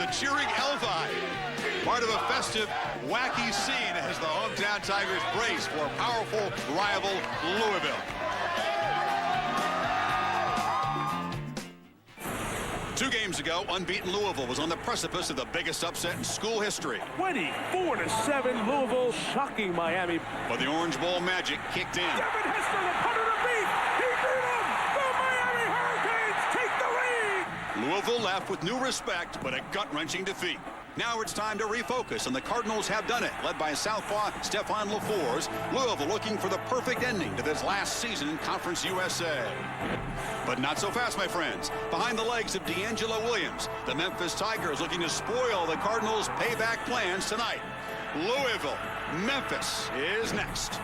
the cheering Elvi. Part of a festive, wacky scene as the hometown Tigers brace for powerful rival Louisville. Two games ago, unbeaten Louisville was on the precipice of the biggest upset in school history. 24-7, Louisville shocking Miami. But the Orange Bowl magic kicked in. Devin Hester, the punter to beat. He beat him. The Miami Hurricanes take the lead. Louisville left with new respect, but a gut-wrenching defeat. Now it's time to refocus, and the Cardinals have done it. Led by Southpaw Stephon LaFours, Louisville looking for the perfect ending to this last season in Conference USA. But not so fast, my friends. Behind the legs of D'Angelo Williams, the Memphis Tigers looking to spoil the Cardinals' payback plans tonight. Louisville, Memphis is next.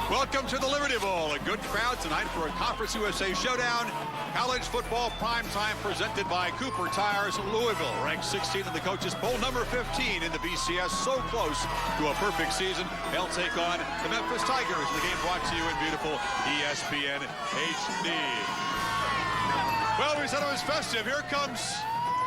Welcome to the Liberty Bowl. A good crowd tonight for a Conference USA showdown. College football primetime presented by Cooper Tires. Louisville ranked 16th in the coaches poll, number 15 in the BCS. So close to a perfect season. They'll take on the Memphis Tigers. The game brought to you in beautiful ESPN HD. Well, we said it was festive. Here comes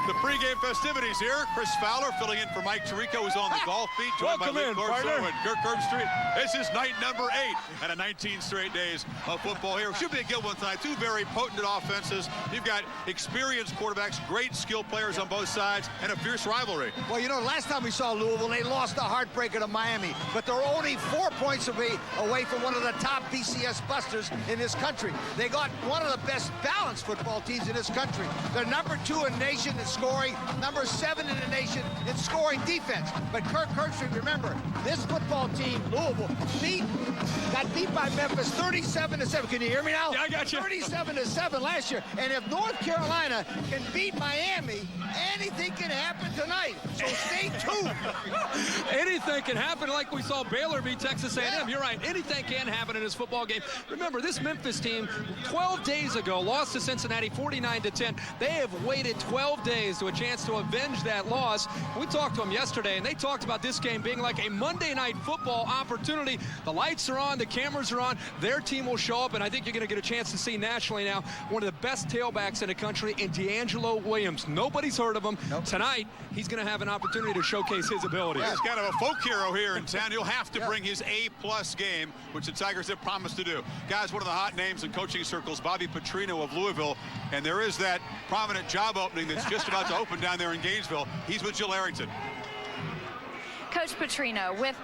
the pregame festivities here. Chris Fowler filling in for Mike Tirico, who's on the golf beat. Welcome in, partner. And Kirk Herbstreit. This is night number 8 and a 19 straight days of football here. Should be a good one tonight. Two very potent offenses. You've got experienced quarterbacks, great skill players on both sides, and a fierce rivalry. Well, you know, last time we saw Louisville, they lost the heartbreaker to Miami, but they're only 4 points away from one of the top BCS busters in this country. They got one of the best balanced football teams in this country. They're number 2 in the nation in scoring, number 7 in the nation in scoring defense. But Kirk Herbstreit, remember, this football team, Louisville, got beat by Memphis 37-7. Can you hear me now? Yeah, I got you. 37-7 last year. And if North Carolina can beat Miami, anything can happen tonight. So stay tuned. Anything can happen, like we saw Baylor beat Texas A&M. Yeah. You're right. Anything can happen in this football game. Remember, this Memphis team, 12 days ago, lost to Cincinnati 49-10. They have waited 12 days to a chance to avenge that loss. We talked to them yesterday, and they talked about this game being like a Monday night football opportunity. The lights are on, the cameras are on, their team will show up, and I think you're going to get a chance to see nationally now one of the best tailbacks in the country in D'Angelo Williams. Nobody's heard of him. Nope. Tonight, he's going to have an opportunity to showcase his abilities. He's kind of a folk hero here in town. He'll have to bring his A-plus game, which the Tigers have promised to do. Guys, one of the hot names in coaching circles, Bobby Petrino of Louisville, and there is that prominent job opening that's just about to open down there in Gainesville. He's with Jill Arrington. Coach Petrino, with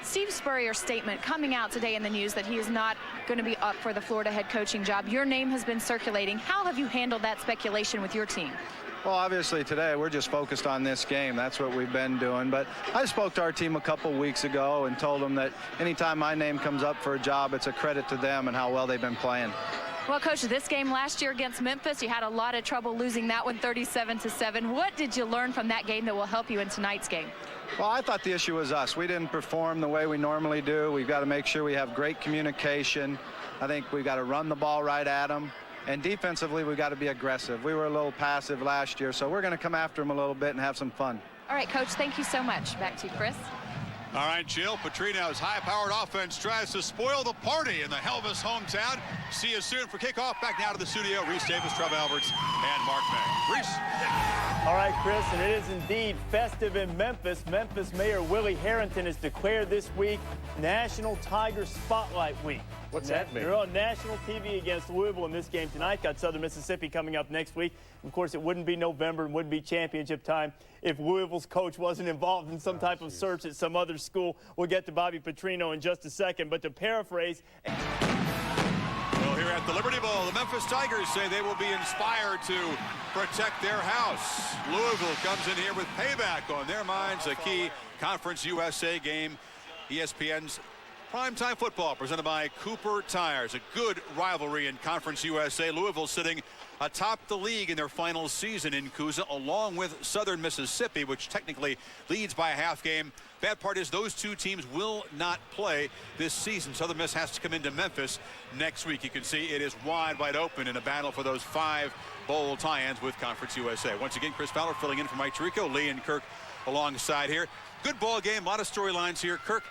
Steve Spurrier's statement coming out today in the news that he is not going to be up for the Florida head coaching job, your name has been circulating. How have you handled that speculation with your team? Well, obviously today we're just focused on this game. That's what we've been doing. But I spoke to our team a couple weeks ago and told them that anytime my name comes up for a job, it's a credit to them and how well they've been playing. Well, Coach, this game last year against Memphis, you had a lot of trouble losing that one 37-7. What did you learn from that game that will help you in tonight's game? Well, I thought the issue was us. We didn't perform the way we normally do. We've got to make sure we have great communication. I think we've got to run the ball right at them. And defensively, we've got to be aggressive. We were a little passive last year, so we're going to come after them a little bit and have some fun. All right, Coach, thank you so much. Back to you, Chris. All right, Jill, Petrino's high-powered offense tries to spoil the party in the Helvis hometown. See you soon for kickoff. Back now to the studio, Reese Davis, Trev Alberts, and Mark May. Reese. All right, Chris, and it is indeed festive in Memphis. Memphis Mayor Willie Harrington has declared this week National Tiger Spotlight Week. What's that mean? They're on national TV against Louisville in this game tonight. Got Southern Mississippi coming up next week. Of course, it wouldn't be November and wouldn't be championship time if Louisville's coach wasn't involved in some type of search at some other school. We'll get to Bobby Petrino in just a second, but to paraphrase... Well, here at the Liberty Bowl, the Memphis Tigers say they will be inspired to protect their house. Louisville comes in here with payback on their minds, a key Conference USA game. ESPN's Primetime football presented by Cooper Tires. A good rivalry in Conference USA. Louisville sitting atop the league in their final season in Coosa, along with Southern Mississippi, which technically leads by a half game. Bad part is those two teams will not play this season. Southern Miss has to come into Memphis next week. You can see it is wide open in a battle for those 5 bowl tie-ins with Conference USA. Once again, Chris Fowler filling in for Mike Tirico. Lee and Kirk alongside here. Good ball game, a lot of storylines here. Kirk,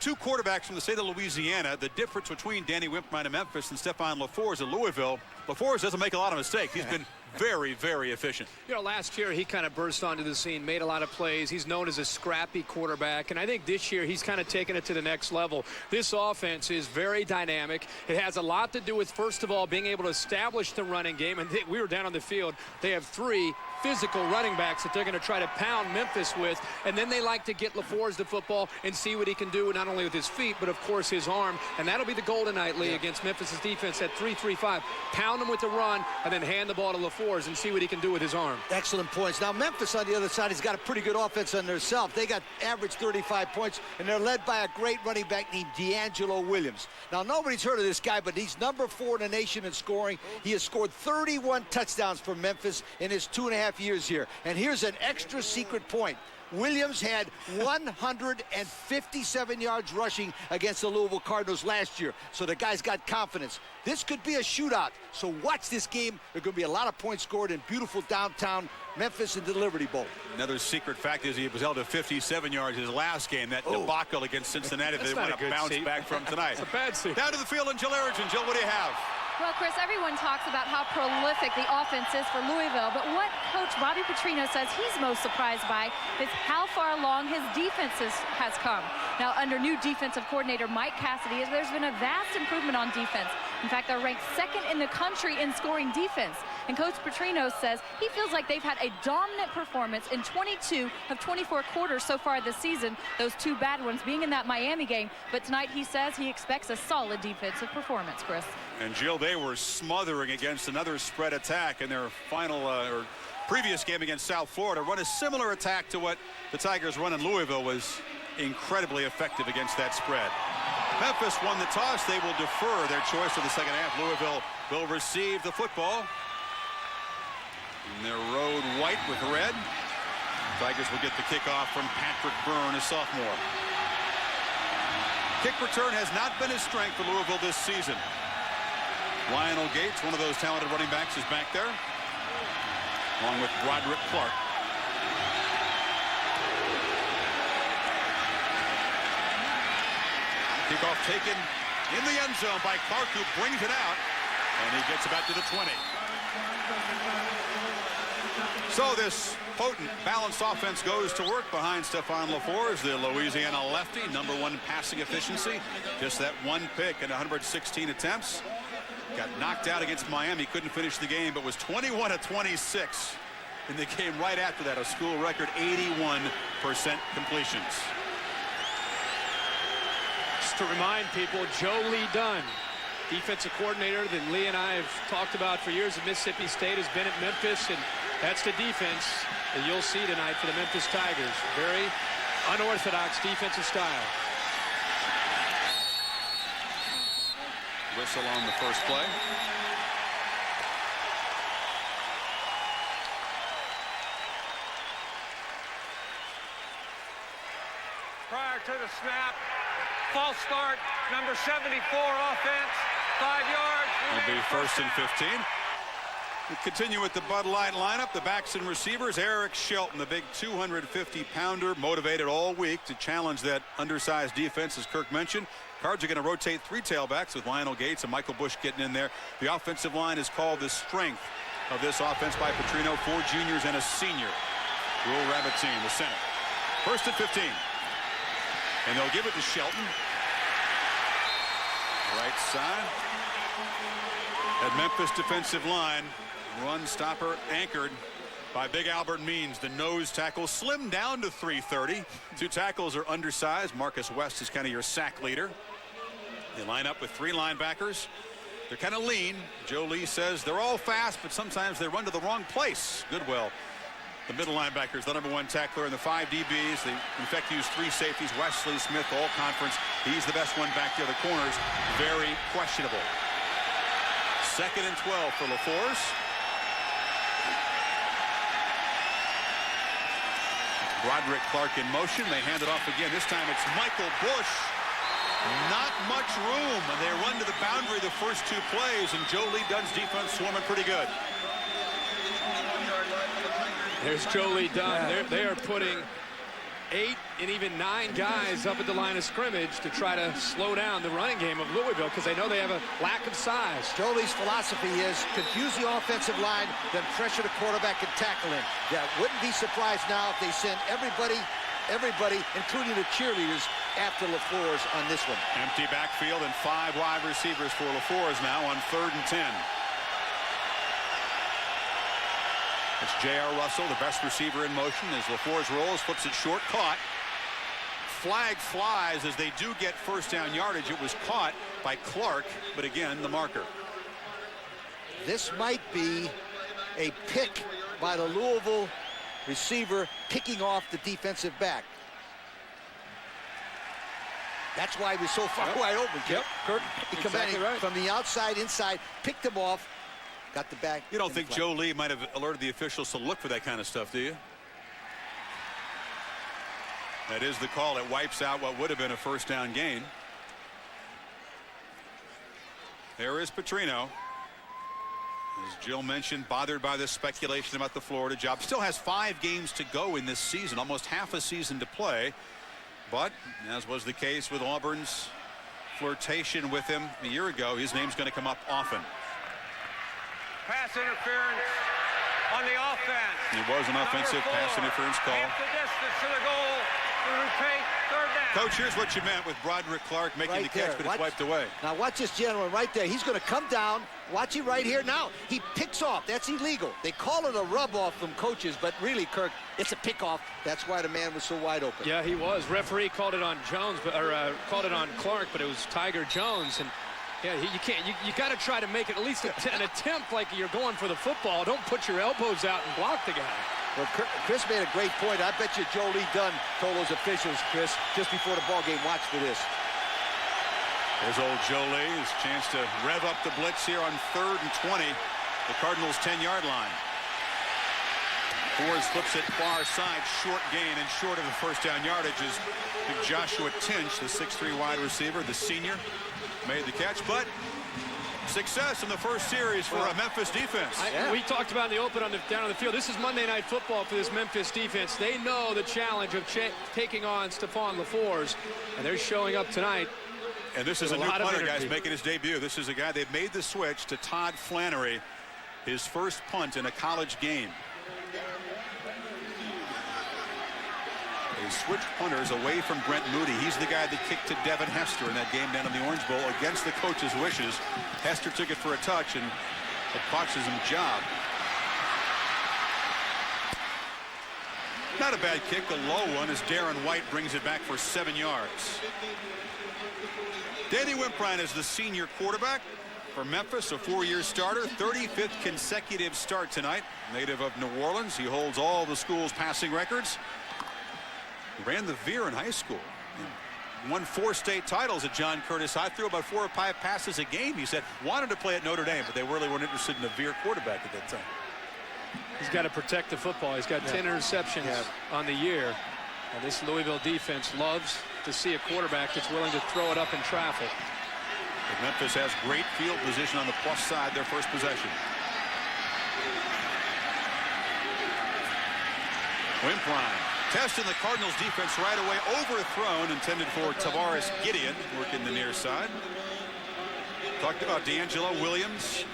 2 quarterbacks from the state of Louisiana. The difference between Danny Wimprine of Memphis and Stephon LaForce of Louisville. LaForce doesn't make a lot of mistakes. He's been very efficient. You know, last year he kind of burst onto the scene, made a lot of plays. He's known as a scrappy quarterback, and I think this year he's kind of taken it to the next level. This offense is very dynamic. It has a lot to do with, first of all, being able to establish the running game, and we were down on the field. They have 3 physical running backs that they're going to try to pound Memphis with, and then they like to get LaForce the football and see what he can do, not only with his feet, but of course his arm, and that'll be the goal tonight, Lee, against Memphis's defense at 3-3-5. Pound him with the run, and then hand the ball to LaForce and see what he can do with his arm. Excellent points. Now Memphis on the other side has got a pretty good offense on themselves. They got average 35 points, and they're led by a great running back named D'Angelo Williams. Now nobody's heard of this guy, but he's number 4 in the nation in scoring. He has scored 31 touchdowns for Memphis in his 2.5 years here. And here's an extra secret point. Williams had 157 yards rushing against the Louisville Cardinals last year. So the guy's got confidence. This could be a shootout. So watch this game. There's going to be a lot of points scored in beautiful downtown Memphis and the Liberty Bowl. Another secret fact is he was held to 57 yards his last game. That debacle against Cincinnati they want to bounce back from tonight. It's a bad seat. Down to the field and Jill Erickson. Jill, what do you have? Well, Chris, everyone talks about how prolific the offense is for Louisville, but what Coach Bobby Petrino says he's most surprised by is how far along his defense has come. Now, under new defensive coordinator Mike Cassidy, there's been a vast improvement on defense. In fact, they're ranked 2nd in the country in scoring defense. And Coach Petrino says he feels like they've had a dominant performance in 22 of 24 quarters so far this season, those 2 bad ones being in that Miami game. But tonight he says he expects a solid defensive performance, Chris. And Jill, they were smothering against another spread attack in their final or previous game against South Florida. Run a similar attack to what the Tigers run in Louisville was incredibly effective against that spread. Memphis won the toss. They will defer their choice for the second half. Louisville will receive the football. In their road white with red. Tigers will get the kickoff from Patrick Byrne, a sophomore. Kick return has not been his strength for Louisville this season. Lionel Gates, one of those talented running backs, is back there, along with Broderick Clark. Kickoff taken in the end zone by Clark, who brings it out, and he gets it back to the 20. So this potent, balanced offense goes to work behind Stephon LaForce, the Louisiana lefty, #1 passing efficiency. Just that 1 pick in 116 attempts. Got knocked out against Miami, couldn't finish the game, but was 21 of 26 in the game right after that. A school record 81% completions. Just to remind people, Joe Lee Dunn, defensive coordinator that Lee and I have talked about for years at Mississippi State, has been at Memphis, and that's the defense that you'll see tonight for the Memphis Tigers. Very unorthodox defensive style. Whistle on the first play. Prior to the snap, false start, number 74 offense, 5 yards. It'll be 1st and 15. We continue with the Bud Light lineup. The backs and receivers, Eric Shelton, the big 250-pounder, motivated all week to challenge that undersized defense, as Kirk mentioned. Cards are going to rotate 3 tailbacks with Lionel Gates and Michael Bush getting in there. The offensive line is called the strength of this offense by Petrino. 4 juniors and a senior. Will Rabbit team, the center. 1st and 15. And they'll give it to Shelton. Right side. At Memphis defensive line. Run stopper anchored by Big Albert Means, the nose tackle, slimmed down to 330. 2 tackles are undersized. Marcus West is kind of your sack leader. They line up with 3 linebackers. They're kind of lean. Joe Lee says they're all fast, but sometimes they run to the wrong place. Goodwill The middle linebackers, the #1 tackler, and the 5 DBs. They, in fact, use 3 safeties. Wesley Smith, all conference. He's the best one back there. The corners, very questionable. 2nd and 12 for LaForce. Broderick Clark in motion. They hand it off again. This time it's Michael Bush. Not much room. They run to the boundary the first 2 plays, and Joe Lee Dunn's defense swarming pretty good. There's Joe Lee Dunn. They are putting 8 and even 9 guys up at the line of scrimmage to try to slow down the running game of Louisville because they know they have a lack of size. Joe Lee's philosophy is confuse the offensive line, then pressure the quarterback and tackle him. Yeah, wouldn't be surprised now if they send everybody, including the cheerleaders, after LaForce on this one. Empty backfield and 5 wide receivers for LaForce now on 3rd and 10. It's J.R. Russell, the best receiver in motion, as LaForce rolls, flips it short, caught. Flag flies as they do get first down yardage. It was caught by Clark, but again, the marker. This might be a pick by the Louisville receiver picking off the defensive back. That's why he was so far wide open. Yep. Kirk, he Exactly right. from the outside, inside, picked him off, got the back. You don't think Joe Lee might have alerted the officials to look for that kind of stuff, do you? That is the call. It wipes out what would have been a first down gain. There is Petrino. As Jill mentioned, bothered by this speculation about the Florida job. Still has 5 games to go in this season, almost half a season to play. But, as was the case with Auburn's flirtation with him a year ago, his name's going to come up often. Pass interference on the offense. It was an offensive pass interference call. Half the distance to the goal to retake 3rd down. Coach, here's what you meant with Broderick Clark making the catch, but it's wiped away. Now watch this gentleman right there. He's going to come down. Watch it right here. Now he picks off. That's illegal. They call it a rub off from coaches, but really, Kirk, it's a pick off. That's why the man was so wide open. Yeah, he was. Referee called it on Jones, called it on Clark, but it was Tiger Jones. And yeah, you can't. You got to try to make it at least an attempt like you're going for the football. Don't put your elbows out and block the guy. Well, Chris made a great point. I bet you Joe Lee Dunn told those officials, Chris, just before the ball game, watch for this. There's old Joe Lee. His chance to rev up the blitz here on 3rd and 20. The Cardinals' 10-yard line. Fords flips it far side, short gain, and short of the first down yardage is Joshua Tinch, the 6'3" wide receiver, the senior, made the catch, but success in the first series for a Memphis defense. We talked about in the open down on the field. This is Monday Night Football for this Memphis defense. They know the challenge of taking on Stephon LaForce, and they're showing up tonight. And this is a new punter, guys, making his debut. This is a guy, they've made the switch to Todd Flannery, his first punt in a college game. They switched punters away from Brent Moody. He's the guy that kicked to Devin Hester in that game down in the Orange Bowl against the coach's wishes. Hester took it for a touch, and it costs him a job. Not a bad kick, a low one, as Darren White brings it back for 7 yards. Danny Wimprine is the senior quarterback for Memphis, a 4-year starter, 35th consecutive start tonight. Native of New Orleans, he holds all the school's passing records. He ran the veer in high school. He won 4 state titles at John Curtis High. Threw about 4 or 5 passes a game. He said wanted to play at Notre Dame, but they really weren't interested in a veer quarterback at that time. He's got to protect the football. He's got 10 interceptions on the year. And this Louisville defense loves to see a quarterback that's willing to throw it up in traffic. But Memphis has great field position on the plus side, their first possession. Wimprine testing the Cardinals defense right away. Overthrown, intended for Tavares Gideon, working the near side. Talked about D'Angelo Williams,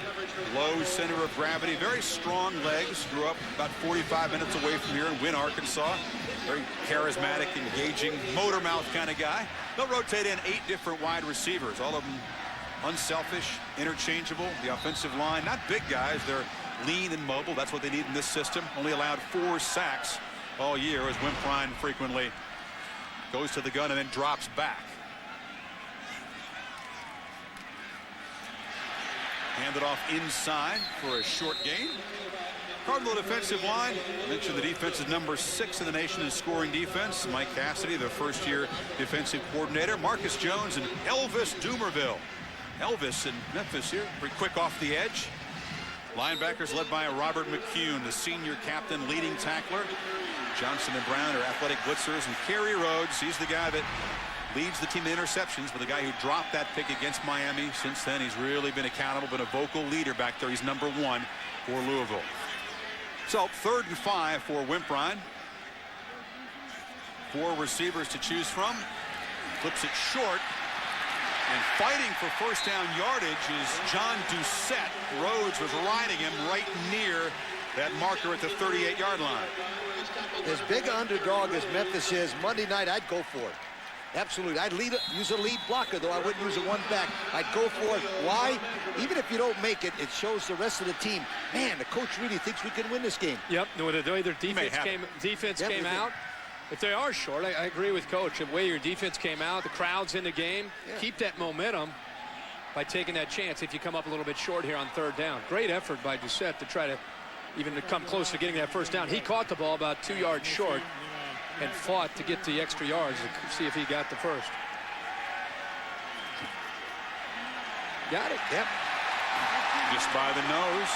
low center of gravity, very strong legs. Grew up about 45 minutes away from here in Wynne, Arkansas. Very charismatic, engaging, motor mouth kind of guy. They'll rotate in 8 different wide receivers, all of them unselfish, interchangeable. The offensive line, not big guys, they're lean and mobile. That's what they need in this system. Only allowed 4 sacks all year, as Wimprine frequently goes to the gun and then drops back. Handed off inside for a short gain. Cardinal defensive line. I mentioned the defense is number 6 in the nation in scoring defense. Mike Cassidy, their first-year defensive coordinator. Marcus Jones and Elvis Dumerville. Elvis in Memphis here, pretty quick off the edge. Linebackers led by Robert McCune, the senior captain, leading tackler. Johnson and Brown are athletic blitzers, and Kerry Rhodes, he's the guy that leads the team in interceptions, but the guy who dropped that pick against Miami. Since then, he's really been accountable, been a vocal leader back there. He's number 1 for Louisville. So 3rd and 5 for Wimprine. 4 receivers to choose from. Flips it short. And fighting for first down yardage is John Doucette. Rhodes was riding him right near that marker at the 38-yard line. As big an underdog as Memphis is, Monday night, I'd go for it. Absolutely. I'd use a lead blocker, though. I wouldn't use a one back. I'd go for it. Why? Even if you don't make it, it shows the rest of the team, man, the coach really thinks we can win this game. Yep. The way their defense came out. If they are short, I agree with Coach. The way your defense came out, the crowd's in the game, keep that momentum by taking that chance if you come up a little bit short here on 3rd down. Great effort by Doucette to try to even to come close to getting that first down. He caught the ball about 2 yards short and fought to get the extra yards to see if he got the first. Got it. Yep. Just by the nose.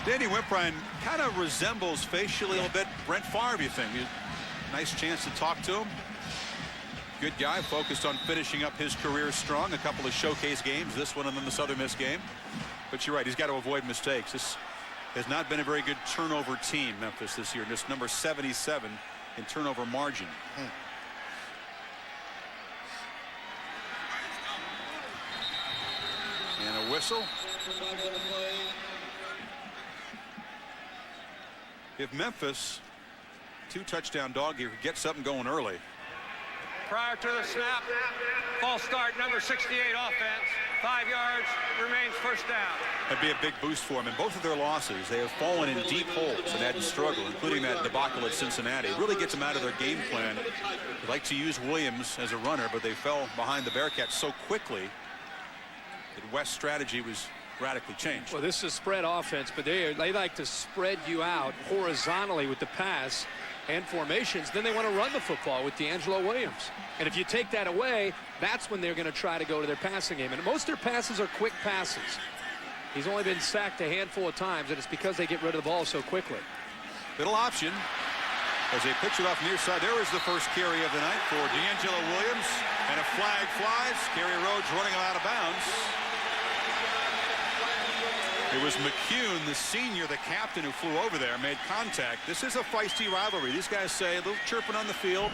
Danny Wimprine kind of resembles facially a little bit Brent Favre, you think? Nice chance to talk to him. Good guy, focused on finishing up his career strong. A couple of showcase games, this one and then the Southern Miss game. But you're right, he's got to avoid mistakes. This has not been a very good turnover team, Memphis, this year. Just number 77 in turnover margin. And a whistle. If Memphis, 2-touchdown dog here, gets something going early. Prior to the snap, false start, number 68 offense. 5 yards, remains first down. That'd be a big boost for them. In both of their losses, they have fallen in deep holes and had to struggle, including that debacle at Cincinnati. It really gets them out of their game plan. They like to use Williams as a runner, but they fell behind the Bearcats so quickly that West's strategy was radically changed. Well, this is a spread offense, but they like to spread you out horizontally with the pass and formations. Then they want to run the football with D'Angelo Williams. And if you take that away, that's when they're going to try to go to their passing game. And most of their passes are quick passes. He's only been sacked a handful of times, and it's because they get rid of the ball so quickly. Middle option as they pitch it off near side. There is the first carry of the night for D'Angelo Williams, and a flag flies. Kerry Rhodes running him out of bounds. It was McCune, the senior, the captain, who flew over there, made contact. This is a feisty rivalry. These guys say a little chirping on the field.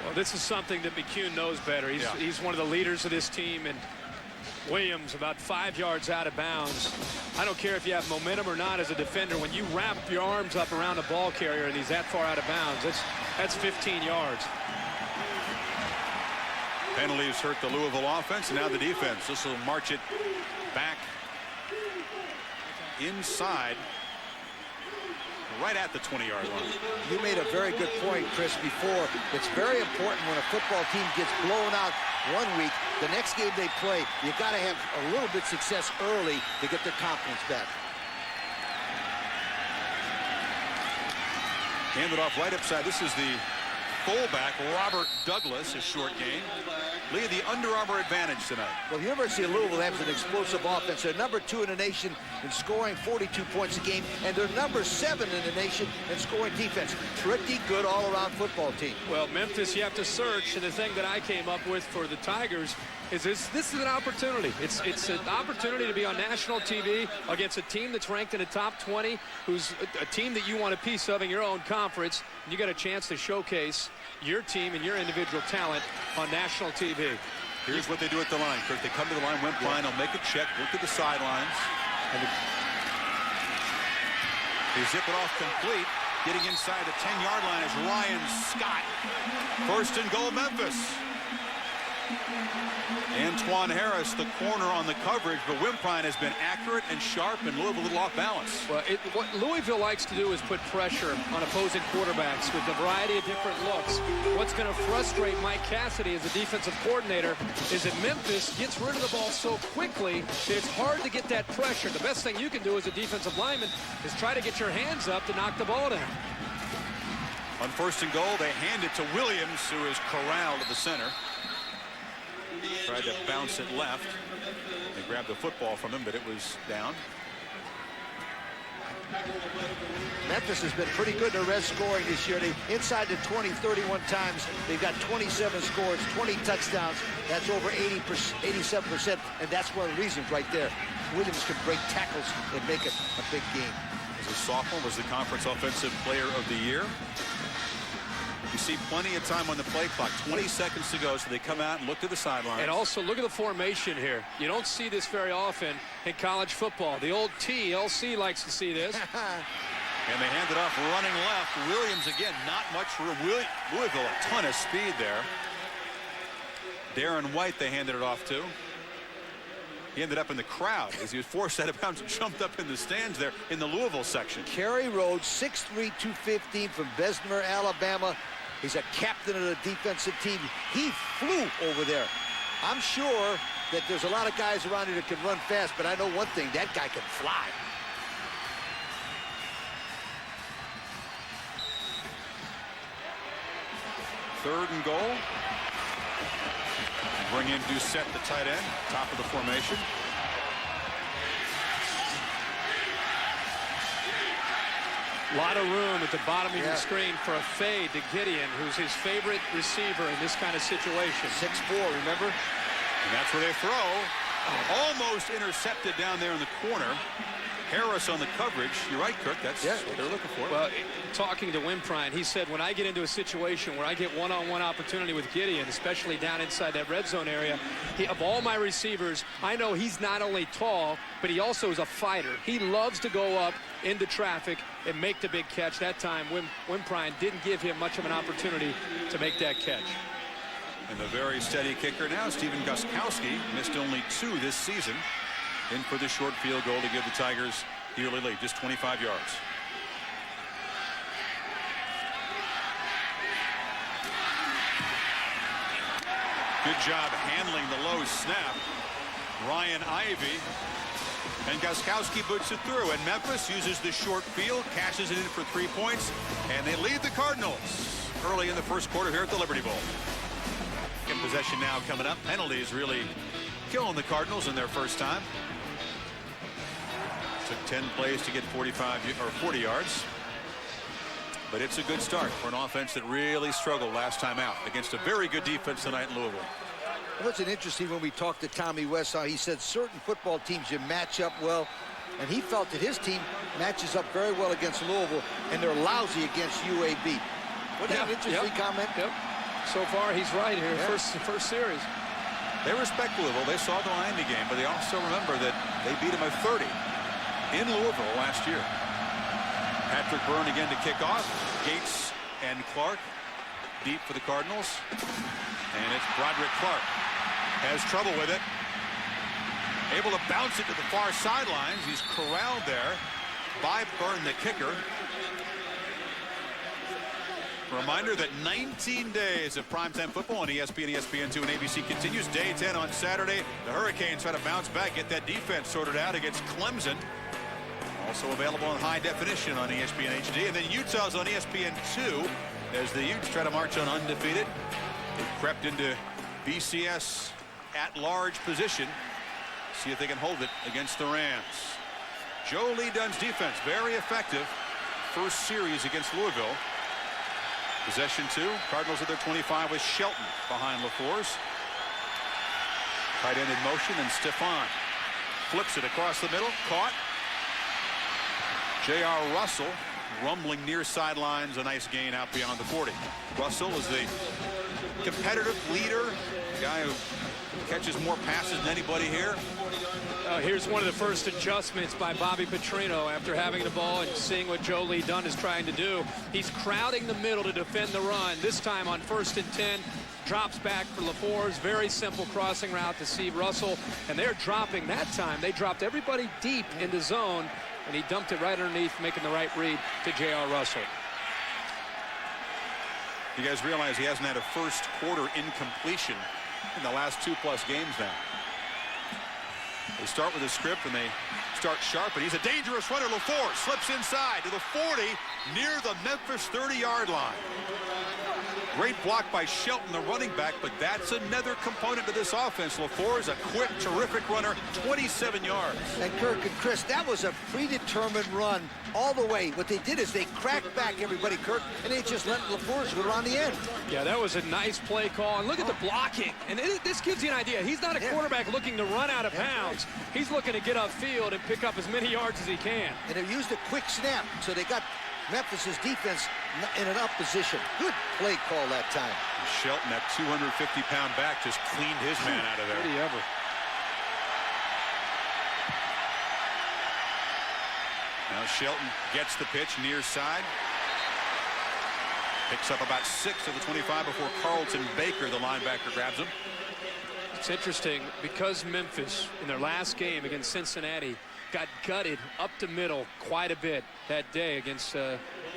Well, this is something that McCune knows better. He's one of the leaders of this team, and Williams about 5 yards out of bounds. I don't care if you have momentum or not as a defender. When you wrap your arms up around a ball carrier and he's that far out of bounds, that's 15 yards. Penalties hurt the Louisville offense, and now the defense. This will march it back inside, right at the 20-yard line. You made a very good point, Chris, before. It's very important when a football team gets blown out one week, the next game they play, you got to have a little bit of success early to get their confidence back. Handed off right upside. This is the fullback, Robert Douglas, a short game. Lee, the Under Armour advantage tonight. Well, the University of Louisville has an explosive offense. They're number 2 in the nation in scoring 42 points a game, and they're number 7 in the nation in scoring defense. Pretty good all-around football team. Well, Memphis, you have to search, and the thing that I came up with for the Tigers is this is an opportunity. It's an opportunity to be on national TV against a team that's ranked in the top 20, who's a team that you want a piece of in your own conference. You got a chance to showcase your team and your individual talent on national TV. Here's what they do at the line, Kirk. They come to the line, Wimprine, they'll make a check, look at the sidelines. And they zip it off complete. Getting inside the 10-yard line is Ryan Scott. First and goal, Memphis. Antoine Harris, the corner on the coverage, but Wimprine has been accurate and sharp, and Louisville a little off balance. Well, what Louisville likes to do is put pressure on opposing quarterbacks with a variety of different looks. What's going to frustrate Mike Cassidy as a defensive coordinator is that Memphis gets rid of the ball so quickly that it's hard to get that pressure. The best thing you can do as a defensive lineman is try to get your hands up to knock the ball down. On 1st and goal, they hand it to Williams, who is corralled at the center. Tried to bounce it left. They grabbed the football from him, but it was down. Memphis has been pretty good in the red scoring this year. They inside the 20 31 times. They've got 27 scores, 20 touchdowns. That's over 87%, and that's one of the reasons right there. Williams can break tackles and make it a big game. As a sophomore, was the conference offensive player of the year. You see plenty of time on the play clock, 20 seconds to go, so they come out and look to the sidelines. And also look at the formation here. You don't see this very often in college football. The old TLC likes to see this. And they hand it off running left. Williams again, not much room. Louisville, a ton of speed there. Darren White they handed it off to. He ended up in the crowd as he was forced out of bounds and jumped up in the stands there in the Louisville section. Kerry Rhodes, 6'3", 215 from Bessemer, Alabama. He's a captain of the defensive team. He flew over there. I'm sure that there's a lot of guys around here that can run fast, but I know one thing, that guy can fly. Third and goal. Bring in Doucette, the tight end, top of the formation. A lot of room at the bottom of the screen for a fade to Gideon, who's his favorite receiver in this kind of situation. 6'4", remember? And that's where they throw. Almost intercepted down there in the corner. Harris on the coverage. You're right, Kirk. That's what they're looking for. Well, talking to Wimprine, he said, when I get into a situation where I get one-on-one opportunity with Gideon, especially down inside that red zone area, of all my receivers, I know he's not only tall, but he also is a fighter. He loves to go up into traffic and make the big catch. That time, Wimprine didn't give him much of an opportunity to make that catch. And the very steady kicker now, Stephen Gostkowski, missed only 2 this season. In for the short field goal to give the Tigers the early lead, just 25 yards. Good job handling the low snap. Ryan Ivey. And Gostkowski boots it through. And Memphis uses the short field, cashes it in for 3 points, and they lead the Cardinals early in the first quarter here at the Liberty Bowl. In possession now coming up. Penalties really killing the Cardinals in their first time. Took 10 plays to get 40 yards. But it's a good start for an offense that really struggled last time out against a very good defense tonight in Louisville. What's interesting when we talked to Tommy West, he said certain football teams you match up well, and he felt that his team matches up very well against Louisville, and they're lousy against UAB. Wasn't that an interesting comment? Yep. So far, he's right here. First series. They respect Louisville. They saw the Miami game, but they also remember that they beat them by 30 in Louisville last year. Patrick Byrne again to kick off. Gates and Clark deep for the Cardinals. And it's Broderick Clark. Has trouble with it. Able to bounce it to the far sidelines. He's corralled there by Byrne, the kicker. Reminder that 19 days of primetime football on ESPN, ESPN2, and ABC continues. Day 10 on Saturday. The Hurricanes try to bounce back, get that defense sorted out against Clemson. Also available in high definition on ESPN HD. And then Utah's on ESPN2 as the Utes try to march on undefeated. They've crept into BCS at-large position. See if they can hold it against the Rams. Joe Lee Dunn's defense, very effective. First series against Louisville. Possession 2. Cardinals at their 25 with Shelton behind LaFours. Tight end in motion, and Stefan flips it across the middle. Caught. J.R. Russell rumbling near sidelines. A nice gain out beyond the 40. Russell is the competitive leader, guy who catches more passes than anybody here. Here's one of the first adjustments by Bobby Petrino after having the ball and seeing what Joe Lee Dunn is trying to do. He's crowding the middle to defend the run. This time on 1st and 10, drops back for LaFours. Very simple crossing route to Steve Russell. And they're dropping that time. They dropped everybody deep in the zone, and he dumped it right underneath, making the right read to J.R. Russell. You guys realize he hasn't had a first quarter incompletion in the last 2+ games now. They start with a script and they start sharp, and he's a dangerous runner. LaFours slips inside to the 40 near the Memphis 30-yard line. Great block by Shelton, the running back, but that's another component to this offense. LaFours, a quick, terrific runner, 27 yards. And Kirk and Chris, that was a predetermined run all the way. What they did is they cracked back everybody, Kirk, and they just let LaFours go around the end. Yeah, that was a nice play call. And look at the blocking. And this gives you an idea. He's not a quarterback looking to run out of bounds. He's looking to get upfield and pick up as many yards as he can. And they used a quick snap, so they got Memphis's defense in an up position. Good play call that time. Shelton, that 250-pound back, just cleaned his man out of there. Did he ever? Now Shelton gets the pitch near side. Picks up about 6 of the 25 before Carlton Baker, the linebacker, grabs him. It's interesting because Memphis in their last game against Cincinnati got gutted up the middle quite a bit that day against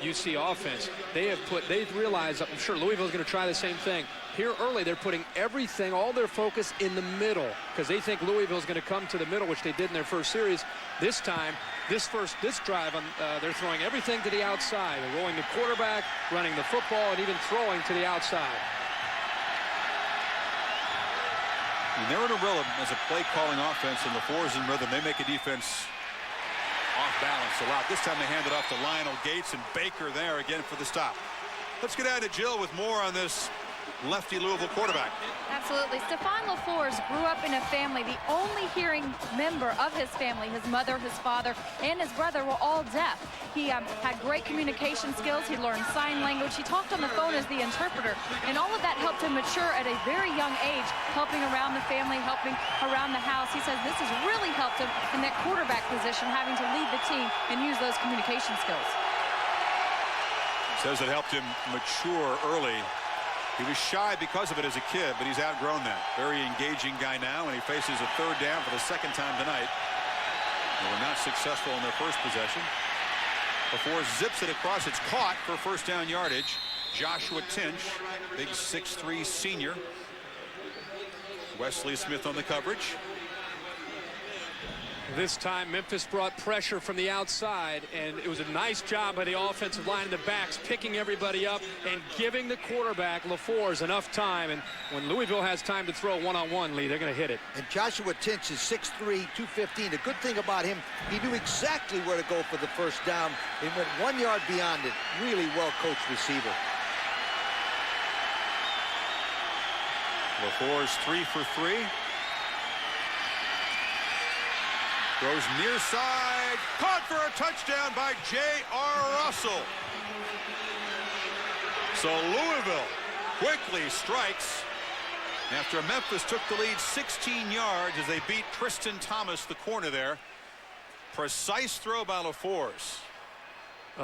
UC offense. They've realized, I'm sure Louisville's going to try the same thing. Here early, they're putting everything, all their focus in the middle because they think Louisville's going to come to the middle, which they did in their first series. This time, this drive, they're throwing everything to the outside. They're rolling the quarterback, running the football, and even throwing to the outside. And they're in a rhythm as a play-calling offense, and LaFours in rhythm. They make a defense off balance a lot. This time they hand it off to Lionel Gates, and Baker there again for the stop. Let's get out to Jill with more on this lefty Louisville quarterback. Absolutely. Stephon LaFours grew up in a family. The only hearing member of his family, his mother, his father, and his brother were all deaf. He had great communication skills. He learned sign language. He talked on the phone as the interpreter. And all of that helped him mature at a very young age, helping around the family, helping around the house. He says this has really helped him in that quarterback position, having to lead the team and use those communication skills. Says it helped him mature early. He was shy because of it as a kid, but he's outgrown that. Very engaging guy now, and he faces a 3rd down for the 2nd time tonight. They were not successful in their first possession. LaFours zips it across. It's caught for 1st down yardage. Joshua Tinch, big 6'3" senior. Wesley Smith on the coverage. This time Memphis brought pressure from the outside, and it was a nice job by the offensive line in the backs, picking everybody up and giving the quarterback LaFours enough time. And when Louisville has time to throw one-on-one, Lee, they're going to hit it. And Joshua Tinch is 6'3", 215. The good thing about him, he knew exactly where to go for the 1st down and went 1 yard beyond it. Really well-coached receiver. LaFours 3 for 3. Throws near side, caught for a touchdown by J.R. Russell. So Louisville quickly strikes after Memphis took the lead 16 yards as they beat Tristan Thomas, the corner there. Precise throw by LaFours.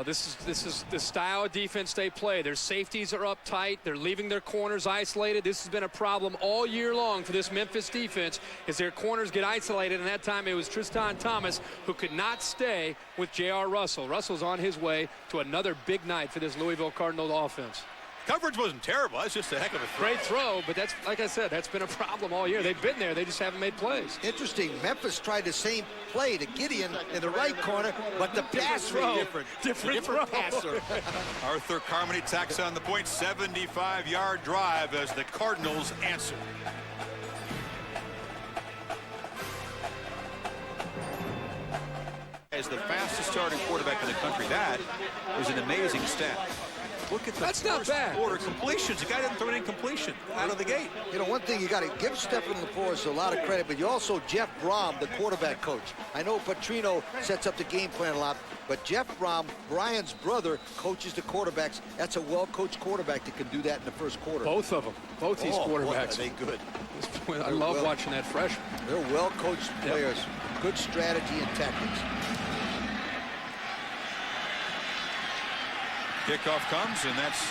This is the style of defense they play. Their safeties are up tight. They're leaving their corners isolated. This has been a problem all year long for this Memphis defense as their corners get isolated, and that time it was Tristan Thomas who could not stay with J.R. Russell. Russell's on his way to another big night for this Louisville Cardinals offense. Coverage wasn't terrible. That's just a heck of a throw. Great throw, but that's, like I said, that's been a problem all year. They've been there. They just haven't made plays. Interesting. Memphis tried the same play to Gideon in the right corner, but the pass was different throw. passer. Arthur Carmody tacks on the point. 75-yard drive as the Cardinals answer. As the fastest starting quarterback in the country, that is an amazing stat. Look at the first quarter completions. The guy didn't throw an incompletion out of the gate. You know, one thing you got to give Stephon LaFours a lot of credit, but you also Jeff Brom, the quarterback coach. I know Petrino sets up the game plan a lot, but Jeff Brom, Brian's brother, coaches the quarterbacks. That's a well-coached quarterback that can do that in the first quarter. Both of them. Both these quarterbacks. Boy, are they good. I love watching that freshman. They're well-coached players. good strategy and tactics. Kickoff comes, and that's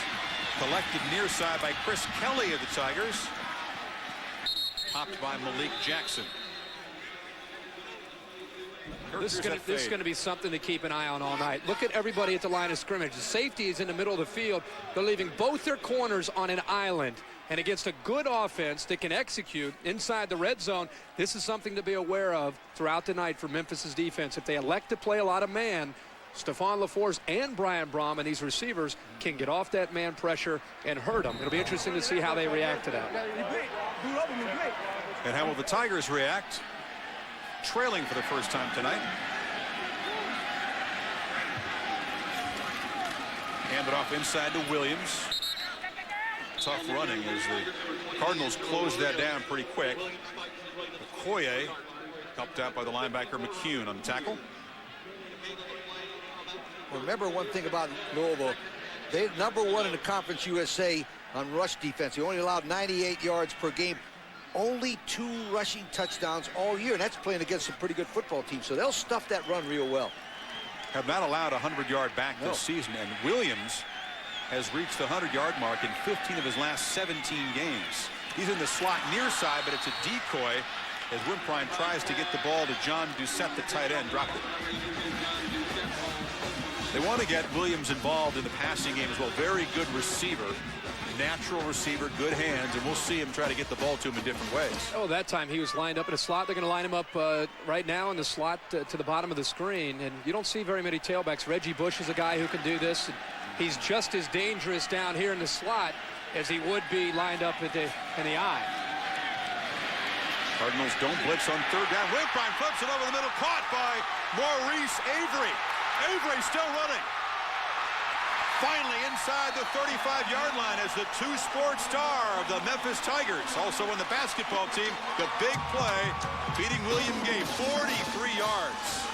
collected near side by Chris Kelly of the Tigers. Popped by Malik Jackson. This is going to be something to keep an eye on all night. Look at everybody at the line of scrimmage. The safety is in the middle of the field. They're leaving both their corners on an island. And against a good offense that can execute inside the red zone, this is something to be aware of throughout the night for Memphis's defense. If they elect to play a lot of man, Stephon LaForce and Brian Brom and these receivers can get off that man pressure and hurt them. It'll be interesting to see how they react to that. And how will the Tigers react? Trailing for the first time tonight. Hand it off inside to Williams. Tough running as the Cardinals closed that down pretty quick. Okoye helped out by the linebacker McCune on the tackle. Remember one thing about Louisville, they're #1 in the Conference USA on rush defense. They only allowed 98 yards per game. Only 2 rushing touchdowns all year, and that's playing against some pretty good football teams. So they'll stuff that run real well. Have not allowed a 100-yard back this season, and Williams has reached the 100-yard mark in 15 of his last 17 games. He's in the slot near side, but it's a decoy as Wimprine tries to get the ball to John Doucette, the tight end. Dropped it. They want to get Williams involved in the passing game as well. Very good receiver. Natural receiver, good hands, and we'll see him try to get the ball to him in different ways. Oh, that time he was lined up in a slot. They're going to line him up right now in the slot to the bottom of the screen, and you don't see very many tailbacks. Reggie Bush is a guy who can do this. And he's just as dangerous down here in the slot as he would be lined up in the eye. Cardinals don't blitz on third down. Wimprine flips it over the middle, caught by Maurice Avery. Avery still running. Finally inside the 35-yard line as the two-sport star of the Memphis Tigers. Also on the basketball team, the big play, beating William Gay, 43 yards.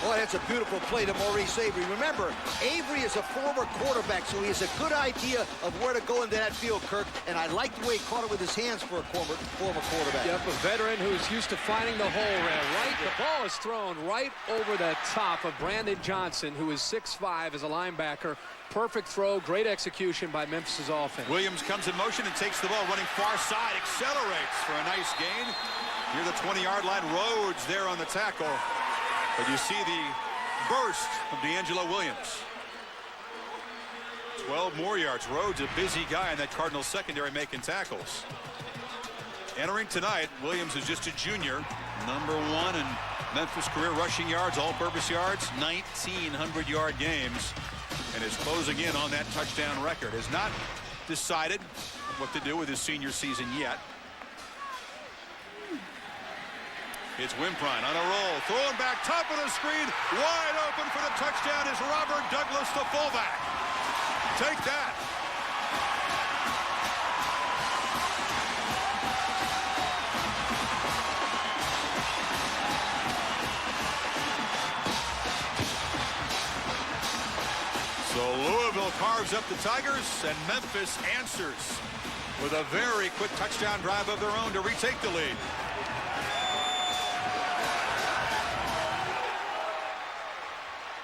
Boy, that's a beautiful play to Maurice Avery. Remember, Avery is a former quarterback, so he has a good idea of where to go into that field, Kirk. And I like the way he caught it with his hands for a former quarterback. Yep, a veteran who's used to finding the hole right. The ball is thrown right over the top of Brandon Johnson, who is 6'5" as a linebacker. Perfect throw, great execution by Memphis's offense. Williams comes in motion and takes the ball, running far side, accelerates for a nice gain. Near the 20-yard line, Rhodes there on the tackle. But you see the burst of D'Angelo Williams. 12 more yards. Rhodes, a busy guy in that Cardinals secondary making tackles. Entering tonight, Williams is just a junior. #1 in Memphis career rushing yards, all-purpose yards, 1,900-yard games. And is closing in on that touchdown record. Has not decided what to do with his senior season yet. It's Wimprine on a roll, throwing back, top of the screen, wide open for the touchdown is Robert Douglas, the fullback. Take that. So Louisville carves up the Tigers, and Memphis answers with a very quick touchdown drive of their own to retake the lead.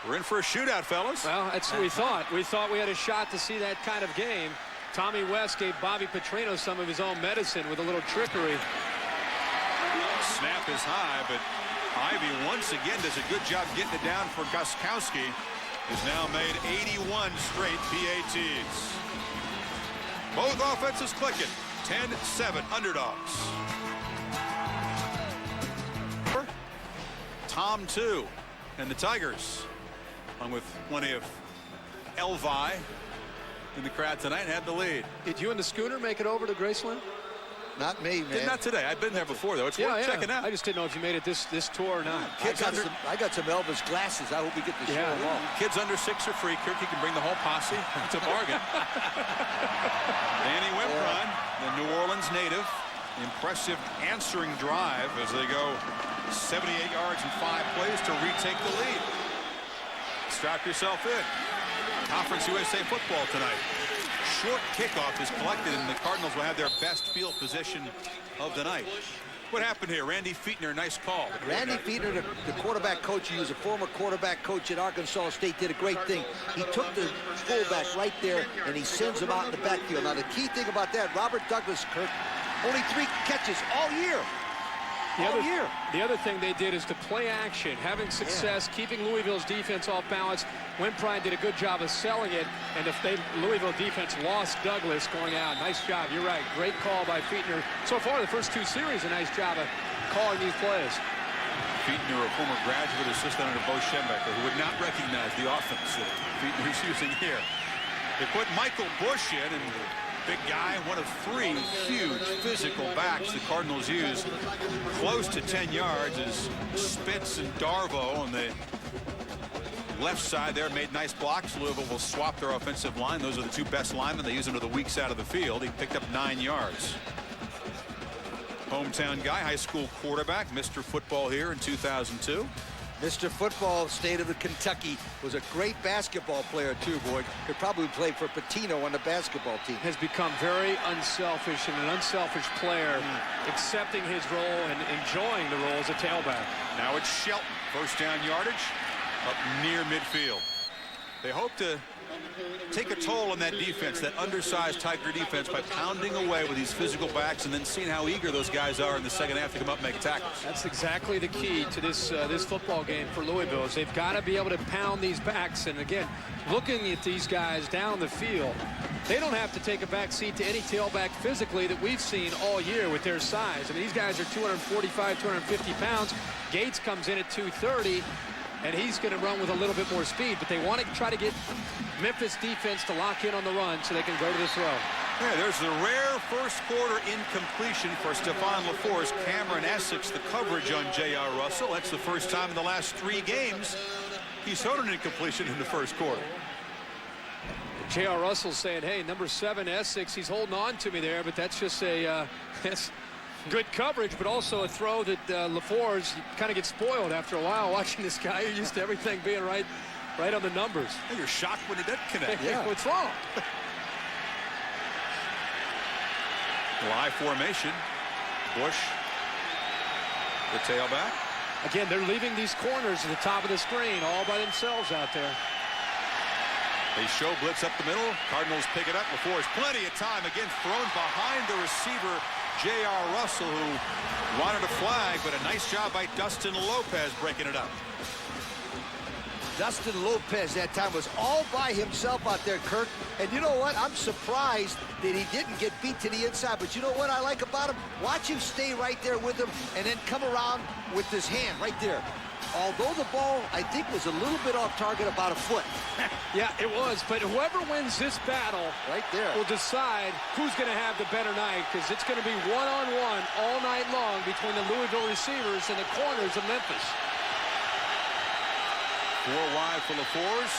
We're in for a shootout, fellas. Well, that's what we thought. We thought we had a shot to see that kind of game. Tommy West gave Bobby Petrino some of his own medicine with a little trickery. Snap is high, but Ivy once again does a good job getting it down for Gostkowski. Has now made 81 straight PATs. Both offenses clicking. 10-7 underdogs. Tom 2 and the Tigers, along with plenty of Elvi in the crowd tonight, had the lead. Did you and the Schooner make it over to Graceland? Not me, man. Not today. I've been there before, though. It's worth checking out. I just didn't know if you made it this tour or not. I got some Elvis glasses. I hope we get to show them all. Kids under 6 are free. Kirk, you can bring the whole posse. It's a bargain. Danny Wimprine, the New Orleans native. Impressive answering drive as they go 78 yards in 5 plays to retake the lead. Strap yourself in. Conference USA football tonight. Short kickoff is collected, and the Cardinals will have their best field position of the night. What happened here? Randy Fietner, nice call. Randy Fietner, the quarterback coach, he was a former quarterback coach at Arkansas State, did a great thing. He took the fullback right there, and he sends him out in the backfield. Now, the key thing about that, Robert Douglas, Kirk, only 3 catches all year. The other thing they did is to play action, having success, keeping Louisville's defense off balance. Wimprine did a good job of selling it, and if Louisville defense lost Douglas going out. Nice job. You're right. Great call by Fietner. So far, the first 2 series, a nice job of calling these plays. Fietner, a former graduate assistant under Bo Schembecker, who would not recognize the offense that Fietner's using here. They put Michael Bush in, and big guy, one of 3 huge physical backs the Cardinals use. Close to 10 yards is Spitz and Darvo on the left side there, made nice blocks. Louisville will swap their offensive line. Those are the 2 best linemen. They use them to the weak side of the field. He picked up 9 yards. Hometown guy, high school quarterback, Mr. Football here in 2002. Mr. Football, state of the Kentucky, was a great basketball player too, boy. Could probably play for Patino on the basketball team. Has become very unselfish and an unselfish player, accepting his role and enjoying the role as a tailback. Now it's Shelton, first down yardage up near midfield. They hope to take a toll on that defense, that undersized Tiger defense, by pounding away with these physical backs and then seeing how eager those guys are in the second half to come up and make tackles. That's exactly the key to this football game for Louisville, is they've got to be able to pound these backs. And again, looking at these guys down the field, they don't have to take a back seat to any tailback physically that we've seen all year with their size. I mean, these guys are 245, 250 pounds. Gates comes in at 230. And he's going to run with a little bit more speed, but they want to try to get Memphis defense to lock in on the run so they can go to the throw. Yeah, there's the rare first quarter incompletion for Stephon LaForce. Cameron Essex, the coverage on J.R. Russell. That's the first time in the last 3 games he's thrown an incompletion in the first quarter. J.R. Russell saying, hey, number 7, Essex, he's holding on to me there, but that's just a that's good coverage, but also a throw that LaForce kind of gets spoiled after a while watching this guy. You're used to everything being right on the numbers. Hey, you're shocked when it doesn't connect. Yeah. What's wrong? Live formation. Bush, the tailback. Again, they're leaving these corners at the top of the screen all by themselves out there. They show blitz up the middle. Cardinals pick it up. LaForce, plenty of time. Again, thrown behind the receiver, J.R. Russell, who wanted a flag, but a nice job by Dustin Lopez breaking it up. Dustin Lopez that time was all by himself out there, Kirk. And you know what? I'm surprised that he didn't get beat to the inside. But you know what I like about him? Watch him stay right there with him and then come around with his hand right there. Although the ball, I think, was a little bit off target, about a foot. Yeah, it was. But whoever wins this battle right there will decide who's going to have the better night, because it's going to be one-on-one all night long between the Louisville receivers and the corners of Memphis. 4 wide for LaForce.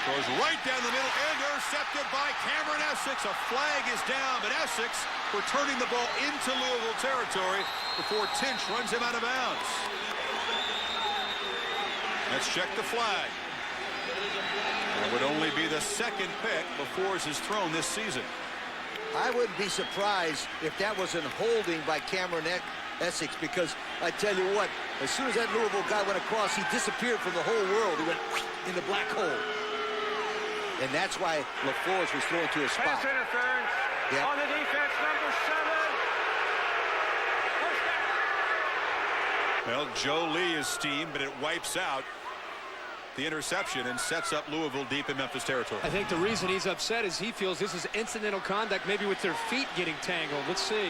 Goes right down the middle, intercepted by Cameron Essex. A flag is down, but Essex returning the ball into Louisville territory before Tinch runs him out of bounds. Let's check the flag. It would only be the second pick LaForce has thrown this season. I wouldn't be surprised if that wasn't holding by Cameron Essex, because I tell you what, as soon as that Louisville guy went across, he disappeared from the whole world. He went in the black hole. And that's why LaForce was thrown to a spot. Pass interference on the defense, number 7. Well, Joe Lee is steamed, but it wipes out the interception and sets up Louisville deep in Memphis territory. I think the reason he's upset is he feels this is incidental conduct, maybe with their feet getting tangled. Let's see.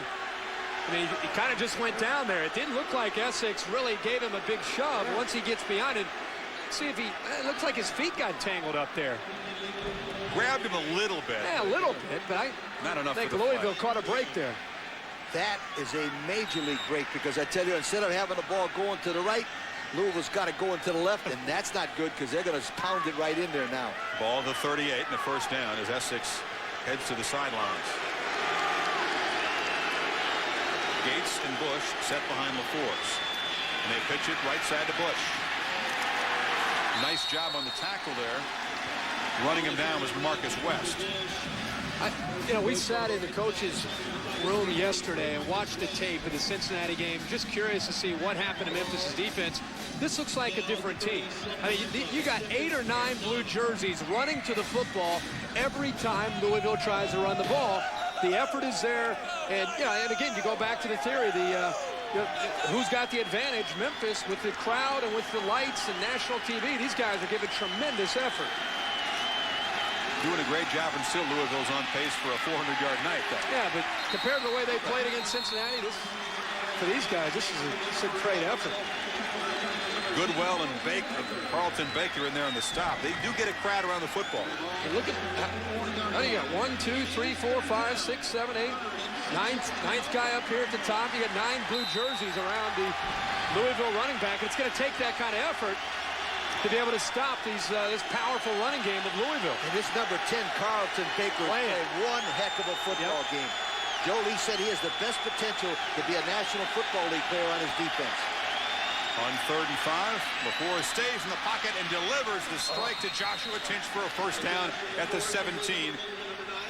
I mean, he kind of just went down there. It didn't look like Essex really gave him a big shove. Once he gets behind it, see if it looks like his feet got tangled up there. Grabbed him a little bit. Yeah, a little bit, but not enough. I think Louisville caught a break there. That is a major league break, because I tell you, instead of having the ball going to the right, Louisville's got it going to the left, and that's not good, because they're going to pound it right in there now. Ball to 38 and the first down as Essex heads to the sidelines. Gates and Bush set behind LaForce, and they pitch it right side to Bush. Nice job on the tackle there. Running him down was Marcus West. We sat in the coach's room yesterday and watched the tape of the Cincinnati game, just curious to see what happened to Memphis' defense. This looks like a different team. I mean, you got 8 or 9 blue jerseys running to the football every time Louisville tries to run the ball. The effort is there, and and again, you go back to the theory, who's got the advantage? Memphis, with the crowd and with the lights and national TV. These guys are giving tremendous effort. Doing a great job, and still Louisville's on pace for a 400-yard night, though. Yeah, but compared to the way they played against Cincinnati, for these guys, this is a great effort. Goodwell and Carlton Baker in there on the stop. They do get a crowd around the football. And look at how you got 1, 2, 3, 4, 5, 6, 7, 8, ninth guy up here at the top. You got 9 blue jerseys around the Louisville running back. It's going to take that kind of effort to be able to stop this powerful running game of Louisville. And this number 10, Carlton Baker, played one heck of a football game. Joe Lee said he has the best potential to be a National Football League player on his defense. On 3rd and 5, LaFleur stays in the pocket and delivers the strike to Joshua Tinch for a first down at the 17.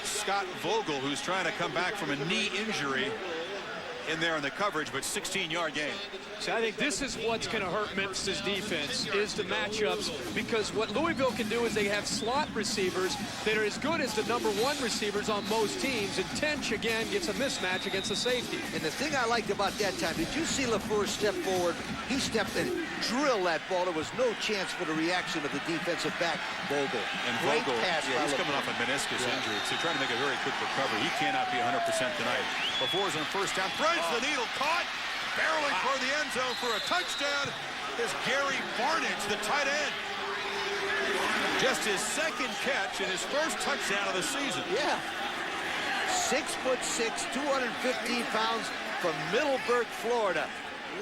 Scott Vogel, who's trying to come back from a knee injury, in there in the coverage, but 16-yard gain. See, I think this is what's going to hurt Memphis' defense, is the matchups, because what Louisville can do is they have slot receivers that are as good as the #1 receivers on most teams, and Tench, again, gets a mismatch against the safety. And the thing I liked about that time, did you see LaFleur step forward? He stepped in, drilled that ball. There was no chance for the reaction of the defensive back, Vogel. And Great Vogel, pass by he's LaFleur. coming off a meniscus injury, so trying to make a very quick recovery. He cannot be 100% tonight. LaFleur's on first down, threads the needle, caught, barreling for the end zone for a touchdown is Gary Barnidge, the tight end. Just his second catch and his first touchdown of the season. Yeah. 6'6", 215 pounds from Middleburg, Florida.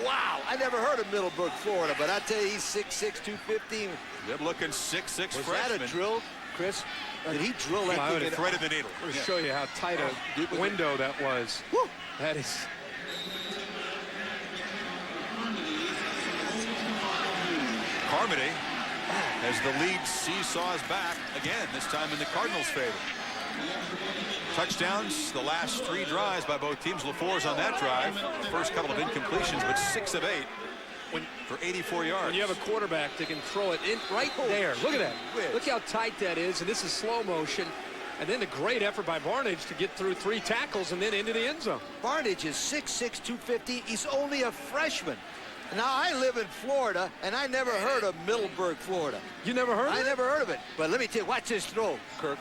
Wow, I never heard of Middleburg, Florida, but I tell you, he's 6'6", 215. Good-looking 6'6" Was freshman. that a drill, Chris? Did he drill that He thing? threaded the needle. Let me show you how tight a window that was. Woo. That is... Carmody, as the lead seesaws back again, this time in the Cardinals' favor. Touchdowns, the last 3 drives by both teams. LaFleur's on that drive. First couple of incompletions, but 6 of 8 for 84 yards. When you have a quarterback that can throw it in right there. Look at that. Look how tight that is, and this is slow motion. And then the great effort by Barnidge to get through 3 tackles and then into the end zone. Barnidge is 6'6", 215. He's only a freshman. Now, I live in Florida, and I never heard of Middleburg, Florida. You never heard of it? I never heard of it. But let me tell you, watch this throw, Kirk.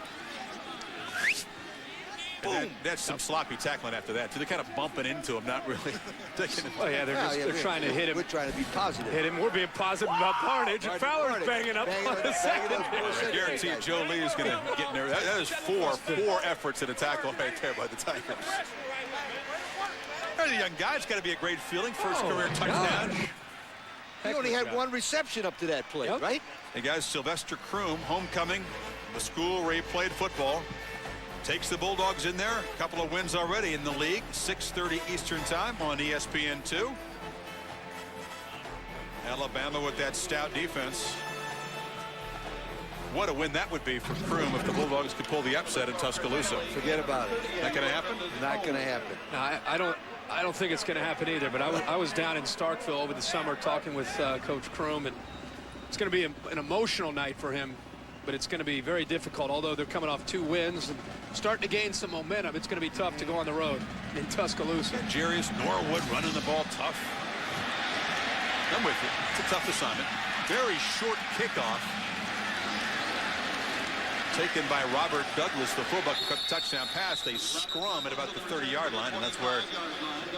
Boom. That's some sloppy tackling after that. So they're kind of bumping into him, not really taking him. Oh, yeah, they're trying to hit him. We're trying to be positive. Hit him. We're being positive about Barnidge. And Fowler's Barnidge. banging up on the second. I guarantee you Joe Lee is going to get in there. That is four efforts at a tackle right there by the Tigers. There's a young guy. It's got to be a great feeling. First career touchdown. He only had 1 reception up to that play, right? Hey, guys, Sylvester Croom, homecoming, the school where he played football. Takes the Bulldogs in there. A couple of wins already in the league. 6:30 Eastern time on ESPN2. Alabama with that stout defense. What a win that would be for Croom if the Bulldogs could pull the upset in Tuscaloosa. Forget about it. Not going to happen? Not going to happen. No, I don't think it's going to happen either. But I was down in Starkville over the summer talking with Coach Croom, and it's going to be an emotional night for him. But it's going to be very difficult, although they're coming off 2 wins and starting to gain some momentum. It's going to be tough to go on the road in Tuscaloosa. Jarius Norwood running the ball tough. I'm with you. It's a tough assignment. Very short kickoff. Taken by Robert Douglas, the fullback, who cut the touchdown pass. They scrum at about the 30-yard line, and that's where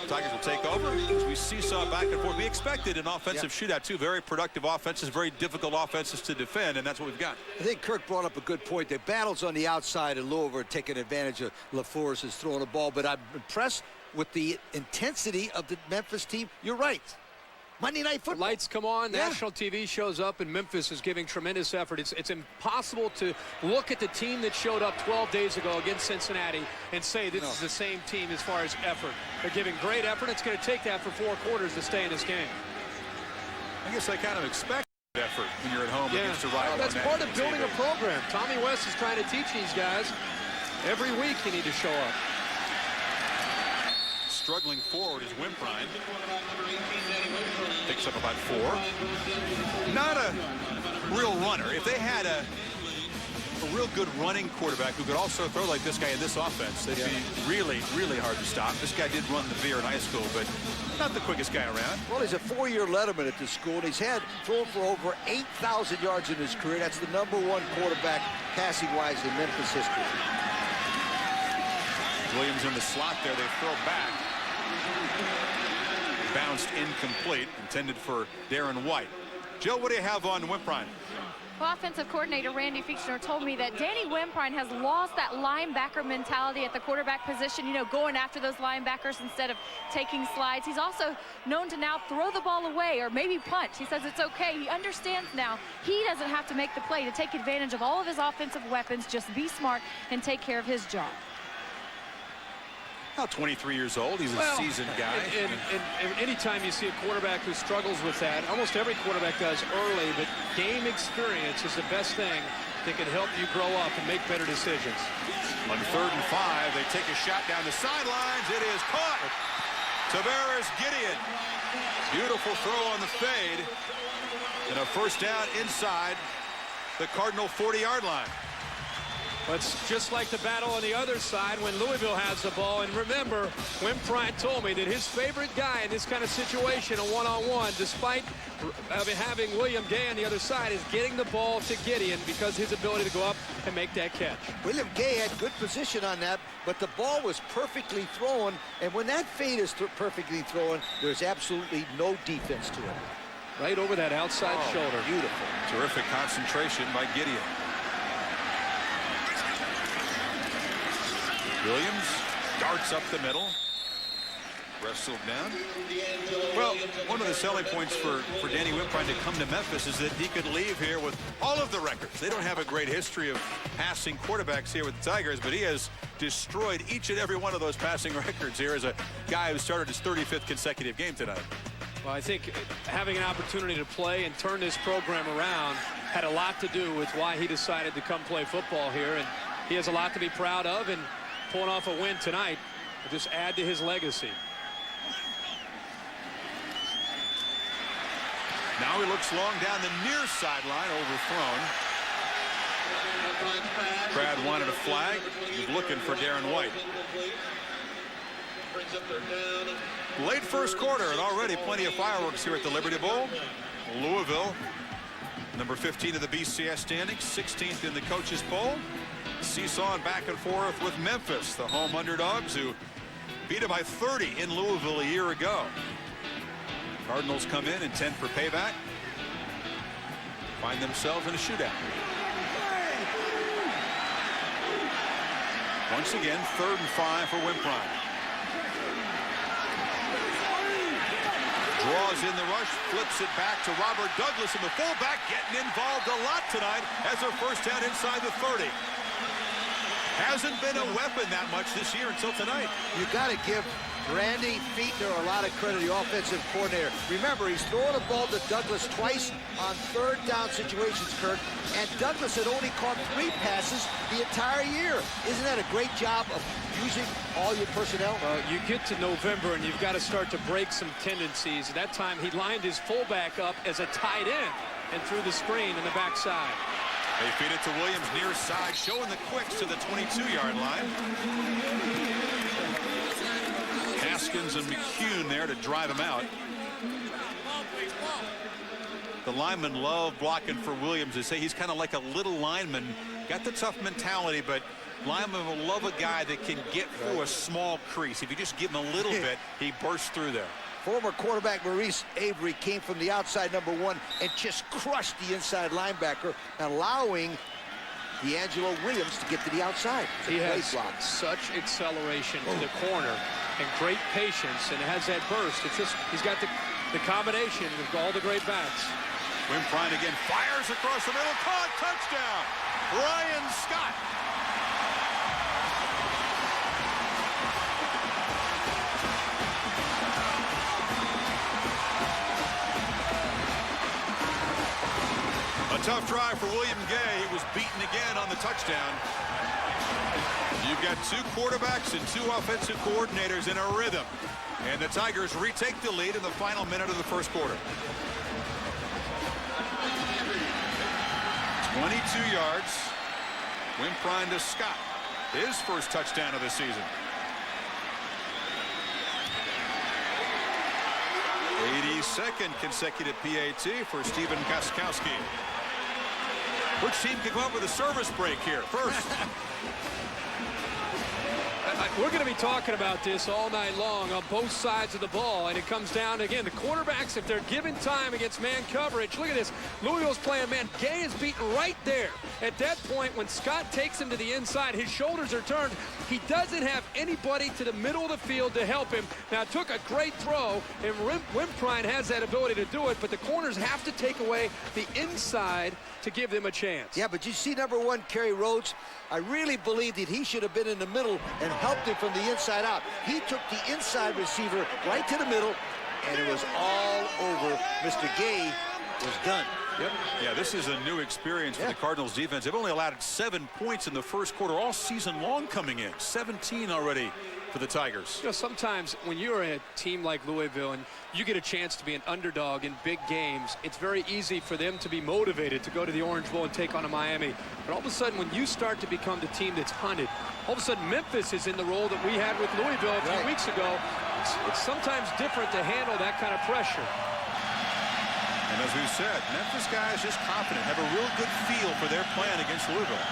Tigers will take over. As we seesaw back and forth. We expected an offensive shootout, too. Very productive offenses, very difficult offenses to defend, and that's what we've got. I think Kirk brought up a good point. The battles on the outside of Louisville are taking advantage of LaFleur's throwing the ball, but I'm impressed with the intensity of the Memphis team. You're right. Monday Night Football. Lights come on, national TV shows up, and Memphis is giving tremendous effort. It's impossible to look at the team that showed up 12 days ago against Cincinnati and say this is the same team as far as effort. They're giving great effort. It's going to take that for 4 quarters to stay in this game. I guess I kind of expected effort when you're at home against a rival. Well, that's part of building a program. Tommy West is trying to teach these guys. Every week you need to show up. Struggling forward is Wimprine. Picks up about 4. Not a real runner. If they had a real good running quarterback who could also throw like this guy in this offense, they'd be really, really hard to stop. This guy did run the veer in high school, but not the quickest guy around. Well, he's a 4-year letterman at this school, and he's had thrown for over 8,000 yards in his career. That's the #1 quarterback passing-wise in Memphis history. Williams in the slot there. They throw back. Bounced incomplete, intended for Darren White. Joe, what do you have on Wimprine? Well, offensive coordinator Randy Fichtner told me that Danny Wimprine has lost that linebacker mentality at the quarterback position, you know, going after those linebackers instead of taking slides. He's also known to now throw the ball away or maybe punt. He says it's okay. He understands now he doesn't have to make the play to take advantage of all of his offensive weapons. Just be smart and take care of his job. Now 23 years old. He's a seasoned guy. And anytime you see a quarterback who struggles with that, almost every quarterback does early, but game experience is the best thing that can help you grow up and make better decisions. On 3rd and 5, they take a shot down the sidelines. It is caught. Tavares Gideon. Beautiful throw on the fade. And a first down inside the Cardinal 40-yard line. It's just like the battle on the other side when Louisville has the ball. And remember, Wimprine told me that his favorite guy in this kind of situation, a one-on-one, despite having William Gay on the other side, is getting the ball to Gideon because his ability to go up and make that catch. William Gay had good position on that, but the ball was perfectly thrown. And when that fade is perfectly thrown, there's absolutely no defense to it. Right over that outside shoulder. Beautiful. Terrific concentration by Gideon. Williams darts up the middle. Wrestled down. Well, one of the selling points for Danny Wimprine to come to Memphis is that he could leave here with all of the records. They don't have a great history of passing quarterbacks here with the Tigers, but he has destroyed each and every one of those passing records here as a guy who started his 35th consecutive game tonight. Well, I think having an opportunity to play and turn this program around had a lot to do with why he decided to come play football here, and he has a lot to be proud of, and pulling off a win tonight will just add to his legacy. Now he looks long down the near sideline, overthrown. Brad wanted a flag. He was looking for Darren White. Late first quarter, and already plenty of fireworks here at the Liberty Bowl. Louisville, number 15 of the BCS standings, 16th in the coaches poll. Seesawing back and forth with Memphis, the home underdogs who beat them by 30 in Louisville a year ago. Cardinals come in intent for payback. Find themselves in a shootout. Once again, 3rd and 5 for Wimprine. Draws in the rush, flips it back to Robert Douglas, and the fullback getting involved a lot tonight as their first down inside the 30. Hasn't been a weapon that much this year until tonight. You got to give Randy Fichtner a lot of credit, the offensive coordinator. Remember, he's throwing the ball to Douglas twice on 3rd down situations, Kurt, and Douglas had only caught 3 passes the entire year. Isn't that a great job of using all your personnel? You get to November and you've got to start to break some tendencies. At that time, he lined his fullback up as a tight end and threw the screen in the backside. They feed it to Williams near side, showing the quicks to the 22-yard line. Haskins and McCune there to drive him out. The linemen love blocking for Williams. They say he's kind of like a little lineman. Got the tough mentality, but linemen will love a guy that can get through a small crease. If you just give him a little bit, he bursts through there. Former quarterback Maurice Avery came from the outside #1 and just crushed the inside linebacker, allowing D'Angelo Williams to get to the outside. He has such acceleration to the corner and great patience, and has that burst. It's just he's got the combination of all the great backs. Wimprine again fires across the middle. Caught, touchdown, Ryan Scott. tough try for William Gay. He was beaten again on the touchdown. You've got 2 quarterbacks and 2 offensive coordinators in a rhythm. And the Tigers retake the lead in the final minute of the first quarter. 22 yards. Wimprine to Scott. His first touchdown of the season. 82nd consecutive PAT for Stephen Gostkowski. Which team can come up with a service break here first? We're going to be talking about this all night long on both sides of the ball, and it comes down, again, the quarterbacks, if they're given time against man coverage. Look at this. Louisville's playing man. Gay is beaten right there. At that point, when Scott takes him to the inside, his shoulders are turned. He doesn't have anybody to the middle of the field to help him. Now, it took a great throw, and Wimprine has that ability to do it, but the corners have to take away the inside to give them a chance. Yeah, but you see number 1, Kerry Rhodes. I really believe that he should have been in the middle and helped him from the inside out. He took the inside receiver right to the middle, and it was all over. Mr. Gay was done. Yep. Yeah, this is a new experience for the Cardinals defense. They've only allowed 7 points in the first quarter all season long coming in. 17 already for the Tigers. You know, sometimes when you're a team like Louisville and you get a chance to be an underdog in big games, it's very easy for them to be motivated to go to the Orange Bowl and take on a Miami. But all of a sudden, when you start to become the team that's hunted, all of a sudden Memphis is in the role that we had with Louisville a few weeks ago. It's sometimes different to handle that kind of pressure. And as we've said, Memphis guys just confident, have a real good feel for their plan against Louisville.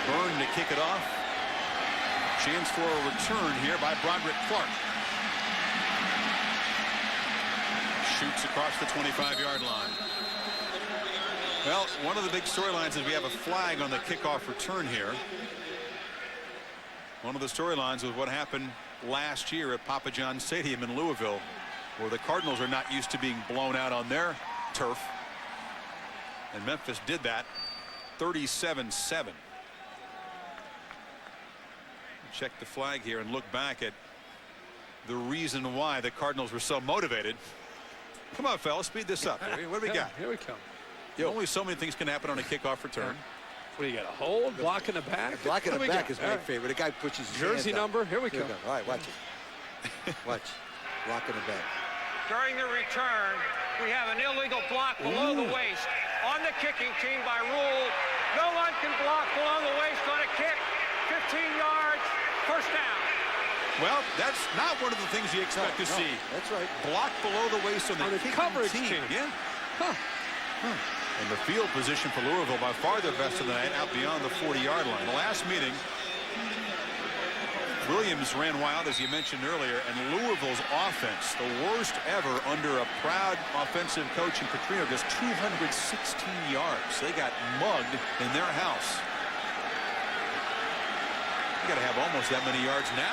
Byrne to kick it off. Chance for a return here by Broderick Clark. Shoots across the 25-yard line. Well, one of the big storylines is we have a flag on the kickoff return here. One of the storylines was what happened last year at Papa John's Stadium in Louisville, where the Cardinals are not used to being blown out on their turf. And Memphis did that 37-7. Check the flag here and look back at the reason why the Cardinals were so motivated. Come on, fellas, speed this up. What do we got? Here we come. Only so many things can happen on a kickoff return. What do you got? A hold, block in the back? Block in the back is my favorite. The guy pushes his jersey number. Here we come. All right, watch it. Watch. Block in the back. During the return, we have an illegal block below the waist. On the kicking team by rule, no one can block below the waist on a kick. 15 yards, first down. Well, that's not one of the things you expect to see. That's right. Block below the waist on the coverage team. Yeah. And the field position for Louisville by far their best of the night, out beyond the 40-yard line. The last meeting, Williams ran wild, as you mentioned earlier, and Louisville's offense, the worst ever under a proud offensive coach in Petrino, just 216 yards. They got mugged in their house. You got to have almost that many yards now.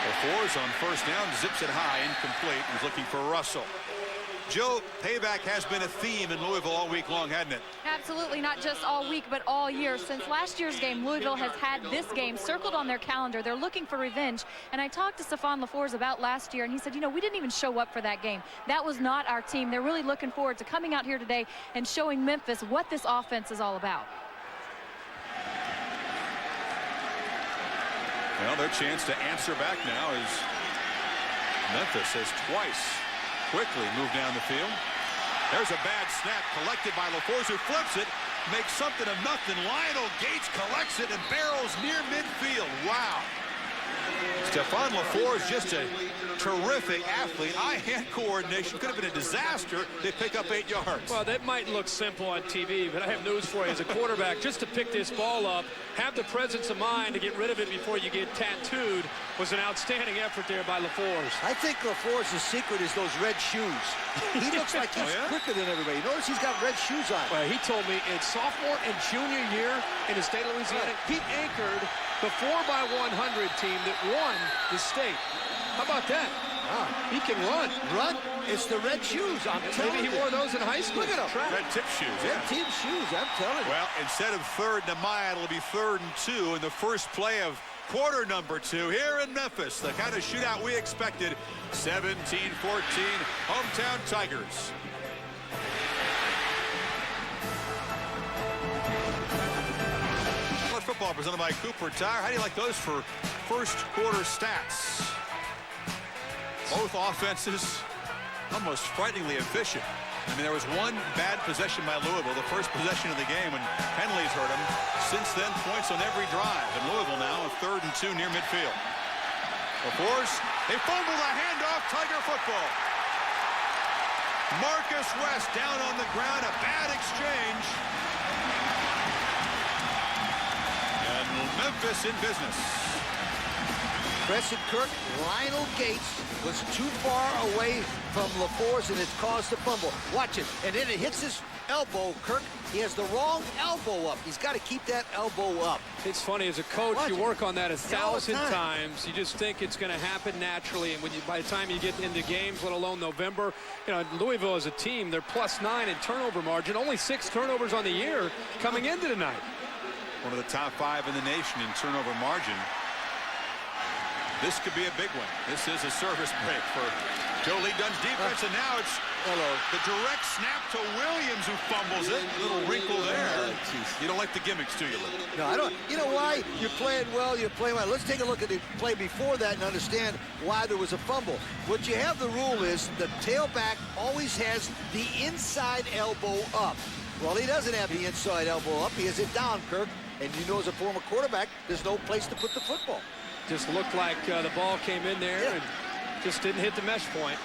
LaFours on first down, zips it high, incomplete. He's looking for Russell. Joe, payback has been a theme in Louisville all week long, hasn't it? Absolutely, not just all week, but all year. Since last year's game, Louisville has had this game circled on their calendar. They're looking for revenge. And I talked to Stephon LaFours about last year, and he said, you know, we didn't even show up for that game. That was not our team. They're really looking forward to coming out here today and showing Memphis what this offense is all about. Well, their chance to answer back now is Memphis has twice quickly moved down the field. There's a bad snap collected by LaFours, who flips it, makes something of nothing. Lionel Gates collects it and barrels near midfield. Wow. Stephon LaFours, just a terrific athlete. Eye-hand coordination. Could have been a disaster. They pick up 8 yards. Well, that might look simple on TV, but I have news for you. As a quarterback, just to pick this ball up, have the presence of mind to get rid of it before you get tattooed, was an outstanding effort there by LaFours. I think LaFours' secret is those red shoes. He looks like he's quicker than everybody. Notice he's got red shoes on. Well, he told me in sophomore and junior year in the state of Louisiana, he anchored the 4x100 team that won the state. How about that? He can run. Run? It's the red shoes. I'm telling you. Maybe he wore those in high school. Look at him. Red tip shoes, yeah. Red tip shoes, I'm telling you. Well, instead of 3rd and a mile, it'll be 3rd and 2 in the first play of quarter number 2 here in Memphis. The kind of shootout we expected. 17-14, hometown Tigers. Football presented by Cooper Tire. How do you like those for first quarter stats? Both offenses almost frighteningly efficient. I mean, there was one bad possession by Louisville, the first possession of the game, when penalties hurt them. Since then, points on every drive. And Louisville now, 3rd and 2 near midfield. Before they fumble the handoff, Tiger football. Marcus West down on the ground, a bad exchange. And Memphis in business. Preston Kirk, Lionel Gates was too far away from LaForce, and it's caused a fumble. Watch it, and then it hits his elbow. Kirk, he has the wrong elbow up. He's got to keep that elbow up. It's funny, as a coach, you work on that 1,000 time. times. You just think it's going to happen naturally, and by the time you get into games, let alone November, Louisville as a team, they're +9 in turnover margin, only 6 turnovers on the year coming into tonight. One of the top 5 in the nation in turnover margin. This could be a big one. This is a service break for Joe Lee Dunn's defense, and now it's the direct snap to Williams, who fumbles it. A little wrinkle there. You don't like the gimmicks, do you, Lee? No, I don't. You know why? You're playing well, you're playing well. Let's take a look at the play before that and understand why there was a fumble. What you have, the rule is the tailback always has the inside elbow up. Well, he doesn't have the inside elbow up. He has it down, Kirk. And you know, as a former quarterback, there's no place to put the football. Just looked like the ball came in there and just didn't hit the mesh point.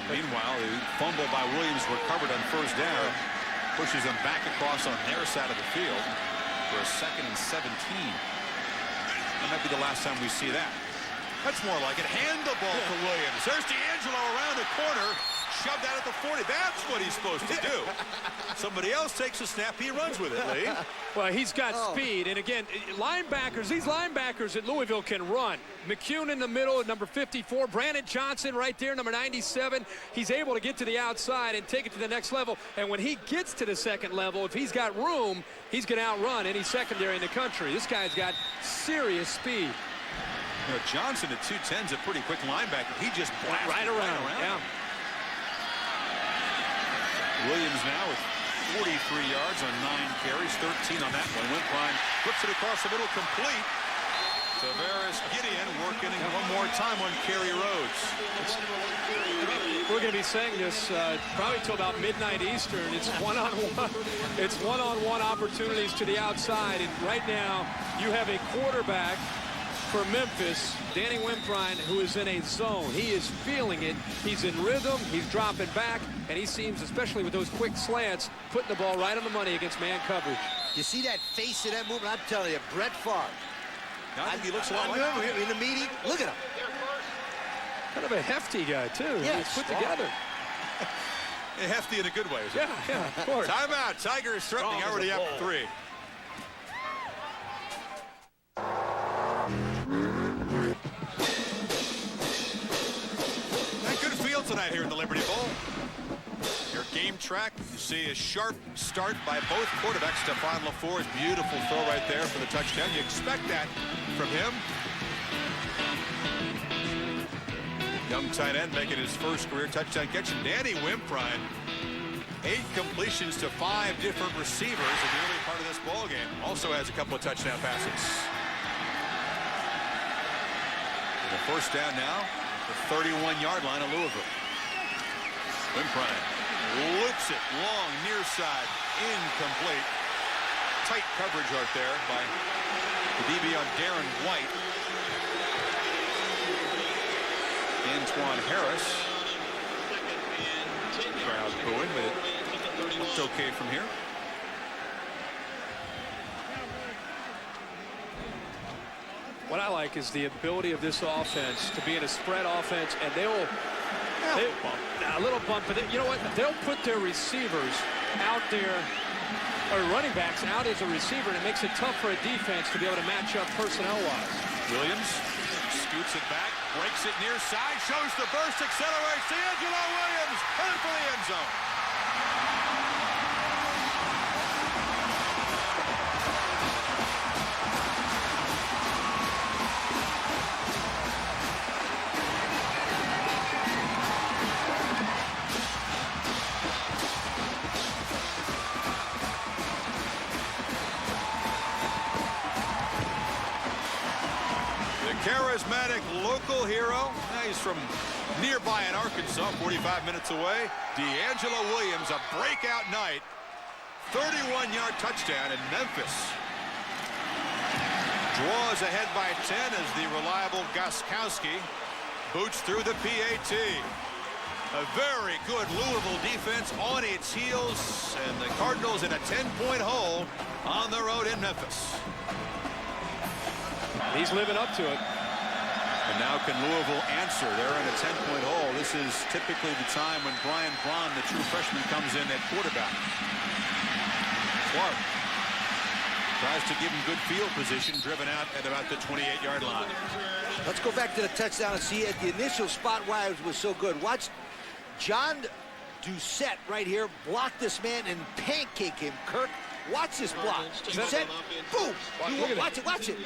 Meanwhile, the fumble by Williams recovered on 1st down. Pushes him back across on their side of the field for a 2nd and 17. That might be the last time we see that. That's more like it. Hand the ball to Williams. There's D'Angelo around the corner. Shoved out at the 40. That's what he's supposed to do. Somebody else takes a snap. He runs with it, Lee. Well, he's got speed. And again, these linebackers at Louisville can run. McCune in the middle at number 54. Brandon Johnson right there, number 97. He's able to get to the outside and take it to the next level. And when he gets to the 2nd level, if he's got room, he's going to outrun any secondary in the country. This guy's got serious speed. Johnson at 210 is a pretty quick linebacker. He just blasts right around. Yeah. Williams now with 43 yards on 9 carries, 13 on that one. Wimprine flips it across the middle, complete. Tavares Gideon working one more time on Kerry Rhodes. We're going to be saying this probably till about midnight Eastern. It's one-on-one. It's one-on-one opportunities to the outside. And right now, you have a quarterback for Memphis, Danny Wimprine, who is in a zone. He is feeling it. He's in rhythm. He's dropping back. And he seems, especially with those quick slants, putting the ball right on the money against man coverage. You see that face in that movement? I'm telling you, Brett Favre. I think he looks a lot like him in the meeting. Look at him. Kind of a hefty guy, too. Yeah, he's put together. Hefty in a good way. Yeah, of course. Timeout. Tigers threatening, already up 3. Tonight here in the Liberty Bowl. Your game track, you see a sharp start by both quarterbacks. Stephon LaFour's beautiful throw right there for the touchdown. You expect that from him. Young tight end making his first career touchdown catch. And Danny Wimprine, 8 completions to 5 different receivers in the early part of this ball game. Also has a couple of touchdown passes. And the 1st down now. The 31-yard line of Louisville. Wimprine loops it long near side, incomplete. Tight coverage right there by the DB on Darren White. Antoine Harris. Crowd booing, but it looks okay from here. What I like is the ability of this offense to be in a spread offense, and a little bump, but you know what? They'll put their receivers out there, or running backs out as a receiver, and it makes it tough for a defense to be able to match up personnel-wise. Williams scoots it back, breaks it near side, shows the burst, accelerates. D'Angelo Williams headed for the end zone. charismatic local hero. He's from nearby in Arkansas, 45 minutes away. D'Angelo Williams, a breakout night. 31-yard touchdown in Memphis. Draws ahead by 10 as the reliable Gostkowski boots through the PAT. A very good Louisville defense on its heels, and the Cardinals in a 10-point hole on the road in Memphis. He's living up to it. And now can Louisville answer? They're in a 10-point hole. This is typically the time when Brian Braun, the true freshman, comes in at quarterback. Clark tries to give him good field position, driven out at about the 28-yard line. Let's go back to the touchdown and see at the initial spot why it was so good. Watch John Doucette right here block this man and pancake him. Kirk, watch this block. Doucette, boom. Watch it.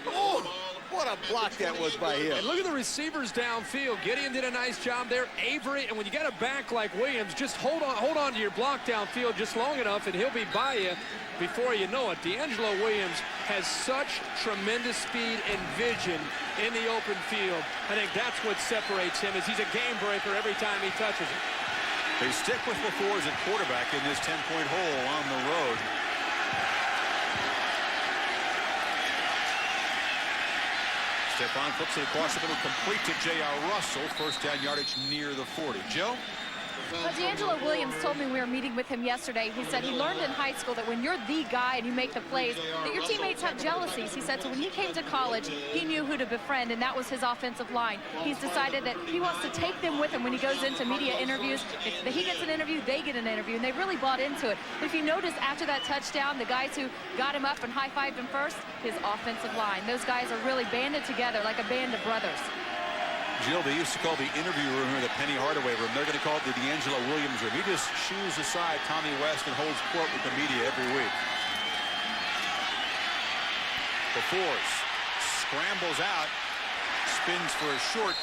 Oh, what a block that was by him. And look at the receivers downfield. Gideon did a nice job there. Avery, and when you got a back like Williams, just hold on to your block downfield just long enough, and he'll be by you before you know it. D'Angelo Williams has such tremendous speed and vision in the open field. I think that's what separates him, is he's a game breaker every time he touches it. They stick with LaFours at quarterback in this 10-point hole on the road. Stephon flips it across the middle, complete to J.R. Russell. First down yardage near the 40. Joe? Well, D'Angelo Williams told me we were meeting with him yesterday. He said he learned in high school that when you're the guy and you make the plays, that your teammates have jealousies. He said so when he came to college, he knew who to befriend, and that was his offensive line. He's decided that he wants to take them with him when he goes into media interviews. If he gets an interview, they get an interview, and they really bought into it. If you notice, after that touchdown, the guys who got him up and high-fived him first, his offensive line. Those guys are really banded together like a band of brothers. Jill, they used to call the interview room here the Penny Hardaway room. They're going to call it the D'Angelo Williams room. He just shoos aside Tommy West and holds court with the media every week. LaFours scrambles out, spins for a short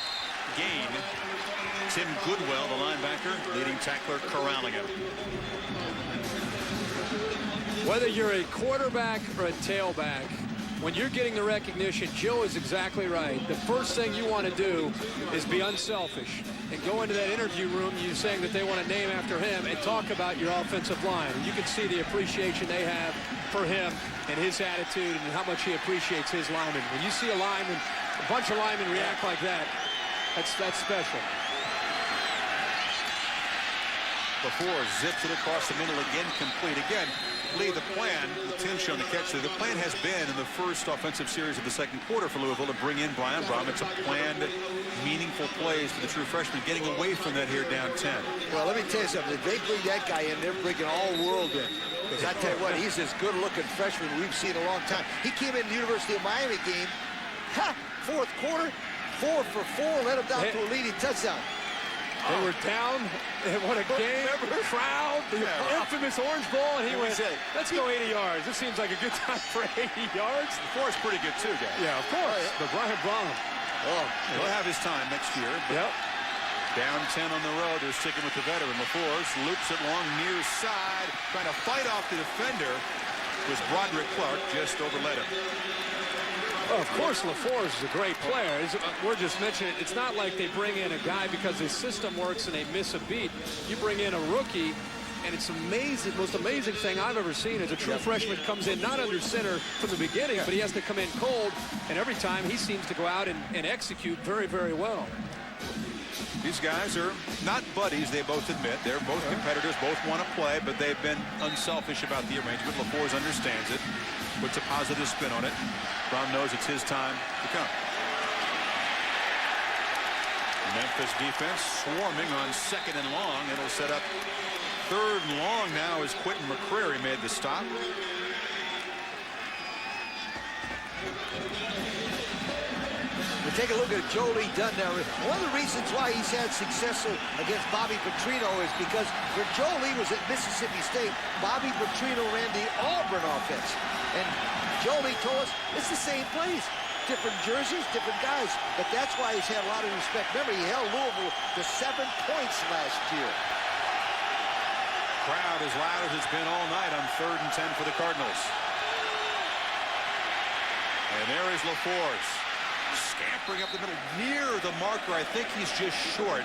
gain. Tim Goodwell, the linebacker, leading tackler, corralling him. Whether you're a quarterback or a tailback, when you're getting the recognition, Joe is exactly right. The first thing you want to do is be unselfish and go into that interview room, you saying that they want a name after him, and talk about your offensive line. And you can see the appreciation they have for him and his attitude and how much he appreciates his linemen. When you see a lineman, a bunch of linemen react like that, that's special. LaFours zips it across the middle again, complete. Again, Lee, the plan, the Tim showing the catch there, the plan has been in the first offensive series of the second quarter for Louisville to bring in Brian Braun. It's a planned, meaningful plays for the true freshman, getting away from that here down 10. Well, let me tell you something. If they bring that guy in, they're bringing all world in. Because I tell you what, he's as good-looking freshman we've seen in a long time. He came in the University of Miami game, fourth quarter, 4 for 4, led him down to a leading touchdown. They were down, and what a game, crowd, the infamous Orange Bowl, and he went, let's go 80 yards. This seems like a good time for 80 yards. LaFours pretty good too, guys. Yeah, of course. But Brian Braun. He'll have his time next year. Yep. Down 10 on the road, they're sticking with the veteran. LaFours loops it long near side, trying to fight off the defender. Was Broderick Clark, just overled him. Well, of course, LaFours is a great player. We're just mentioning it's not like they bring in a guy because his system works and they miss a beat. You bring in a rookie, and it's amazing. Most amazing thing I've ever seen is a true freshman comes in not under center from the beginning, but he has to come in cold, and every time he seems to go out and execute very, very well. These guys are not buddies, they both admit. They're both competitors, both want to play, but they've been unselfish about the arrangement. LaFours understands it, puts a positive spin on it. Braun knows it's his time to come. Memphis defense swarming on second and long. It'll set up third and long now as Quentin McCrary made the stop. Take a look at Jolie Dunn now. One of the reasons why he's had success against Bobby Petrino is because when Jolie was at Mississippi State, Bobby Petrino ran the Auburn offense. And Jolie told us it's the same plays. Different jerseys, different guys. But that's why he's had a lot of respect. Remember, he held Louisville to 7 points last year. Crowd as loud as it's been all night on 3rd and 10 for the Cardinals. And there is LaFours. Scampering up the middle near the marker. I think he's just short.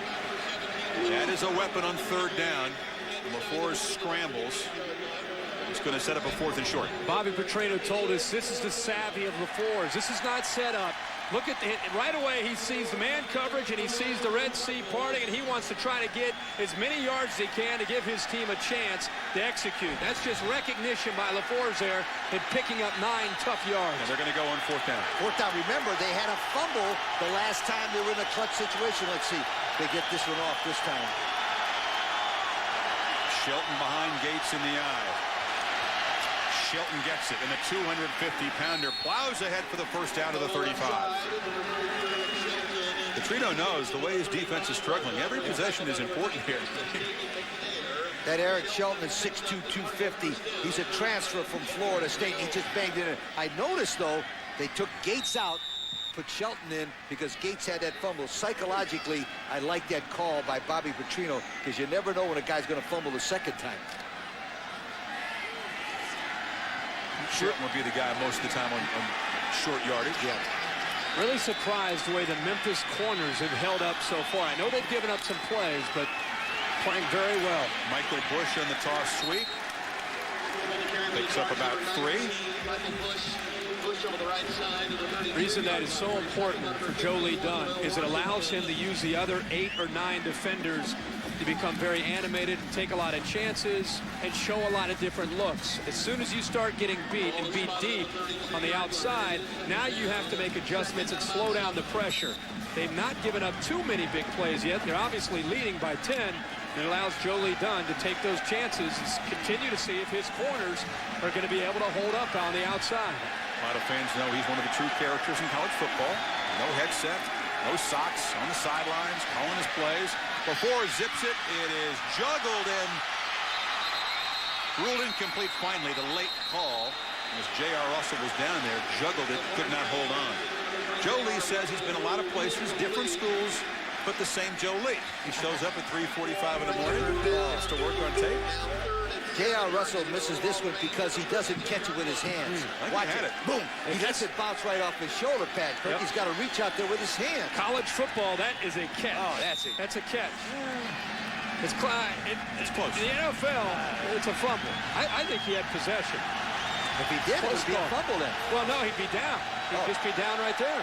That is a weapon on third down. LaFleur scrambles. It's going to set up a 4th and short. Bobby Petrino told us this is the savvy of LaFleur's. This is not set up. Look at right away he sees the man coverage and he sees the Red Sea parting, and he wants to try to get as many yards as he can to give his team a chance to execute. That's just recognition by LaFleur's there and picking up 9 tough yards. And they're going to go on 4th down. 4th down. Remember, they had a fumble the last time they were in a clutch situation. Let's see. They get this one off this time. Shelton behind Gates in the eye. Shelton gets it, and the 250-pounder plows ahead for the first down to the 35. Petrino knows the way his defense is struggling. Every possession is important here. That Eric Shelton is 6'2", 250. He's a transfer from Florida State. He just banged in it. I noticed, though, they took Gates out, put Shelton in because Gates had that fumble. Psychologically, I like that call by Bobby Petrino because you never know when a guy's going to fumble the second time. Shelton would be the guy most of the time on short yardage. Yeah. Really surprised the way the Memphis corners have held up so far. I know they've given up some plays, but playing very well. Michael Bush on the toss sweep. Picks up about 3. The reason that is so important for Joe Lee Dunn is it allows him to use the other 8 or 9 defenders to become very animated, take a lot of chances, and show a lot of different looks. As soon as you start getting beat and beat deep on the outside, now you have to make adjustments and slow down the pressure. They've not given up too many big plays yet. They're obviously leading by 10. And it allows Joe Lee Dunn to take those chances and continue to see if his corners are going to be able to hold up on the outside. A lot of fans know he's one of the true characters in college football. No headset, no socks, on the sidelines, calling his plays. Before zips it, it is juggled and ruled incomplete finally. The late call, as J.R. Russell was down there, juggled it, could not hold on. Joe Lee says he's been a lot of places, different schools, but the same Joe Lee. He shows up at 3:45 in the morning, gets to work on tape. J.R. Russell misses this one because he doesn't catch it with his hands. Watch it. Boom. He lets it bounce right off his shoulder pad. Yep. He's got to reach out there with his hand. College football, that is a catch. Oh, that's it. That's a catch. It's close. In the NFL, it's a fumble. I think he had possession. If he did, it would be a fumble then. Well, no, he'd be down. He'd just be down right there.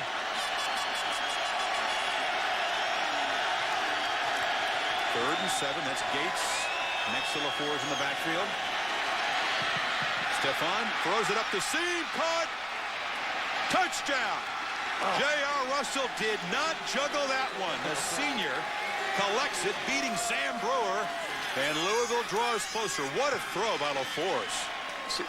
Third and 7. That's Gates next to LaFleur's in the backfield. Stephon throws it up the seam. Caught. Touchdown. J.R. Russell did not juggle that one. The senior collects it, beating Sam Brewer. And Louisville draws closer. What a throw by LaFleur's.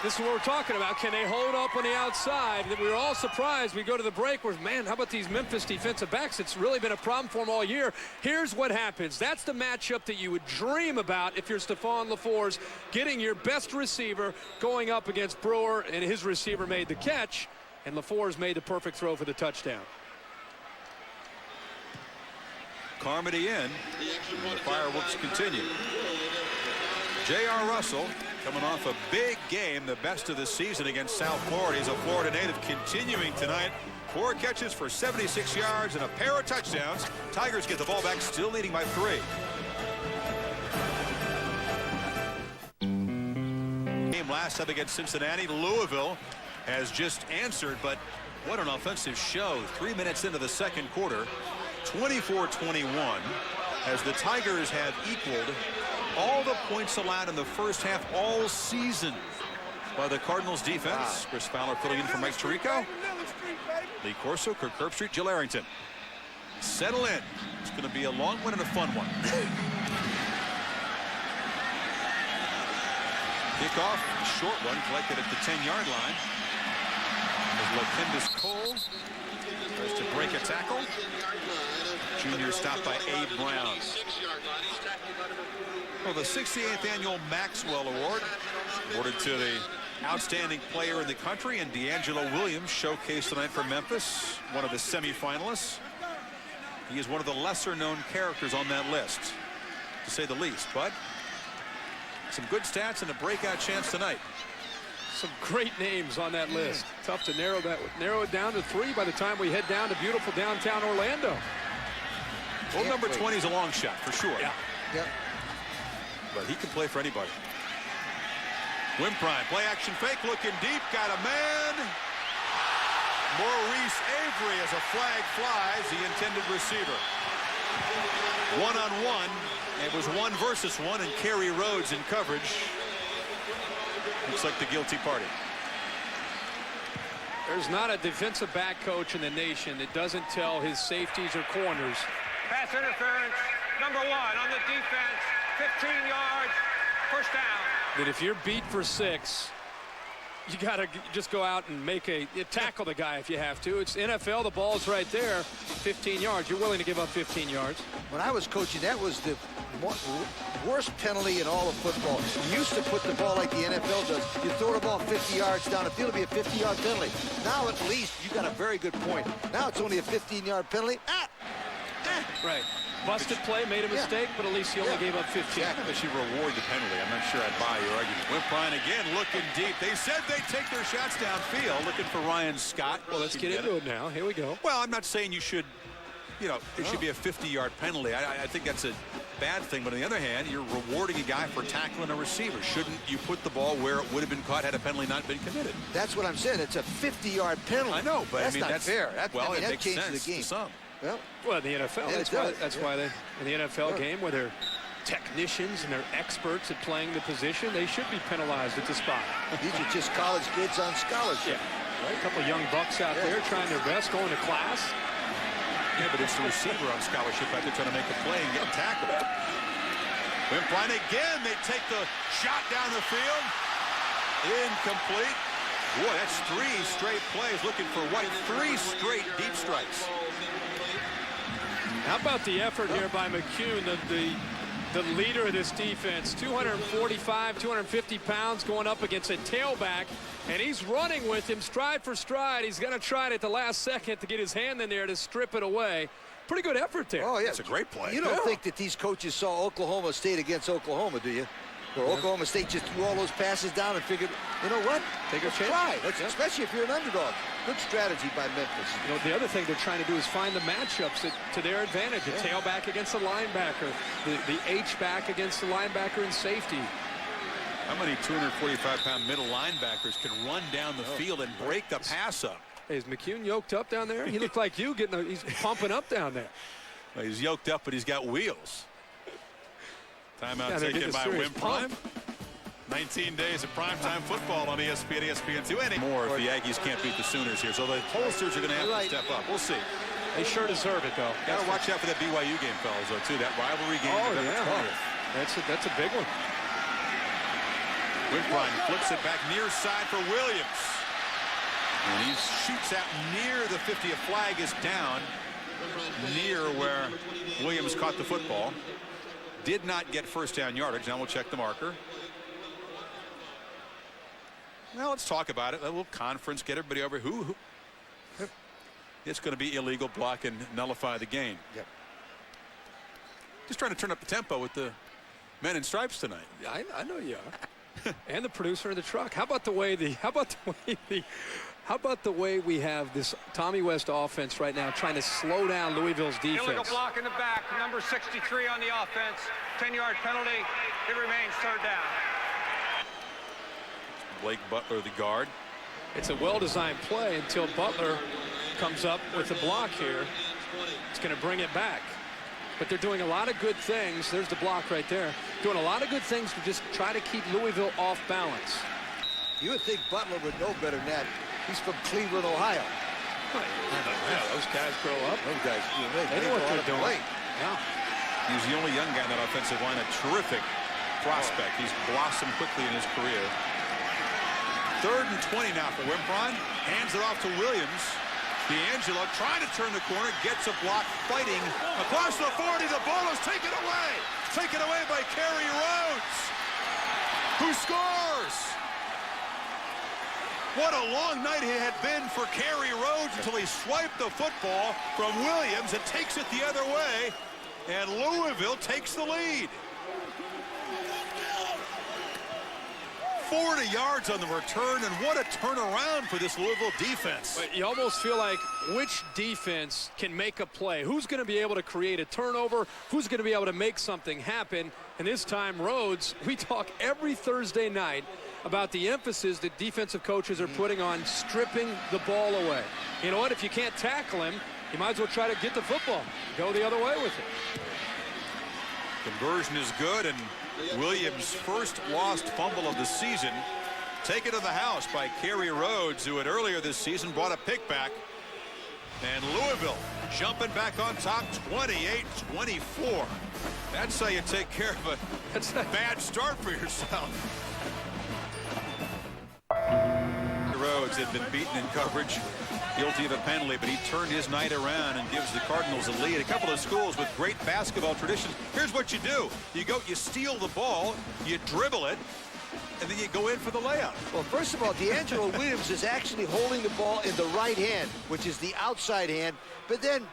This is what we're talking about. Can they hold up on the outside? We were all surprised. We go to the break where, man, how about these Memphis defensive backs? It's really been a problem for them all year. Here's what happens. That's the matchup that you would dream about if you're Stephon LaFleur's, getting your best receiver going up against Brewer, and his receiver made the catch, and LaFleur's made the perfect throw for the touchdown. Carmody in. The fireworks continue. J.R. Russell coming off a big game, the best of the season against South Florida. He's a Florida native, continuing tonight. 4 catches for 76 yards and a pair of touchdowns. Tigers get the ball back, still leading by 3. Game last up against Cincinnati. Louisville has just answered, but what an offensive show. 3 minutes into the second quarter, 24-21, as the Tigers have equaled all the points allowed in the first half all season by the Cardinals defense. Chris Fowler filling in for Mike Tirico. Lee Corso, Kirk Herbstreit, Jill Arrington. Settle in. It's going to be a long one and a fun one. Kickoff, short one, collected at the 10-yard line. As Lakendis Cole tries to break a tackle. Junior stopped by Abe Brown. Well, the 68th annual Maxwell Award awarded to the outstanding player in the country, and D'Angelo Williams showcased tonight for Memphis, one of the semifinalists. He is one of the lesser-known characters on that list, to say the least, but some good stats and a breakout chance tonight. Some great names on that list. Tough to narrow it down to 3 by the time we head down to beautiful downtown Orlando. Well, number 20 is a long shot for sure. Yeah. But he can play for anybody. Wimprine, play action fake, looking deep, got a man. Maurice Avery as a flag flies, the intended receiver. One-on-one. It was 1 versus 1, and Kerry Rhodes in coverage. Looks like the guilty party. There's not a defensive back coach in the nation that doesn't tell his safeties or corners. Pass interference, number 1 on the defense, 15 yards, first down. That if you're beat for 6, you got to just go out and tackle the guy if you have to. It's NFL, the ball's right there, 15 yards. You're willing to give up 15 yards. When I was coaching, that was the worst penalty in all of football. You used to put the ball like the NFL does. You throw the ball 50 yards down the field, it'll be a 50-yard penalty. Now at least you got a very good point. Now it's only a 15-yard penalty. Right. Busted play, made a mistake, but at least he only gave up 15. They should reward the penalty. I'm not sure I'd buy your argument. Wimprine again looking deep. They said they'd take their shots downfield, looking for Ryan Scott. Well, let's get into it now. Here we go. Well, I'm not saying you should, it should be a 50-yard penalty. I think that's a bad thing. But on the other hand, you're rewarding a guy for tackling a receiver. Shouldn't you put the ball where it would have been caught had a penalty not been committed? That's what I'm saying. It's a 50-yard penalty. I know, but that's not fair. That makes changes sense the game. to some. Well, the NFL, that's why they, in the NFL game where they're technicians and they're experts at playing the position, they should be penalized at the spot. These are just college kids on scholarship. Yeah, right? A couple of young bucks out there trying their best, going to class. Yeah, but it's the receiver on scholarship out there trying to make a play and get tackled. Wimprine again, they take the shot down the field. Incomplete. Boy, that's 3 straight plays looking for White. 3 straight deep strikes. How about the effort here by McCune, the leader of this defense? 245, 250 pounds going up against a tailback, and he's running with him stride for stride. He's going to try it at the last second to get his hand in there to strip it away. Pretty good effort there. Oh, yeah. It's a great play. You don't think that these coaches saw Oklahoma State against Oklahoma, do you? Where Oklahoma State just threw all those passes down and figured, you know what? Take a chance. Try. Especially if you're an underdog. Good strategy by Memphis. The other thing they're trying to do is find the matchups to their advantage. The tailback against the linebacker, the H-back against the linebacker and safety. How many 245-pound middle linebackers can run down the field and break the pass up? Hey, is McCune yoked up down there? He looked like you he's pumping up down there. Well, he's yoked up, but he's got wheels. Timeout taken by Wimprine. 19 days of primetime football on ESPN, ESPN2. Any more if the Aggies can't beat the Sooners here. So the pollsters are going to have to step up. We'll see. They sure deserve it, though. Got to watch out for that BYU game, fellas, though, too. That rivalry game. Oh, yeah. That's a big one. Wimprine flips it back near side for Williams. And he shoots out near the 50. A flag is down near where Williams caught the football. Did not get first down yardage. Now we'll check the marker. Now let's talk about it. A little conference, get everybody over. Who? It's going to be illegal block and nullify the game. Yep. Just trying to turn up the tempo with the men in stripes tonight. I know you are. And the producer in the truck. How about the way we have this Tommy West offense right now trying to slow down Louisville's defense? Illegal block in the back, number 63 on the offense. 10-yard penalty. It remains third down. Blake Butler, the guard. It's a well-designed play until Butler comes up with the block here. It's going to bring it back. But they're doing a lot of good things. There's the block right there. Doing a lot of good things to just try to keep Louisville off balance. You would think Butler would know better than that. He's from Cleveland, Ohio. Yeah, those guys grow up. Those guys, they know what they're doing. Yeah. He's the only young guy in that offensive line, a terrific prospect. He's blossomed quickly in his career. 3rd and 20 now for Wimprine. Hands it off to Williams. D'Angelo trying to turn the corner, gets a block, fighting across the 40. The ball is taken away. Taken away by Kerry Rhodes, who scores. What a long night it had been for Kerry Rhodes until he swiped the football from Williams and takes it the other way, and Louisville takes the lead. 40 yards on the return, and what a turnaround for this Louisville defense. But you almost feel like which defense can make a play? Who's going to be able to create a turnover? Who's going to be able to make something happen? And this time, Rhodes, we talk every Thursday night about the emphasis that defensive coaches are putting on stripping the ball away. You know what? If you can't tackle him, you might as well try to get the football. Go the other way with it. Conversion is good, and Williams' first lost fumble of the season taken to the house by Kerry Rhodes, who had earlier this season brought a pick back. And Louisville jumping back on top, 28-24. That's how you take care of a bad start for yourself. Rhodes had been beaten in coverage, guilty of a penalty, but he turned his night around and gives the Cardinals a lead. A couple of schools with great basketball traditions. Here's what you do. You steal the ball, you dribble it, and then you go in for the layup. Well, first of all, D'Angelo Williams is actually holding the ball in the right hand, which is the outside hand. But then,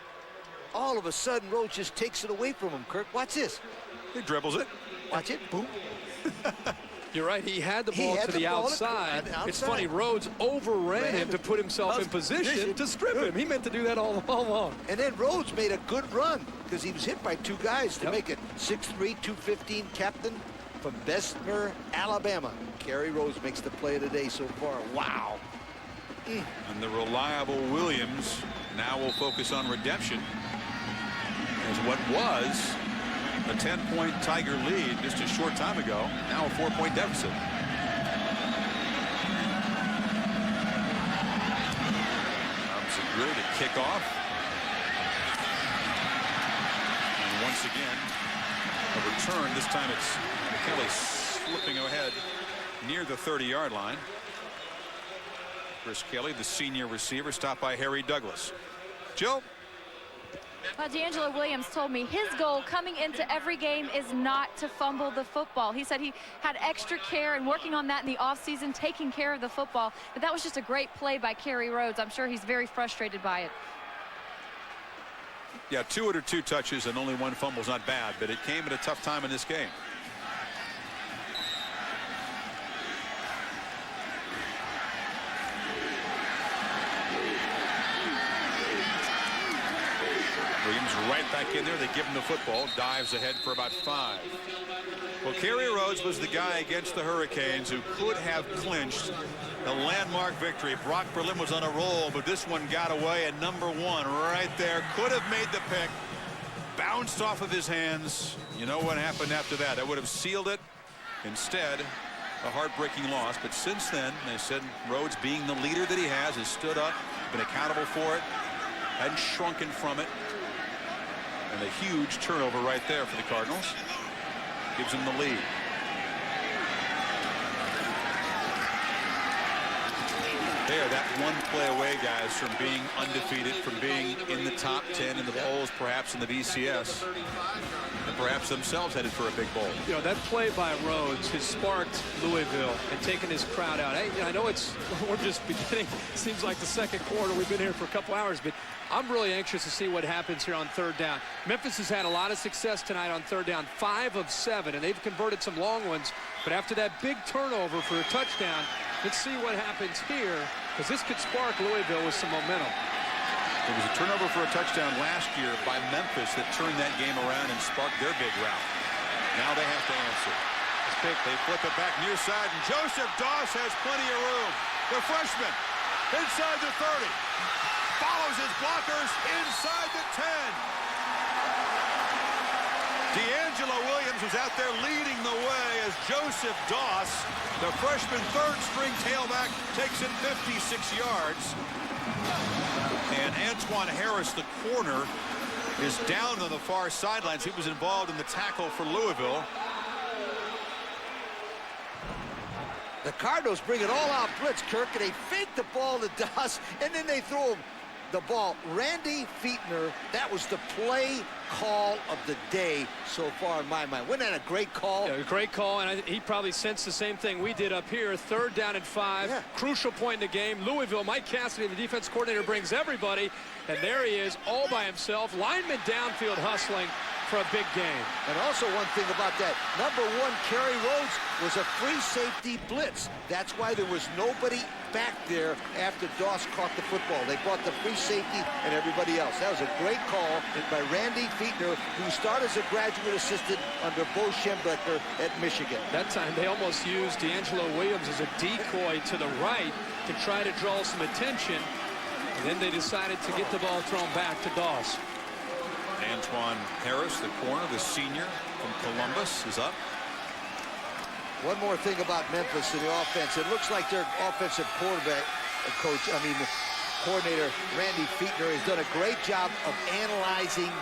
all of a sudden, Rhodes just takes it away from him, Kirk. Watch this. He dribbles it. Watch it. Boom. You're right. He had the ball to the outside. It's funny, Rhodes overran him to put himself in position to strip him. He meant to do that all along. And then Rhodes made a good run because he was hit by two guys to make it. 6'3", 215 captain from Bessemer, Alabama. Kerry Rhodes makes the play of the day so far. Wow. And the reliable Williams now will focus on redemption as what was a 10-point Tiger lead just a short time ago, now a 4-point deficit. Good to kick off. And once again, a return. This time it's Kelly slipping ahead near the 30-yard line. Chris Kelly, the senior receiver, stopped by Harry Douglas. Joe? Well, D'Angelo Williams told me his goal coming into every game is not to fumble the football. He said he had extra care and working on that in the offseason, taking care of the football. But that was just a great play by Kerry Rhodes. I'm sure he's very frustrated by it. Yeah, 202 touches and only one fumble is not bad, but it came at a tough time in this game. Williams right back in there. They give him the football. Dives ahead for about 5. Well, Kerry Rhodes was the guy against the Hurricanes who could have clinched the landmark victory. Brock Berlin was on a roll, but this one got away, and number 1 right there could have made the pick. Bounced off of his hands. You know what happened after that? That would have sealed it. Instead, a heartbreaking loss. But since then, they said Rhodes, being the leader that he has stood up, been accountable for it, hadn't shrunken from it. And a huge turnover right there for the Cardinals. Gives them the lead. There, that one play away, guys, from being undefeated, from being in the top 10 in the polls, perhaps in the BCS, and perhaps themselves headed for a big bowl. You know, that play by Rhodes has sparked Louisville and taken his crowd out. I know we're just beginning. Seems like the second quarter. We've been here for a couple hours, but I'm really anxious to see what happens here on third down. Memphis has had a lot of success tonight on third down, 5 of 7, and they've converted some long ones. But after that big turnover for a touchdown, let's see what happens here, because this could spark Louisville with some momentum. There was a turnover for a touchdown last year by Memphis that turned that game around and sparked their big rout. Now they have to answer. They flip it back near side, and Joseph Doss has plenty of room. The freshman inside the 30. Follows his blockers inside the 10. D'Angelo Williams was out there leading the way as Joseph Doss, the freshman third-string tailback, takes it 56 yards. And Antoine Harris, the corner, is down on the far sidelines. He was involved in the tackle for Louisville. The Cardinals bring it all-out blitz, Kirk, and they fake the ball to Doss, and then they throw him the ball. Randy Fietner, that was the play call of the day so far in my mind. Wasn't that a great call? Yeah, a great call, and he probably sensed the same thing we did up here. 3rd down and 5. Yeah. Crucial point in the game. Louisville, Mike Cassidy, the defense coordinator, brings everybody, and there he is all by himself. Lineman downfield hustling. for a big game. And also one thing about that, number 1, Kerry Rhodes was a free safety blitz. That's why there was nobody back there after Doss caught the football. They brought the free safety and everybody else. That was a great call by Randy Fietner, who started as a graduate assistant under Bo Schembechler at Michigan. That time they almost used D'Angelo Williams as a decoy to the right to try to draw some attention. And then they decided to get the ball thrown back to Doss. Antoine Harris, the corner, the senior from Columbus, is up. One more thing about Memphis and the offense. It looks like their offensive coordinator, Randy Fietner, has done a great job of analyzing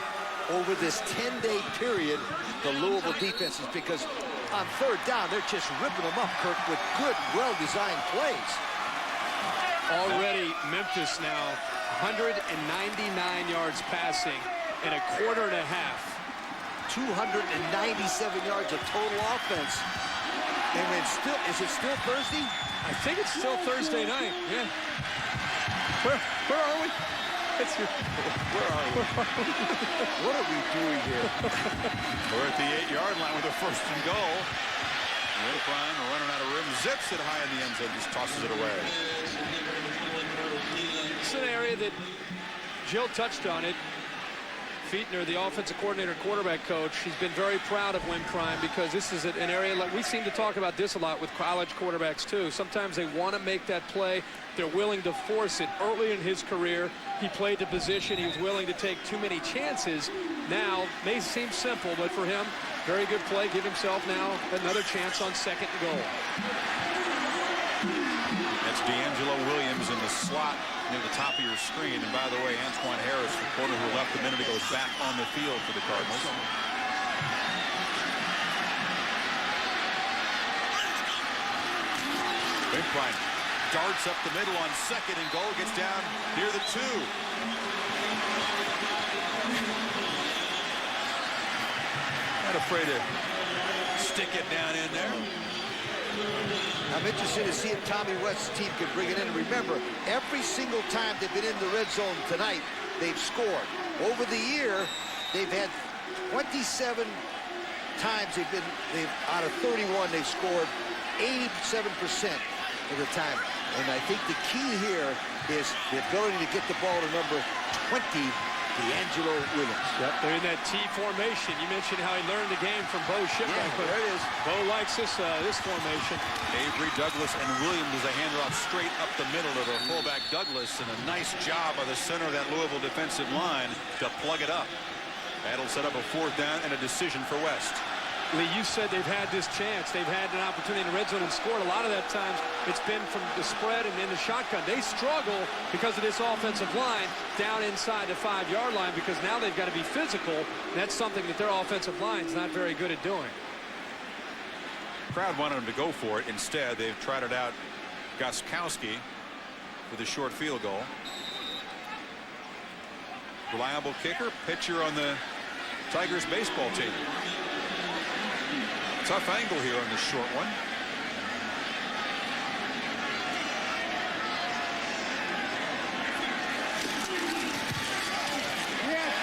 over this 10-day period the Louisville defenses, because on third down, they're just ripping them up, Kirk, with good, well-designed plays. Already Memphis now 199 yards passing in a quarter and a half. 297 yards of total offense. And then is it still Thursday? I think it's still Thursday night. Yeah. Where are we? Where are we? What are we doing here? We're at the 8-yard line with a 1st and goal. Prime running out of room, zips it high in the end zone, just tosses it away. It's an area that Jill touched on it. Fietner, the offensive coordinator, quarterback coach, he's been very proud of Win Prime, because this is an area, like we seem to talk about this a lot with college quarterbacks too. Sometimes they want to make that play. They're willing to force it. Early in his career, he played the position. He was willing to take too many chances. Now, may seem simple, but for him, very good play. Give himself now another chance on 2nd and goal. That's D'Angelo Williams in the slot near the top of your screen. And by the way, Antoine Harris, the corner who left a minute ago, is back on the field for the Cardinals. Prime darts up the middle on 2nd and goal, gets down near the 2. Not afraid to stick it down in there. I'm interested to see if Tommy West's team can bring it in. Remember, every single time they've been in the red zone tonight, they've scored. Over the year, they've had 27 times out of 31, they've scored 87% of the time. And I think the key here is the ability to get the ball to number 20, D'Angelo Williams. Yep, they're in that T formation. You mentioned how he learned the game from Bo Schembechler. Yeah, there it is. Bo likes this formation. Avery, Douglas, and Williams as a handoff straight up the middle of the fullback Douglas, and a nice job by the center of that Louisville defensive line to plug it up. That'll set up a 4th down and a decision for West. Lee, you said they've had this chance. They've had an opportunity in the red zone and scored. A lot of that times it's been from the spread and in the shotgun. They struggle because of this offensive line down inside the 5-yard line, because now they've got to be physical. And that's something that their offensive line is not very good at doing. Crowd wanted them to go for it. Instead, they've trotted out Gostkowski with a short field goal. Reliable kicker, pitcher on the Tigers baseball team. Tough angle here on this short one.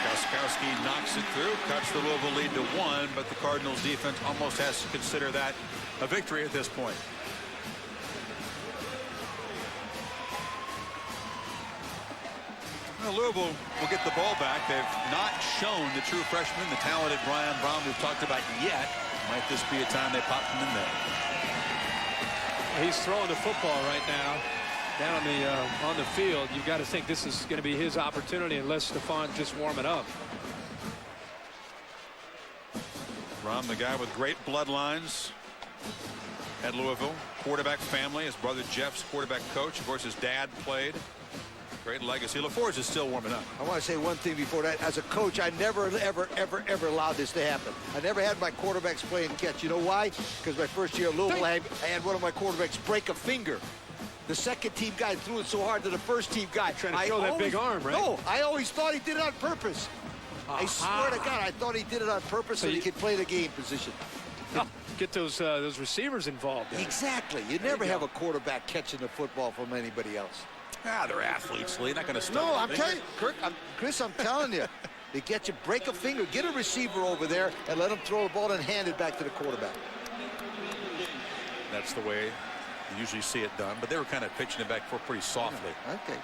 Gostkowski knocks it through, cuts the Louisville lead to 1, but the Cardinals defense almost has to consider that a victory at this point. Well, Louisville will get the ball back. They've not shown the true freshman, the talented Brian Brown we've talked about yet. Might this be a time they pop him in there? He's throwing the football right now down on the field. You've got to think this is going to be his opportunity unless Stefan just warm it up. Brown, the guy with great bloodlines at Louisville. Quarterback family. His brother Jeff's quarterback coach. Of course, his dad played. Great legacy. LaForge is still warming up. I want to say one thing before that. As a coach, I never, ever allowed this to happen. I never had my quarterbacks play and catch. You know why? Because my first year at Louisville, I had one of my quarterbacks break a finger. The second team guy threw it so hard to the first team guy. Trying to throw that big arm, right? No, I always thought he did it on purpose. I swear to God, I thought he did it on purpose so he could play the game position. Get those receivers involved. Exactly. You never have a quarterback catching the football from anybody else. They're athletes, Lee. Not going to stop. No, I'm telling you, Chris, I'm telling you. They get you, break a finger, get a receiver over there, and let him throw the ball and hand it back to the quarterback. That's the way you usually see it done, but they were kind of pitching it back pretty softly. Okay.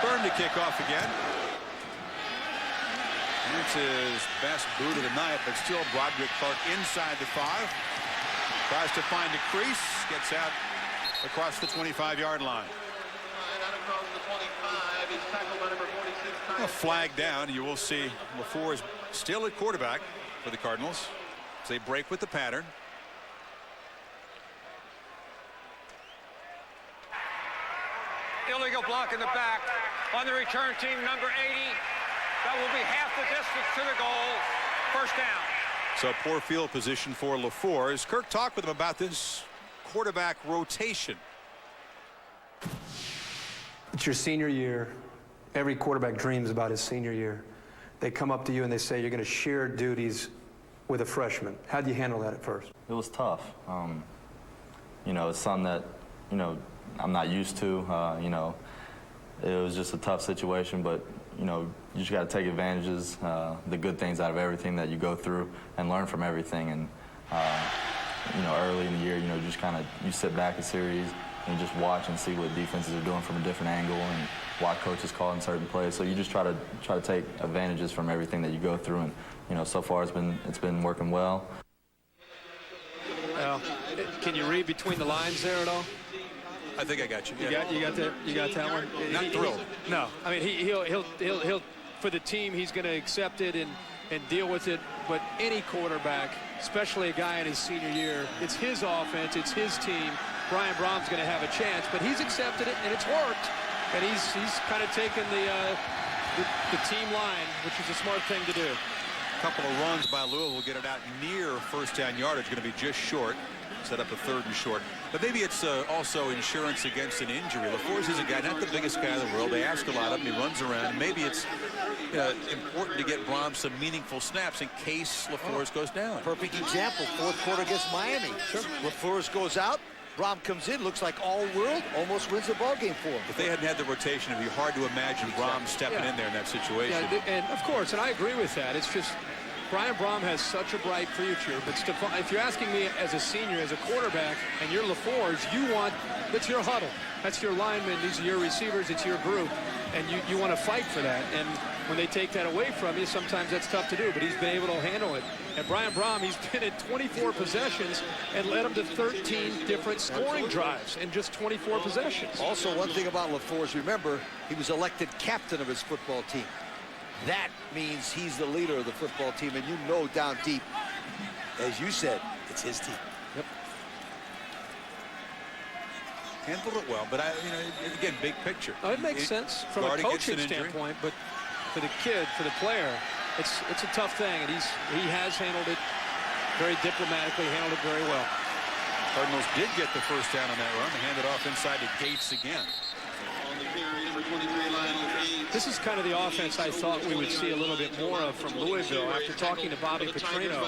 Byrne to kick off again. It's his best boot of the night, but still Broderick Clark inside the 5. Tries to find a crease, gets out across the 25-yard line. A flag down. You will see LaFleur is still at quarterback for the Cardinals as they break with the pattern. Illegal block in the back on the return team, number 80. That will be half the distance to the goal. First down. So poor field position for LaFleur. As Kirk talked with him about this quarterback rotation. It's your senior year. Every quarterback dreams about his senior year. They come up to you and they say you're going to share duties with a freshman. How'd you handle that at first? It was tough. You know, it's something that, you know, I'm not used to. You know, it was just a tough situation, but, you know, you just got to take advantages, the good things out of everything that you go through and learn from everything. And, you know, early in the year, you know, just kind of, you sit back a series and you just watch and see what defenses are doing from a different angle and why coaches call in certain plays. So you just try to take advantages from everything that you go through. And, you know, so far it's been working well. Well, can you read between the lines there at all? I think I got you. Yeah. You got that one? Not thrilled. No, I mean he'll for the team he's going to accept it and deal with it. But any quarterback, especially a guy in his senior year, it's his offense, it's his team. Brian Brom's going to have a chance, but he's accepted it and it's worked. And he's kind of taken the team line, which is a smart thing to do. A couple of runs by Louisville will get it out near first down yardage. Going to be just short. Set up a 3rd and short. But maybe it's also insurance against an injury. LaFleur's is a guy, not the biggest guy in the world. They ask a lot of him. He runs around. Maybe it's important to get Brom some meaningful snaps in case LaFleur's goes down. Perfect example, 4th quarter against Miami. Sure. LaFleur's goes out. Brom comes in, looks like all world, almost wins the ball game for him. If they hadn't had the rotation, it'd be hard to imagine Brom stepping in there in that situation. Yeah, and of course, and I agree with that. It's just Brian Brom has such a bright future, but Stephon, if you're asking me as a senior, as a quarterback, and you're LaFleur's, that's your huddle. That's your linemen. These are your receivers. It's your group, and you want to fight for that. And when they take that away from you, sometimes that's tough to do, but he's been able to handle it. And Brian Brom, he's been at 24 possessions and led them to 13 different scoring drives in just 24 possessions. Also, one thing about LaFleur's, remember, he was elected captain of his football team. That means he's the leader of the football team, and you know down deep, as you said, it's his team. Yep. Handled it well, but again, big picture. Oh, it makes sense from a coaching standpoint, but for the kid, for the player, it's a tough thing, and he has handled it very diplomatically, handled it very well. Cardinals did get the first down on that run. They hand it off inside to Gates again. This is kind of the offense I thought we would see a little bit more of from Louisville. After talking to Bobby Petrino,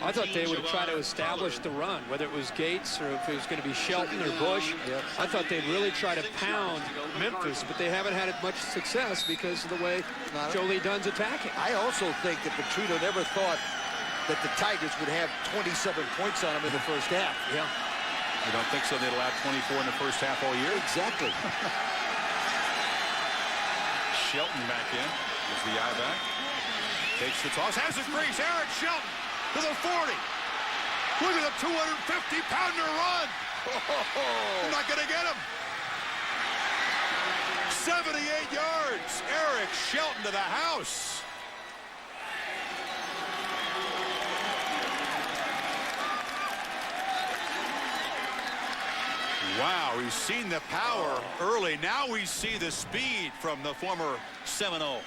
I thought they would try to establish the run, whether it was Gates or if it was going to be Shelton or Bush. I thought they'd really try to pound Memphis, but they haven't had much success because of the way Jolie Dunn's attacking. I also think that Petrino never thought that the Tigers would have 27 points on them in the first half. Yeah. You don't think so? They'd allowed 24 in the first half all year? Exactly. Shelton back in. Is the eye back. Takes the toss. Has a crease. Eric Shelton to the 40. Look at the 250-pounder run. They're not going to get him. 78 yards. Eric Shelton to the house. Wow, we've seen the power early. Now we see the speed from the former Seminole.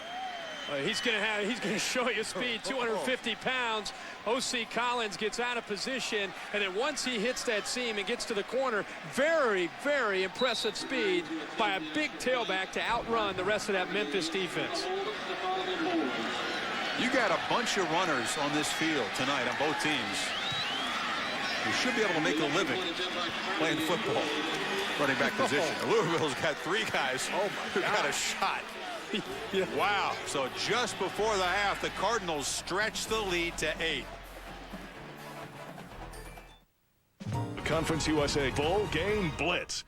He's going to show you speed, 250 pounds. O.C. Collins gets out of position, and then once he hits that seam and gets to the corner, very, very impressive speed by a big tailback to outrun the rest of that Memphis defense. You got a bunch of runners on this field tonight on both teams. You should be able to make a living playing football, running back position. Louisville's got 3 guys who got a shot. Yeah. Wow. So just before the half, the Cardinals stretch the lead to 8. Conference USA Bowl Game Blitz.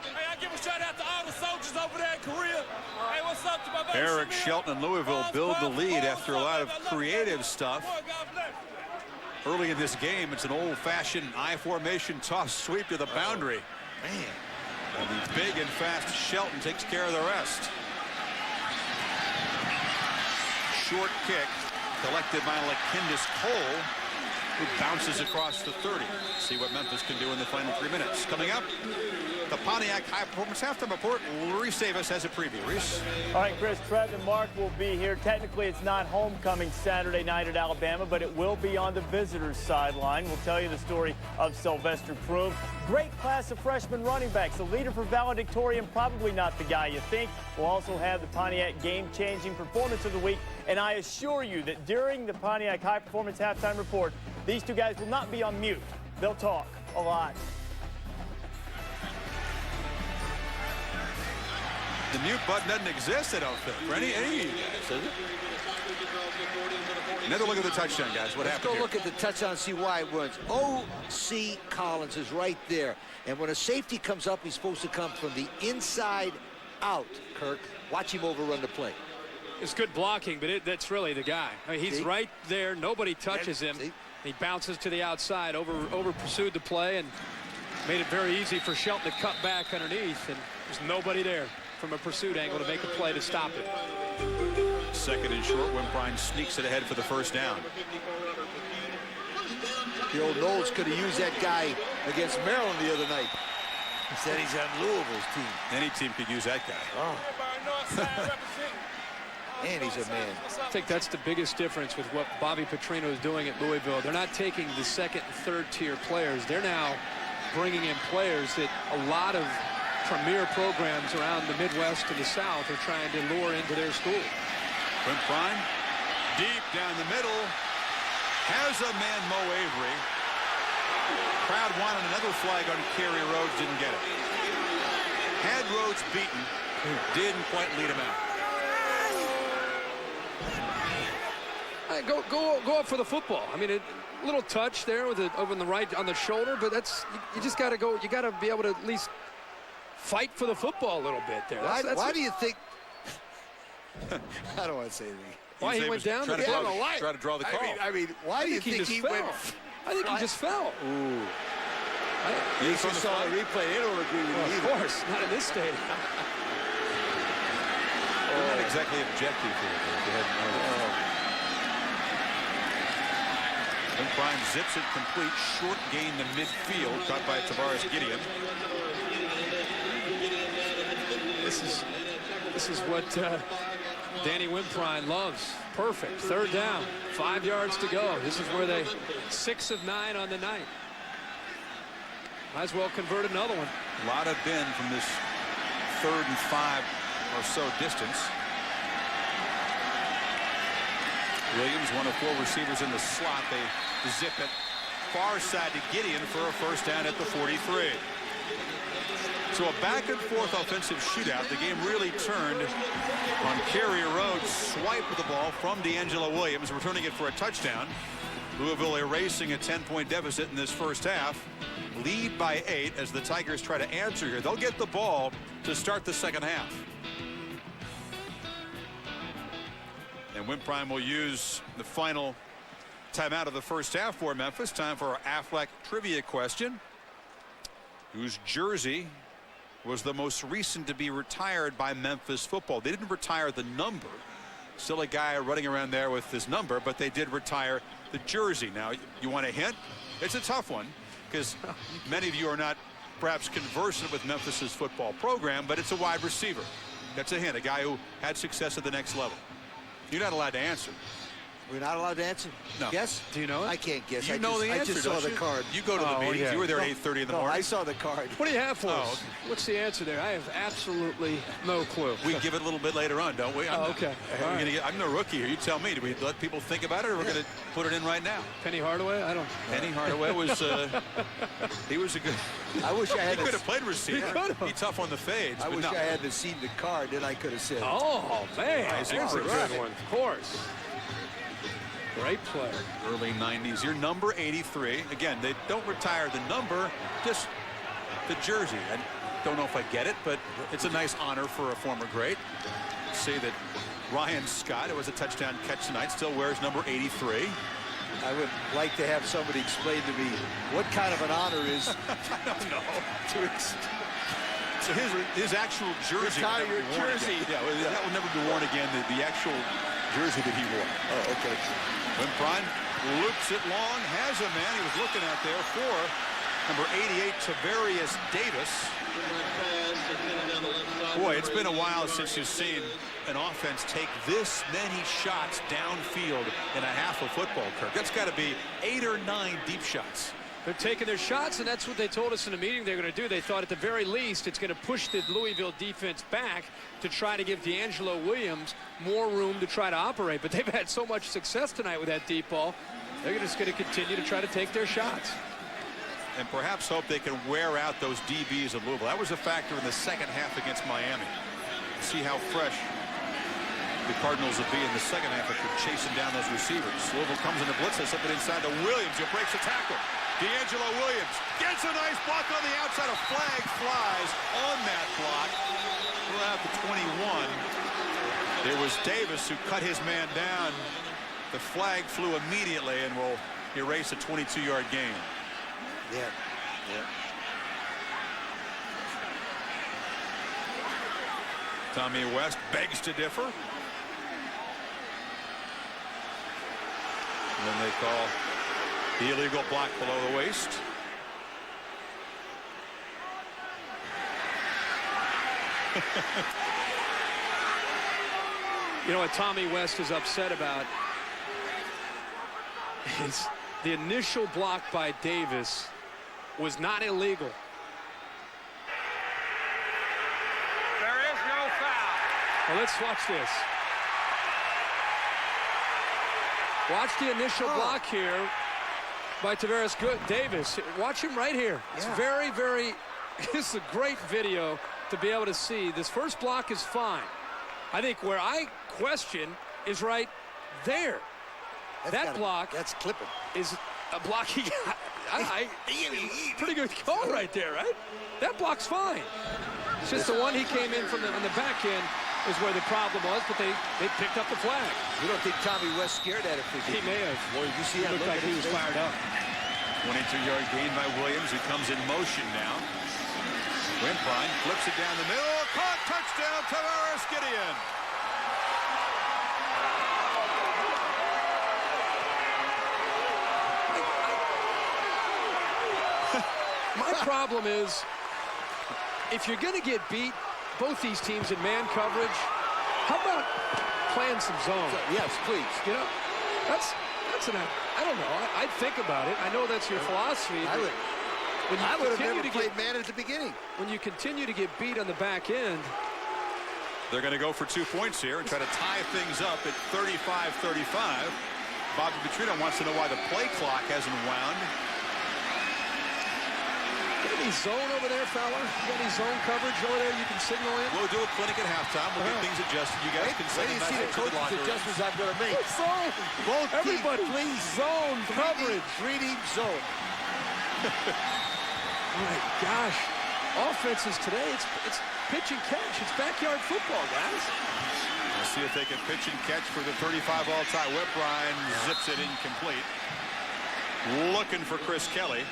Hey, I give a shout out to all the soldiers over there in Korea. Hey, what's up to my buddy Eric Shamir? Shelton and Louisville build the lead after a lot of creative stuff. Early in this game, it's an old-fashioned I formation toss sweep to the boundary. Man. And the big and fast Shelton takes care of the rest. Short kick collected by Lakindis Cole, who bounces across the 30. See what Memphis can do in the final 3 minutes. Coming up, the Pontiac High Performance Halftime Report. Reese Davis has a preview. Reese. All right, Chris, Trev and Mark will be here. Technically, it's not homecoming Saturday night at Alabama, but it will be on the visitors' sideline. We'll tell you the story of Sylvester Croom. Great class of freshman running backs. The leader for valedictorian, probably not the guy you think. We'll also have the Pontiac game-changing performance of the week. And I assure you that during the Pontiac High Performance Halftime Report, these 2 guys will not be on mute. They'll talk a lot. The mute button doesn't exist, I don't think, for any of you guys, does it? Another look at the touchdown, guys. What happened here? Let's go look at the touchdown and see why it runs. O.C. Collins is right there. And when a safety comes up, he's supposed to come from the inside out, Kirk. Watch him overrun the play. It's good blocking, but that's really the guy. I mean, he's right there. Nobody touches him. He bounces to the outside, over pursued the play, and made it very easy for Shelton to cut back underneath, and there's nobody there from a pursuit angle to make a play to stop it. Second and short. Wimprine sneaks it ahead for the first down. The old Knowles could have used that guy against Maryland the other night. Instead, he's on Louisville's team. Any team could use that guy. Oh. And he's a man. I think that's the biggest difference with what Bobby Petrino is doing at Louisville. They're not taking the second and third tier players. They're now bringing in players that a lot of premier programs around the Midwest and the South are trying to lure into their school. Wimprine, deep down the middle, has a man, Mo Avery. Crowd wanted another flag on Kerry Rhodes, didn't get it. Had Rhodes beaten, didn't quite lead him out. Go up for the football. I mean, a little touch there with it over on the right on the shoulder, but that's you just got to go. You got to be able to at least fight for the football a little bit there. Why do you think? I don't want to say anything. Why he went down? Try to draw the call. I mean, why do you think he went? I think he just fell. Ooh. You saw the replay. They don't agree with you Of either. course, not in this stadium. They're not exactly objective here. Wimprine zips it complete, short gain to midfield, caught by Tavares Gideon. This is what Danny Wimprine loves. Perfect. Third down, 5 yards to go. This is where they 6 of 9 on the night. Might as well convert another one. A lot of bend from this 3rd and 5 or so distance. Williams, one of 4 receivers in the slot. They zip it far side to Gideon for a first down at the 43. So a back-and-forth offensive shootout. The game really turned on Kerry Rhodes. Swiped the ball from D'Angelo Williams, returning it for a touchdown. Louisville erasing a 10-point deficit in this first half. Lead by 8 as the Tigers try to answer here. They'll get the ball to start the second half. And Wimprine will use the final timeout of the first half for Memphis. Time for our Affleck trivia question. Whose jersey was the most recent to be retired by Memphis football? They didn't retire the number. Still a guy running around there with his number, but they did retire the jersey. Now, you want a hint? It's a tough one because many of you are not perhaps conversant with Memphis's football program, but it's a wide receiver. That's a hint, a guy who had success at the next level. You're not allowed to answer. We're not allowed to answer? No. Guess? Do you know it? I can't guess. You know the answer, I just saw don't the you? card. You go to the meetings. yeah. You were there at 8:30 in the morning. I saw the card. What do you have for Oh, us? What's the answer there? I have absolutely no clue. We give it a little bit later on, don't we? Okay. All right. I'm the rookie here. You tell me. Do we let people think about it, or we're going to put it in right now? Penny Hardaway? I don't. Penny Hardaway was he was a good. I wish I He had could have played receiver. He tough on the fades. I but wish no. I had seen the card, then I could have said. Oh, man. Nice There's a impression. good one. Of course. Great play. Early 90s. You're number 83. Again, they don't retire the number, just the jersey. I don't know if I get it, but it's a nice honor for a former great. See that Ryan Scott, it was a touchdown catch tonight, still wears number 83. I would like to have somebody explain to me what kind of an honor is. I don't know. So his actual jersey. Retire will never your be worn jersey. again. Yeah, that will never be worn again. The actual jersey that he wore. Oh, okay. Wimprine loops it long, has a man he was looking at there for number 88, Tavarius Davis. Boy, it's been a while since you've seen an offense take this many shots downfield in a half of football, Kirk. That's got to be 8 or 9 deep shots. They're taking their shots, and that's what they told us in the meeting they're going to do. They thought at the very least it's going to push the Louisville defense back to try to give D'Angelo Williams more room to try to operate. But they've had so much success tonight with that deep ball, they're just going to continue to try to take their shots. And perhaps hope they can wear out those DBs of Louisville. That was a factor in the second half against Miami. See how fresh the Cardinals will be in the second half after chasing down those receivers. Louisville comes in the blitz, they slip it inside to Williams, who breaks the tackle. D'Angelo Williams gets a nice block on the outside. A flag flies on that block. We'll out to 21. It was Davis who cut his man down. The flag flew immediately and will erase a 22-yard gain. Yeah. Tommy West begs to differ. And then they call the illegal block below the waist. You know what Tommy West is upset about is the initial block by Davis was not illegal. There is no foul. Well, let's watch this. Watch the initial block here by Tavares Davis. Watch him right here. It's very, very, this is a great video to be able to see. This first block is fine. I think where I question is right there. That block that's clipping. is a block he got. Pretty good call right there, right? That block's fine. It's just the one he came in from on the back end is where the problem was, but they picked up the flag. You don't think Tommy West scared that official? He may have. Boy, you see that Looked look like at he his was face? fired up. 22-yard gain by Williams, who comes in motion now. Wimprine flips it down the middle. Caught, touchdown, Tavares Gideon. My problem is, if you're going to get beat, both these teams in man coverage, how about playing some zone? Yes, please. You know, that's I don't know. I'd think about it. I know that's your philosophy. I would have never played man at the beginning. When you continue to get beat on the back end. They're going to go for 2 points here and try to tie things up at 35-35. Bobby Petrino wants to know why the play clock hasn't wound. Got any zone over there, fella? You got any zone coverage over there you can signal in? We'll do a clinic at halftime. We'll get things adjusted. You guys can send Wait it till you see back the to the coach's locker room. adjustments I'm going to make. Zone. Both Everybody, teams, please. Zone coverage. 3-deep zone. Oh my gosh. Offenses today, it's pitch and catch. It's backyard football, guys. We'll see if they can pitch and catch for the 35 all-time. Wimprine zips it incomplete. Looking for Chris Kelly.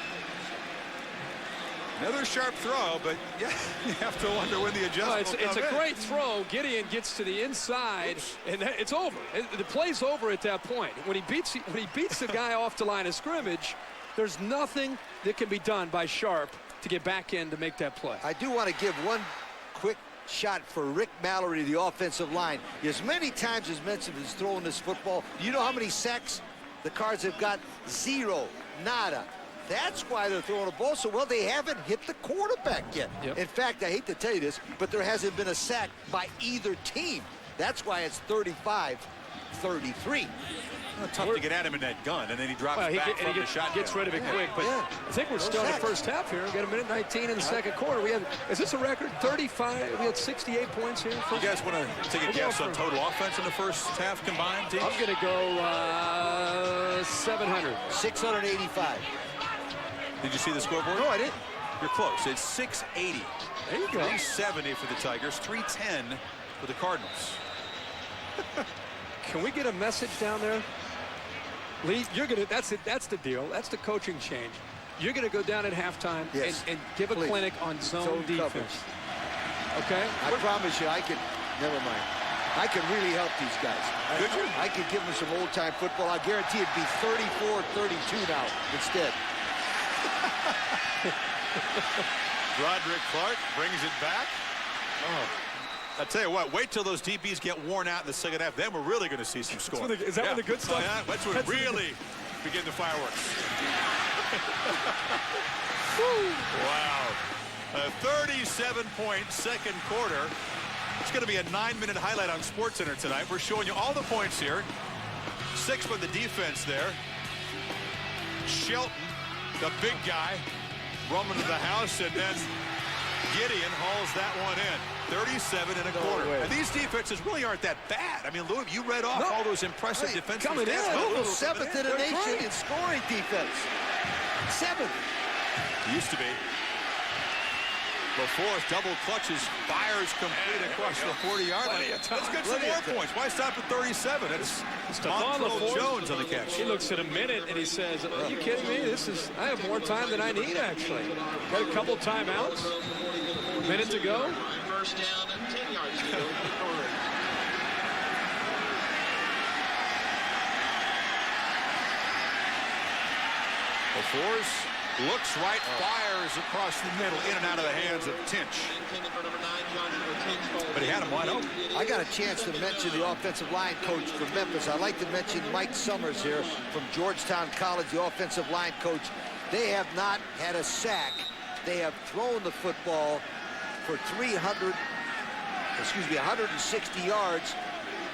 Another sharp throw, but yeah, you have to wonder when the adjustment will It's come a in. great throw. Gideon gets to the inside, and it's over. The play's over at that point. When he beats the guy off the line of scrimmage, there's nothing that can be done by Sharp to get back in to make that play. I do want to give one quick shot for Rick Mallory, the offensive line. As many times as Memphis has thrown this football, do you know how many sacks the Cards have got? 0, nada. That's why they're throwing the ball so well. They haven't hit the quarterback yet. Yep. In fact, I hate to tell you this, but there hasn't been a sack by either team. That's why it's 35-33. Tough to get at him in that gun, and then he drops back from the shotgun. Gets rid of it quick, but I think we're still in the first half here. We got 1:19 in the second quarter. Is this a record? 35. We had 68 points here. You guys want to take a guess on total offense in the first half combined, teams? I'm going to go 700. 685. Did you see the scoreboard? No, I didn't. You're close. It's 680. There you go. 370 for the Tigers, 310 for the Cardinals. Can we get a message down there? Lee, you're gonna. That's it. That's the deal. That's the coaching change. You're gonna go down at halftime and give a clinic on zone defense. Coverage. Okay. I promise you, I can. Never mind. I can really help these guys. I could give them some old-time football. I guarantee it'd be 34-32 now instead. Roderick Clark brings it back. I tell you what, wait till those DBs get worn out in the second half. Then we're really going to see some scoring. Is that when the good stuff? Yeah, that's when really begin the fireworks. Wow. A 37-point second quarter. It's going to be a 9-minute highlight on SportsCenter tonight. We're showing you all the points here. 6 for the defense there. Shelton, the big guy, roaming to the house, and then Gideon hauls that one in. 37 and a quarter. And these defenses really aren't that bad. I mean, Louisville, you read off all those impressive defensive coming stats. Louisville 7th in the nation in scoring defense. 7th. Used to be. Before double clutches, fires complete across the 40-yard line. Let's get some more points. Why stop at 37? It's Montrell Jones on the catch. He looks at a minute and he says, "Are you kidding me? I have more time than I need, actually. Got a couple timeouts. A minute to go." First down and 10 yards to go. Before looks right, fires across the middle, in and out of the hands of Tinch. But he had him wide open. I got a chance to mention the offensive line coach from Memphis. I'd like to mention Mike Summers here from Georgetown College, the offensive line coach. They have not had a sack. They have thrown the football for 160 yards.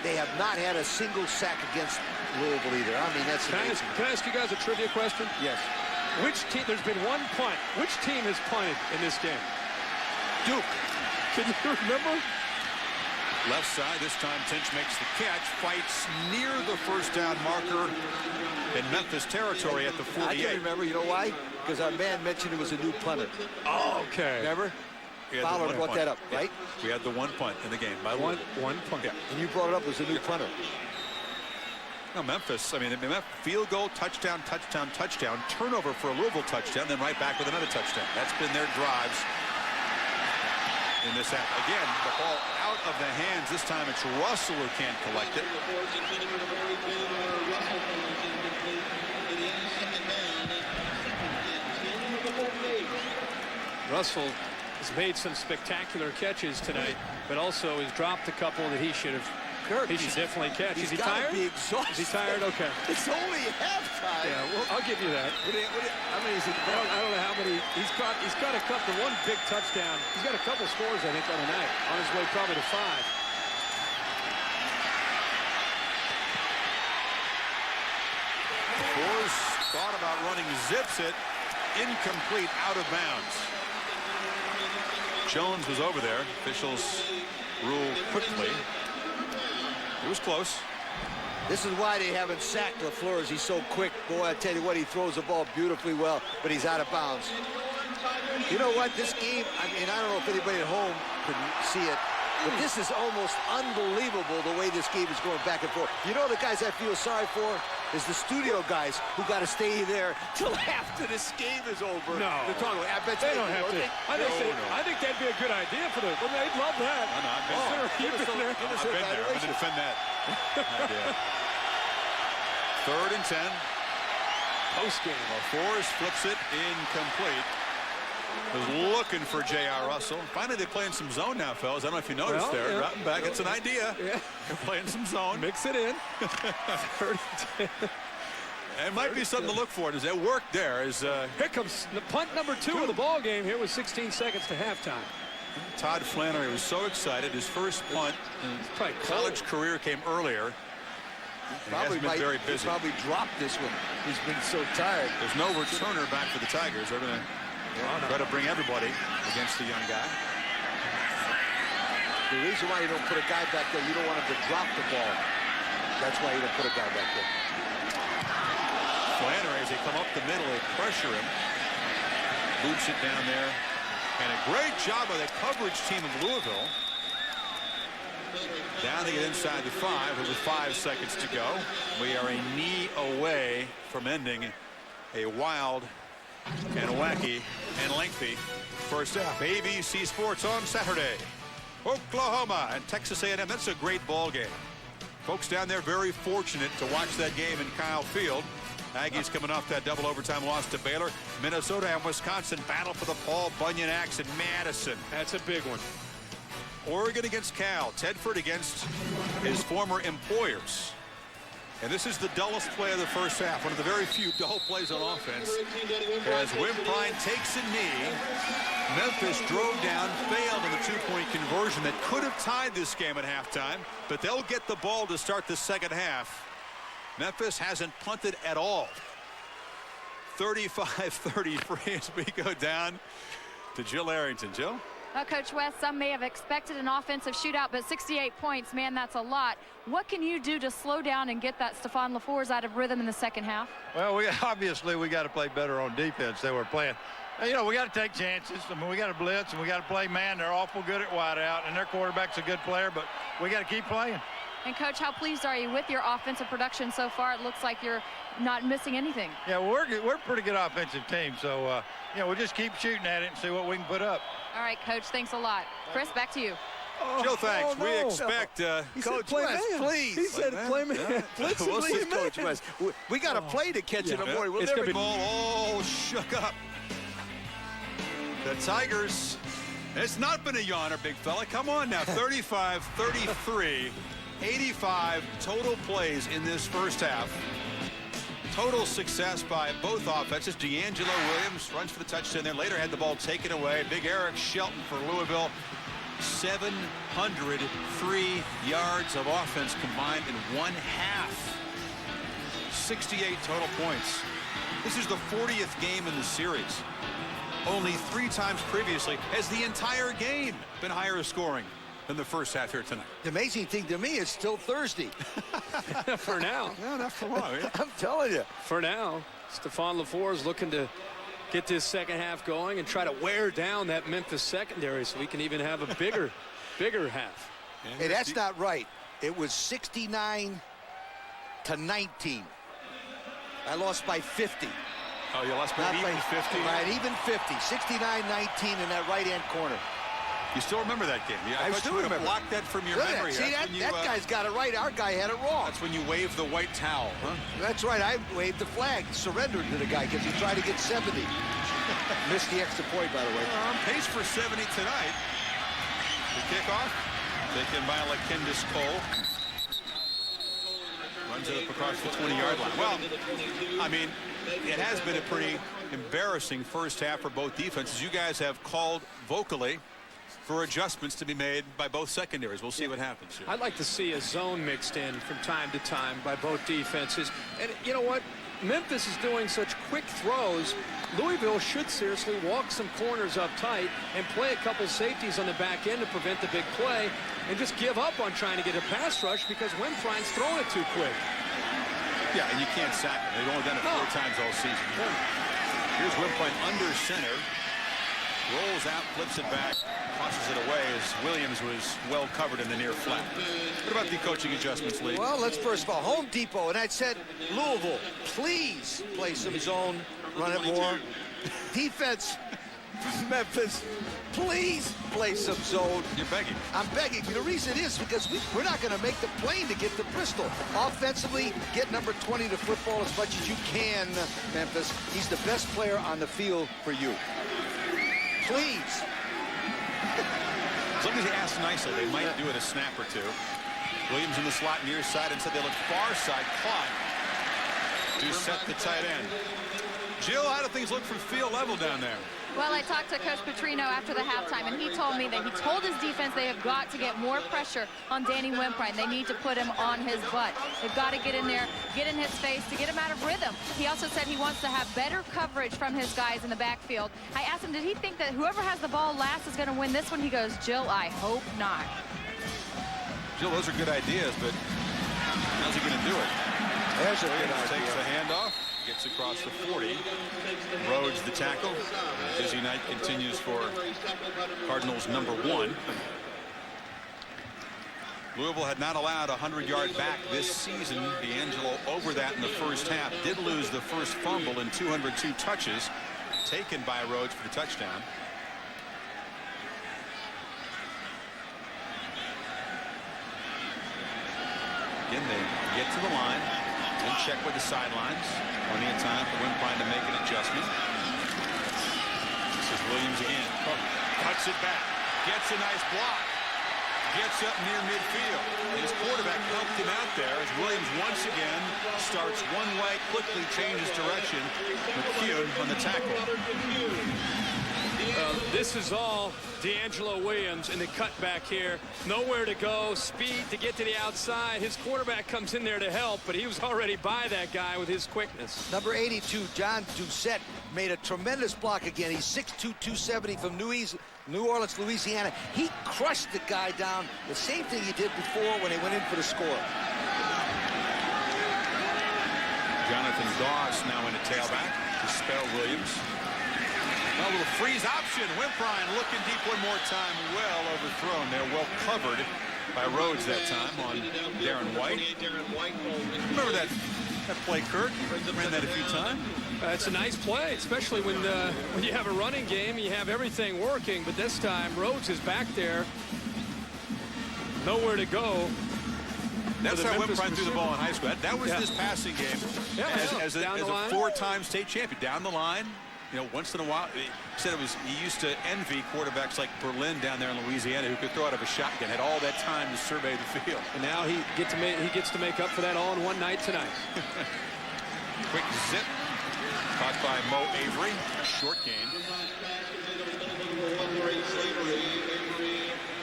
They have not had a single sack against Louisville either. I mean, that's amazing. Can I ask you guys a trivia question? Yes. Which team, there's been one punt. Which team has punted in this game? Duke. Can you remember? Left side, this time Tinch makes the catch, fights near the first down marker in Memphis territory at the 48. I can remember, you know why? Because our man mentioned it was a new punter. Oh, okay. Remember? Fowler brought that up, right? We had the one punt in the game. By one punt. Yeah. And you brought it up as a new punter. No, Memphis, I mean, field goal, touchdown, touchdown, touchdown, turnover for a Louisville touchdown, then right back with another touchdown. That's been their drives in this half. Again, the ball out of the hands. This time it's Russell who can't collect it. Russell has made some spectacular catches tonight, but also has dropped a couple that he should have. He should definitely catch. Is he tired? Be exhausted. Is he tired? Okay. It's only halftime. Yeah, well, I'll give you that. How many is it? I don't know how many. He's got a couple. One big touchdown. He's got a couple scores, I think, on the night. On his way probably to 5. Force thought about running, zips it, incomplete, out of bounds. Jones was over there. Officials rule quickly. It was close. This is why they haven't sacked LaFleur, as he's so quick. Boy, I tell you what, he throws the ball beautifully well, but he's out of bounds. You know what? This game, I mean, I don't know if anybody at home could see it, but this is almost unbelievable the way this game is going back and forth. You know the guys I feel sorry for is the studio guys who got to stay there till after this game is over. No. They're talking about, I bet they don't have to. I think that'd be a good idea for them. Well, they'd love that. No, I've been there. You've been there. I've been there. I'm going to defend that. Third and 10. Post game. Forrest flips it incomplete. was looking for J.R. Russell. Finally, they're playing some zone now, fellas. I don't know if you noticed there. Yeah. Right back. It's an idea. Yeah. They're playing some zone. Mix it in. It might be something to look for. Does that work there? Here comes the punt number 2 of the ball game here with 16 seconds to halftime. Todd Flannery was so excited. His first punt in college career came earlier. He hasn't been very busy. Probably dropped this one. He's been so tired. There's no returner back for the Tigers. They're going to try to bring everybody against the young guy. The reason why you don't put a guy back there, you don't want him to drop the ball. That's why you don't put a guy back there. Flannery, as they come up the middle, they pressure him. Boots it down there. And a great job by the coverage team of Louisville. Down to get inside the 5 with 5 seconds to go. We are a knee away from ending a wild and wacky and lengthy first half. ABC Sports on Saturday. Oklahoma and Texas A&M. That's a great ball game. Folks down there very fortunate to watch that game in Kyle Field. Aggies coming off that double overtime loss to Baylor. Minnesota and Wisconsin battle for the Paul Bunyan axe in Madison. That's a big one. Oregon against Cal. Tedford against his former employers. And this is the dullest play of the first half. One of the very few dull plays on offense. As Wimprine takes a knee. Memphis drove down, failed in the two-point conversion that could have tied this game at halftime. But they'll get the ball to start the second half. Memphis hasn't punted at all. 35-33 as we go down to Jill Arrington. Jill? Well, Coach West, some may have expected an offensive shootout, but 68 points, man, that's a lot. What can you do to slow down and get that Stephon LaFours out of rhythm in the second half? Well, obviously we got to play better on defense. They were playing. You know, we got to take chances. I mean, we got to blitz and we got to play man. They're awful good at wideout, and their quarterback's a good player, but we got to keep playing. And, Coach, how pleased are you with your offensive production so far? It looks like you're not missing anything. Yeah, well, we're a pretty good offensive team, so, you know, we'll just keep shooting at it and see what we can put up. All right, Coach, thanks a lot. Chris, back to you. Jill, thanks. We expect Coach West, please. He said play man. We'll see, Coach West. We got to play to catch in the morning. It's going to be ball all shook up. The Tigers, it's not been a yawner, big fella. Come on now, 35-33. 85 total plays in this first half. Total success by both offenses. D'Angelo Williams runs for the touchdown there. Later had the ball taken away. Big Eric Shelton for Louisville. 703 yards of offense combined in one half. 68 total points. This is the 40th game in the series. Only 3 times previously has the entire game been higher scoring than the first half here tonight. The amazing thing to me is still Thursday. For now. No, not for long. Yeah. I'm telling you. For now, Stephon LaFours looking to get this second half going and try to wear down that Memphis secondary so we can even have a bigger half. Hey, that's not right. It was 69-19. I lost by 50. Oh, you lost by even 50? Right, even 50. 69-19 in that right-hand corner. You still remember that game? Yeah, I still remember. Block that from your memory. See, that guy's got it right. Our guy had it wrong. That's when you waved the white towel, huh? That's right. I waved the flag, surrendered to the guy because he tried to get 70. Missed the extra point, by the way. On pace for 70 tonight. The kickoff taken by Lakendis Cole. Runs it up across the 20-yard line. Well, I mean, it has been a pretty embarrassing first half for both defenses. You guys have called vocally for adjustments to be made by both secondaries. We'll see what happens here. I'd like to see a zone mixed in from time to time by both defenses. And you know what? Memphis is doing such quick throws. Louisville should seriously walk some corners up tight and play a couple safeties on the back end to prevent the big play and just give up on trying to get a pass rush because Wimprine's throwing it too quick. Yeah, and you can't sack him. They've only done it 4 times all season. Here's Wimprine under center. Rolls out, flips it back, tosses it away as Williams was well covered in the near flat. What about the coaching adjustments, Lee? Well, let's first of all, Home Depot, and I said, Louisville, please play some zone, run it more. Defense, Memphis, please play some zone. You're begging. I'm begging. The reason is because we're not going to make the plane to get to Bristol. Offensively, get number 20 to football as much as you can, Memphis. He's the best player on the field for you. please. As long as he asks nicely, they might do it a snap or two. Williams in the slot near side, and said they look far side, caught to set the tight end. Jill, how do things look from field level down there? Well, I talked to Coach Petrino after the halftime, and he told me that he told his defense they have got to get more pressure on Danny Wimprine. They need to put him on his butt. They've got to get in there, get in his face to get him out of rhythm. He also said he wants to have better coverage from his guys in the backfield. I asked him, did he think that whoever has the ball last is going to win this one? He goes, Jill, I hope not. Jill, those are good ideas, but how's he going to do it? There's a good idea. Takes the handoff, gets across the 40. Rhodes the tackle. Busy night continues for Cardinals #1. Louisville had not allowed a 100-yard back this season. D'Angelo over that in the first half. Did lose the first fumble in 202 touches taken by Rhodes for the touchdown. Again, they get to the line and check with the sidelines. Plenty of time for Wimprine to make an adjustment. This is Williams again. Cuts it back. Gets a nice block. Gets up near midfield. His quarterback helped him out there as Williams once again starts one way, quickly changes direction. McCune on the tackle. This is all D'Angelo Williams in the cutback here. Nowhere to go, speed to get to the outside. His quarterback comes in there to help, but he was already by that guy with his quickness. Number 82, John Doucette, made a tremendous block again. He's 6'2", 270 from New Orleans, Louisiana. He crushed the guy down, the same thing he did before when he went in for the score. Jonathan Goss now in a tailback to spell Williams. A little freeze option. Wimprine looking deep one more time. Well overthrown. They're well covered by Rhodes that time on Darren White. Remember that play, Kurt? Ran that a few times. It's a nice play, especially when you have a running game, you have everything working. But this time, Rhodes is back there. Nowhere to go. That's how Wimprine threw the ball in high school. That was his passing game as a four-time state champion. Down the line. You know, once in a while, he said he used to envy quarterbacks like Berlin down there in Louisiana who could throw out of a shotgun, had all that time to survey the field. And now he gets to make up for that all in one night tonight. Quick zip. Caught by Mo Avery. Short gain.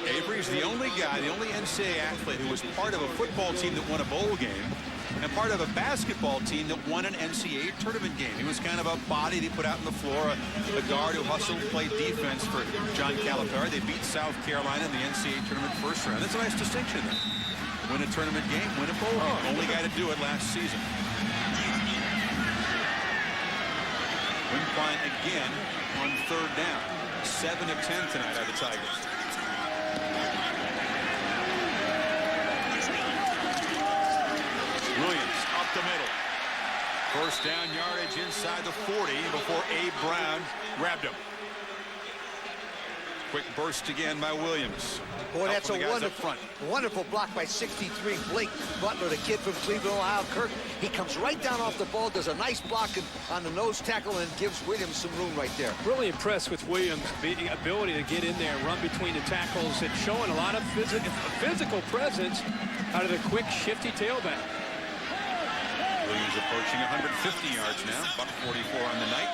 Avery's the only guy, the only NCAA athlete who was part of a football team that won a bowl game and part of a basketball team that won an NCAA tournament game. He was kind of a body they put out on the floor, a guard who hustled, played defense for John Calipari. They beat South Carolina in the NCAA tournament first round. That's a nice distinction there. Win a tournament game, win a bowl game. Only guy to do it last season. Wimprine again on third down. 7 of 10 tonight are the Tigers. Williams up the middle. First down yardage inside the 40 before Abe Brown grabbed him. Quick burst again by Williams. Boy, that's a wonderful block by 63 Blake Butler, the kid from Cleveland, Ohio. Kirk, he comes right down off the ball, does a nice block on the nose tackle, and gives Williams some room right there. Really impressed with Williams' ability to get in there and run between the tackles and showing a lot of physical presence out of the quick, shifty tailback. Williams approaching 150 yards now. $144 on the night.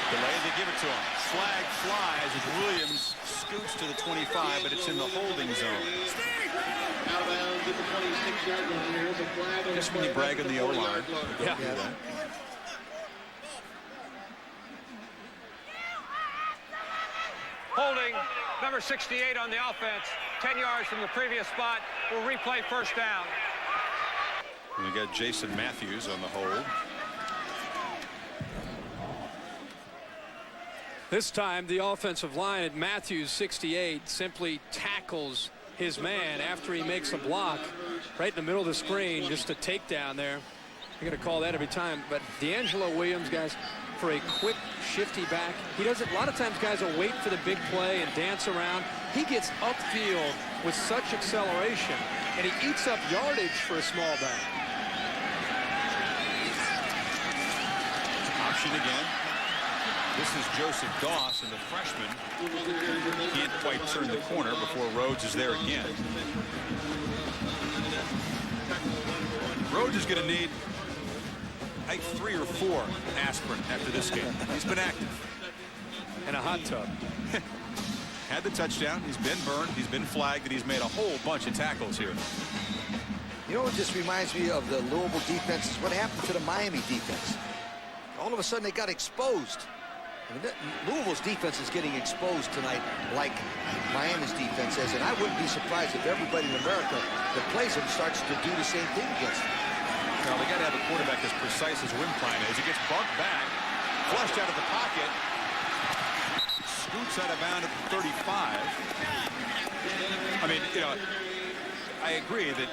Delay, they give it to him. Flag flies as Williams scoots to the 25, but it's in the holding zone. Just when you brag on the O-line. Yeah. Holding number 68 on the offense, 10 yards from the previous spot. We'll replay first down. And we got Jason Matthews on the hold. This time, the offensive line at Matthews, 68, simply tackles his man after he makes a block right in the middle of the screen. Just a takedown there. You're going to call that every time. But D'Angelo Williams, guys, for a quick, shifty back, he doesn't. A lot of times, guys will wait for the big play and dance around. He gets upfield with such acceleration, and he eats up yardage for a small back. option again. This is Joseph Doss, and the freshman can't quite turn the corner before Rhodes is there again. Rhodes is going to need, I think, 3 or 4 aspirin after this game. He's been active. And a hot tub. Had the touchdown. He's been burned. He's been flagged, and he's made a whole bunch of tackles here. You know what this reminds me of? The Louisville defense is what happened to the Miami defense. All of a sudden, they got exposed. I mean, Louisville's defense is getting exposed tonight like Miami's defense is, and I wouldn't be surprised if everybody in America that plays them starts to do the same thing against them. Well, they got to have a quarterback as precise as Wimpine is. He gets bumped back, flushed out of the pocket, scoots out of bounds at the 35. I mean, you know, I agree that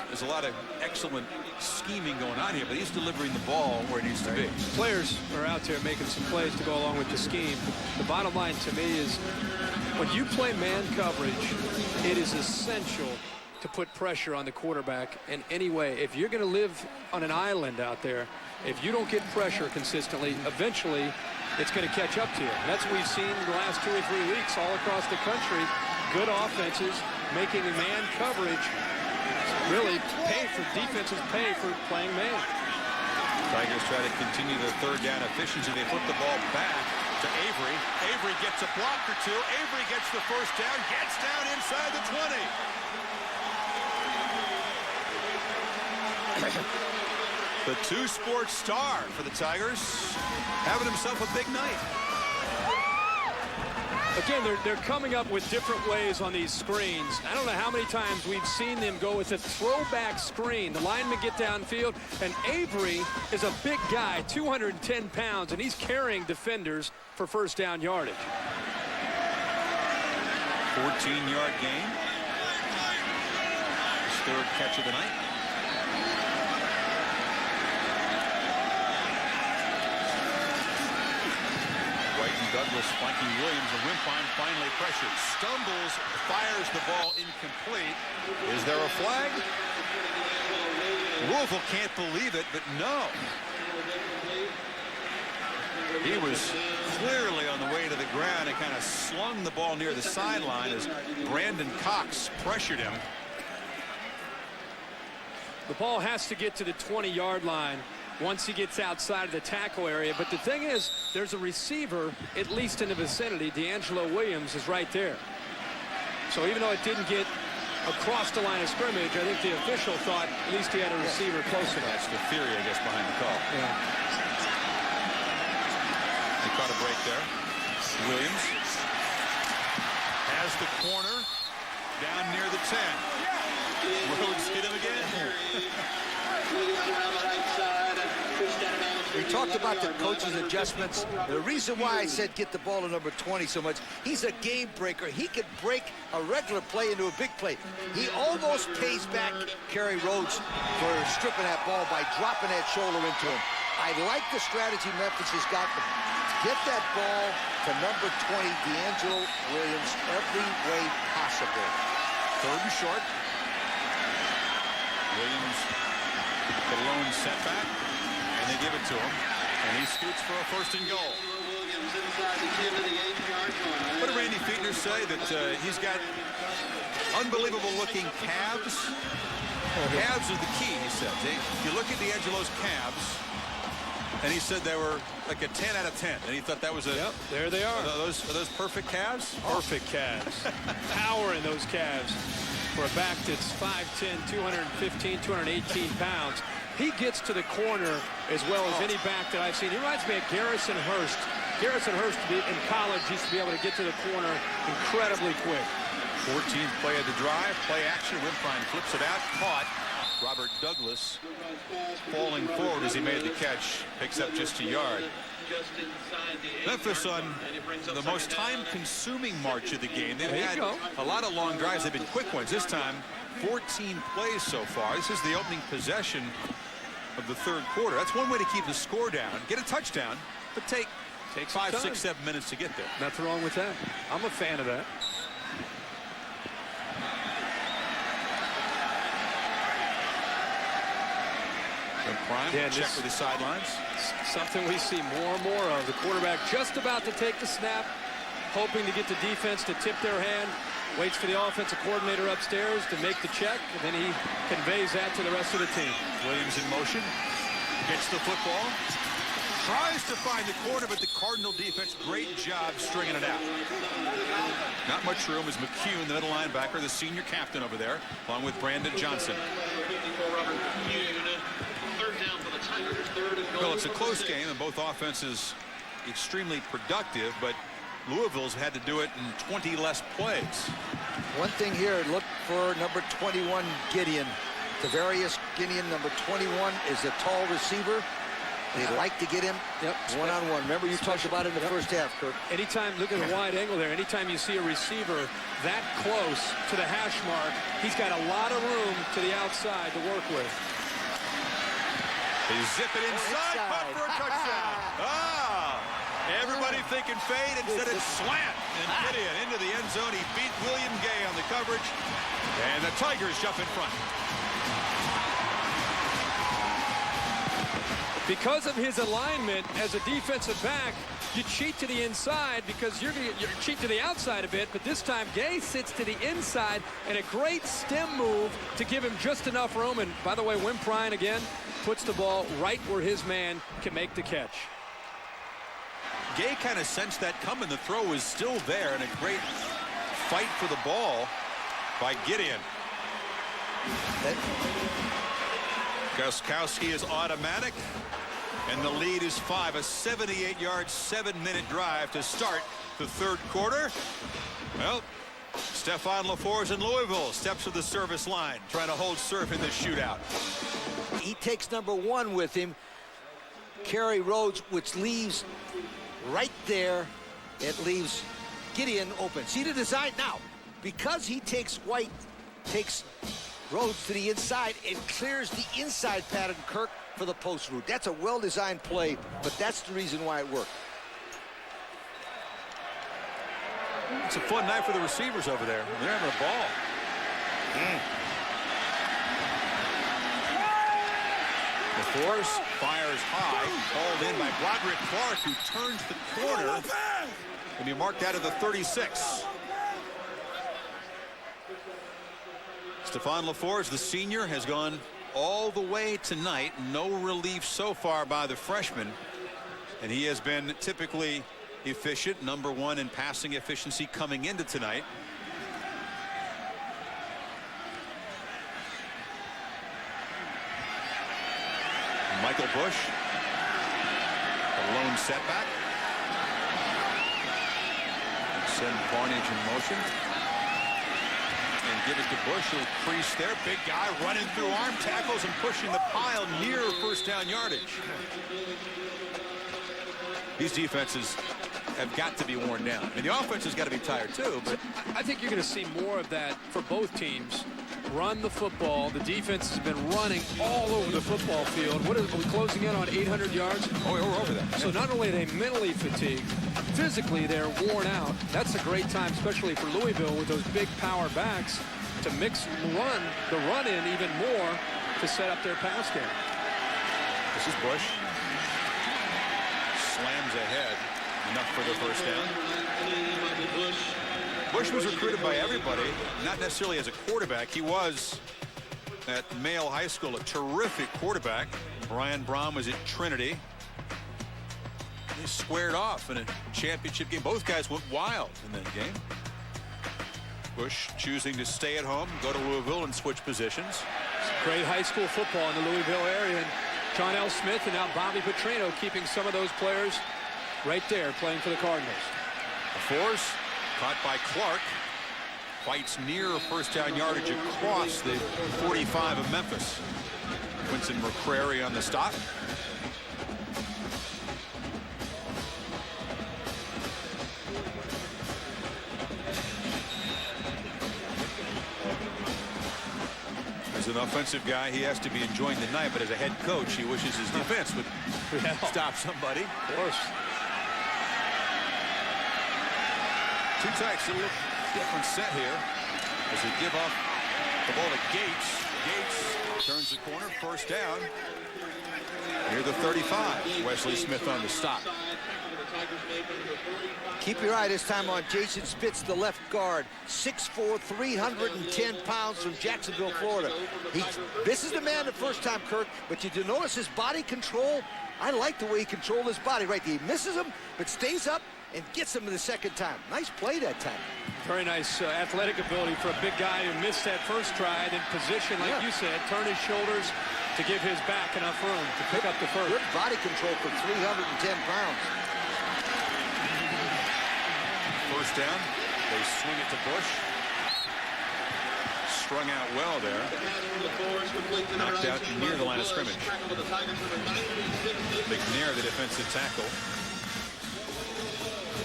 there's a lot of excellent scheming going on here, but he's delivering the ball where it needs to be. Players are out there making some plays to go along with the scheme. The bottom line to me is when you play man coverage, it is essential to put pressure on the quarterback in any way. If you're going to live on an island out there, if you don't get pressure consistently, eventually it's going to catch up to you. And that's what we've seen in the last 2 or 3 weeks all across the country. Good offenses making man coverage really pay for defenses, pay for playing man. Tigers try to continue their third down efficiency. They flip the ball back to Avery. Avery gets a block or 2. Avery gets the first down, gets down inside the 20. The two-sport star for the Tigers having himself a big night. Again, they're coming up with different ways on these screens. I don't know how many times we've seen them go with a throwback screen. The linemen get downfield, and Avery is a big guy, 210 pounds, and he's carrying defenders for first down yardage. 14-yard gain. His 3rd catch of the night. Douglas flanking Williams, and Wimpine finally pressured. Stumbles, fires the ball incomplete. Is there a flag? Louisville can't believe it, but no. He was clearly on the way to the ground and kind of slung the ball near the sideline as Brandon Cox pressured him. The ball has to get to the 20-yard line once he gets outside of the tackle area. But the thing is, there's a receiver, at least in the vicinity. D'Angelo Williams is right there. So even though it didn't get across the line of scrimmage, I think the official thought at least he had a receiver close enough. That's the theory, I guess, behind the call. Yeah. They caught a break there. Williams has the corner down near the 10. Rhodes hit him again. We talked about the coach's adjustments. The reason why I said get the ball to number 20 so much, he's a game breaker. He could break a regular play into a big play. He almost pays back Kerry Rhodes for stripping that ball by dropping that shoulder into him. I like the strategy Memphis has got to get that ball to number 20, D'Angelo Williams, every way possible. 3rd and short. Williams, the lone setback, and they give it to him, and he scoots for a 1st and goal. What did Randy Fiedner say? That he's got unbelievable looking calves. Calves are the key, he said. You look at D'Angelo's calves, and he said they were like a 10 out of 10, and he thought that was a... Yep, there they are. Are those perfect calves? Perfect calves. Power in those calves. For a back that's 5'10", 215, 218 pounds. He gets to the corner as well as any back that I've seen. He reminds me of Garrison Hurst. Garrison Hurst in college used to be able to get to the corner incredibly quick. 14th play of the drive. Play action. Wimpine flips it out. Caught. Robert Douglas falling forward as he made the catch. Picks up just a yard. Memphis on the most time-consuming march of the game. They've had a lot of long drives. They've been quick ones. This time, 14 plays so far. This is the opening possession of the 3rd quarter. That's one way to keep the score down. Get a touchdown, but take 5, 6, 7 minutes to get there. Nothing wrong with that. I'm a fan of that. And Prime check with the sidelines. Something we see more and more of. The quarterback just about to take the snap, hoping to get the defense to tip their hand, waits for the offensive coordinator upstairs to make the check, and then he conveys that to the rest of the team. Williams in motion, gets the football, tries to find the corner, but the Cardinal defense, great job stringing it out. Not much room as McCune, the middle linebacker, the senior captain over there, along with Brandon Johnson. Well, it's a close game, and both offenses extremely productive, but Louisville's had to do it in 20 less plays. One thing here, look for number 21, Gideon. Tavarius Gideon, number 21, is a tall receiver. They like to get him one-on-one. Remember, you talked about it in the first half, Kirk. Anytime, look at the wide angle there, anytime you see a receiver that close to the hash mark, he's got a lot of room to the outside to work with. They zip it inside, caught for a touchdown. Everybody thinking fade, instead it's slant. And Gideon into the end zone. He beat William Gay on the coverage. And the Tigers jump in front. Because of his alignment as a defensive back, you cheat to the inside because you're cheat to the outside a bit, but this time Gay sits to the inside, and a great stem move to give him just enough room. And by the way, Wim Prine again puts the ball right where his man can make the catch. Gay kind of sensed that coming. The throw was still there, and a great fight for the ball by Gideon. Gostkowski is automatic, and the lead is 5. A 78-yard, 7-minute drive to start the third quarter. Well, Stefan LaForce in Louisville steps to the service line, trying to hold serve in this shootout. He takes number 1 with him, Kerry Rhodes, which leaves right there. It leaves Gideon open. See the design now. Because he takes Rhodes to the inside, it clears the inside pattern, Kirk, for the post route. That's a well-designed play, but that's the reason why it worked. It's a fun night for the receivers over there. They're having a ball. LaForce fires high, hauled in by Broderick Clark, who turns the corner and be marked out of the 36. Stefan LaForce, the senior, has gone all the way tonight. No relief so far by the freshman, and he has been typically efficient, number 1 in passing efficiency coming into tonight. Michael Bush, a lone setback. Send Barnage in motion. And give it to Bush. He'll crease there. Big guy running through arm tackles and pushing the pile near first down yardage. These defenses have got to be worn down. I mean, the offense has got to be tired too, but I think you're going to see more of that for both teams. Run the football. The defense has been running all over the football field. What are we closing in on 800 yards? Oh, we're over that. So not only are they mentally fatigued, physically they're worn out. That's a great time, especially for Louisville with those big power backs, to mix the run in even more to set up their pass game. This is Bush. Slams ahead. Enough for the first down. Bush was recruited by everybody, not necessarily as a quarterback. He was at Male High School, a terrific quarterback. Brian Braun was at Trinity. They squared off in a championship game. Both guys went wild in that game. Bush choosing to stay at home, go to Louisville, and switch positions. Great high school football in the Louisville area. And John L. Smith and now Bobby Petrino keeping some of those players right there playing for the Cardinals. LaForce caught by Clark. Fights near first down yardage across the 45 of Memphis. Quinton McCrary on the stop. As an offensive guy, he has to be enjoying the night, but as a head coach, he wishes his defense would stop somebody. Of course. Two types, a little different set here as they give up the ball to Gates. Gates turns the corner, first down. Near the 35. Wesley Smith on the stop. Keep your eye this time on Jason Spitz, the left guard. 6'4", 310 pounds from Jacksonville, Florida. He misses the man the first time, Kirk, but did you notice his body control? I like the way he controlled his body, right? He misses him, but stays up and gets him the second time. Nice play that time. Very nice athletic ability for a big guy who missed that first try, and in position, like you said, turn his shoulders to give his back enough room to pick up the first. Good body control for 310 pounds. First down. They swing it to Bush. Strung out well there. Knocked out near the line of scrimmage. McNair, the defensive tackle.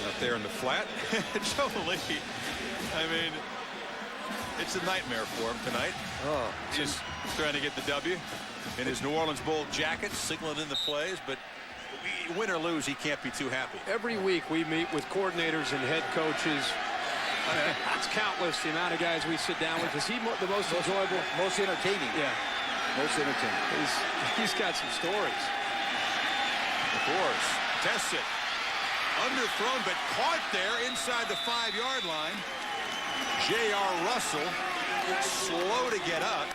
Out there in the flat. Joe Lee. I mean, it's a nightmare for him tonight. Oh, just trying to get the W in his New Orleans Bowl jacket, signaling in the plays, but win or lose, he can't be too happy. Every week we meet with coordinators and head coaches. It's countless the amount of guys we sit down with. Is he the most enjoyable? Most entertaining. Yeah. Most entertaining. He's got some stories. Of course. Tests it. Underthrown, but caught there inside the 5-yard line. J.R. Russell, slow to get up.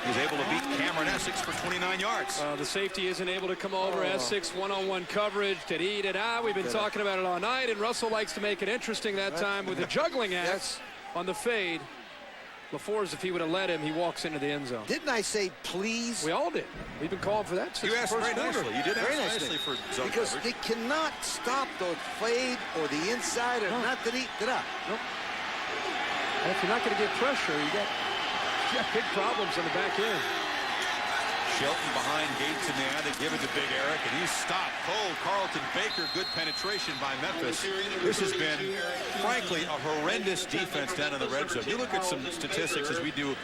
He's able to beat Cameron Essex for 29 yards. The safety isn't able to come over. Essex one-on-one coverage. We've been talking about it all night, and Russell likes to make it interesting that time with a juggling act on the fade. LaFours, if he would have let him, he walks into the end zone. Didn't I say please? We all did. We've been calling for that since you asked the first very quarter. nicely. You did very ask nicely for zone because coverage. they cannot stop the fade or the inside or not that it up. Nope. And if you're not going to get pressure, you got big problems on the back end. Shelton behind Gates in the end to give it to Big Eric, and he's stopped. Cole, Carlton, Baker, good penetration by Memphis. This has been, frankly, a horrendous defense down in the red zone. You look at some statistics as we do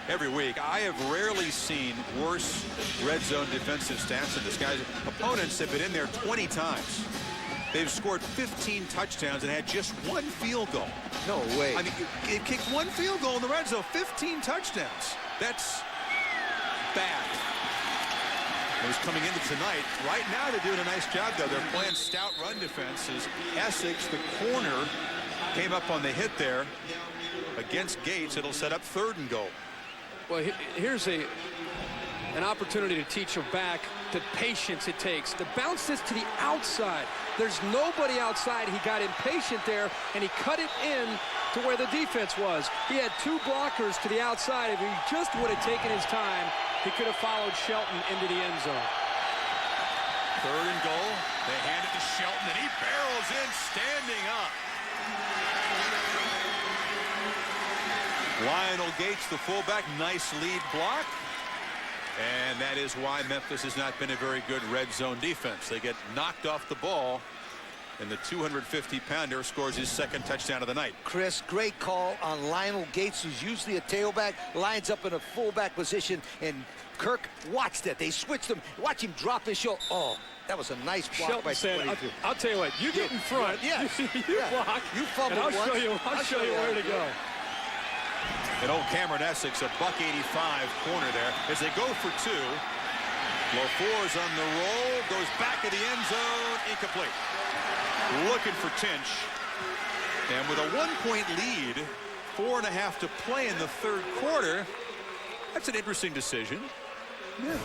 every week. I have rarely seen worse red zone defensive stats than this. Guys, opponents have been in there 20 times. They've scored 15 touchdowns and had just one field goal. No way. I mean, it kicked one field goal in the red zone, 15 touchdowns. That's bad. It was coming into tonight. Right now, they're doing a nice job, though. They're playing stout run defense as Essex, the corner, came up on the hit there against Gates. It'll set up 3rd and goal. Well, here's an opportunity to teach a back the patience it takes to bounce this to the outside. There's nobody outside. He got impatient there, and he cut it in to where the defense was. He had 2 blockers to the outside. If he just would have taken his time, he could have followed Shelton into the end zone. 3rd and goal. They hand it to Shelton, and he barrels in standing up. Lionel Gates, the fullback, nice lead block. And that is why Memphis has not been a very good red zone defense. They get knocked off the ball, and the 250-pounder scores his 2nd touchdown of the night. Chris, great call on Lionel Gates, who's usually a tailback, lines up in a fullback position, and Kirk watched that. They switched him. Watch him drop his shoulder. Oh, that was a nice block Shelton by said, I'll tell you what, you get in front, you block, you fumble and I'll show you where to go. And old Cameron Essex, a $1.85 corner there as they go for 2. LaFours on the roll, goes back of the end zone, incomplete. Looking for Tinch. And with a 1-point lead, 4.5 to play in the 3rd quarter, that's an interesting decision. Yeah.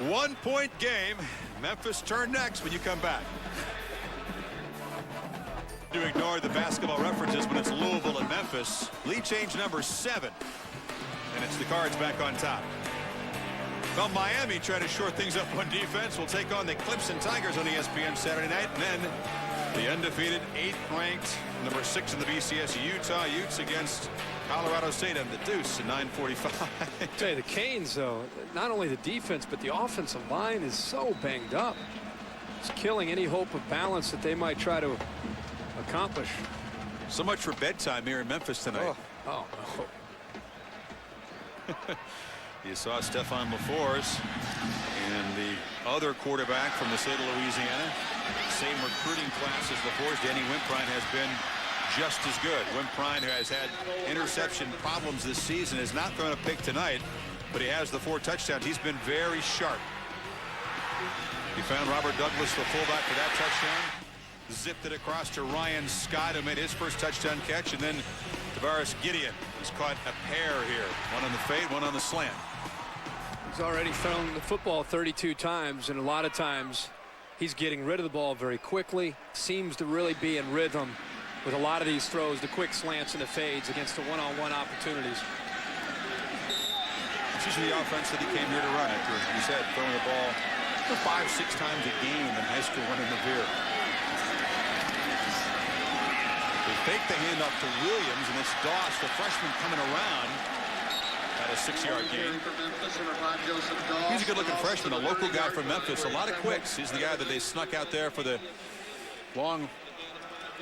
1-point game. Memphis turn next when you come back. To ignore the basketball references when it's Louisville and Memphis. Lead change number 7. And it's the Cards back on top. Well, Miami trying to shore things up on defense. Will take on the Clemson Tigers on ESPN Saturday night. And then the undefeated 8th-ranked number 6 in the BCS Utah Utes against Colorado State on the Deuce at 9:45. I tell you, the Canes, though, not only the defense, but the offensive line is so banged up. It's killing any hope of balance that they might try to accomplish. So much for bedtime here in Memphis tonight. Oh no. You saw Stephon LaFours and the other quarterback from the state of Louisiana. Same recruiting class as LaFours. Danny Wimprine has been just as good. Wimprine, who has had interception problems this season, has not thrown a pick tonight, but he has the 4 touchdowns. He's been very sharp. He found Robert Douglas, the fullback, for that touchdown. Zipped it across to Ryan Scott, who made his first touchdown catch, and then Tavares Gideon has caught a pair here. One on the fade, one on the slant. He's already thrown the football 32 times, and a lot of times he's getting rid of the ball very quickly. Seems to really be in rhythm with a lot of these throws, the quick slants and the fades against the one-on-one opportunities. It's usually the offense that he came here to run after, as we said, throwing the ball 5-6 times a game in high school when in the veer. They fake the handoff to Williams, and it's Doss, the freshman, coming around at a 6-yard gain. He's a good-looking freshman, a local guy from Memphis. A lot of quicks. He's the guy that they snuck out there for the long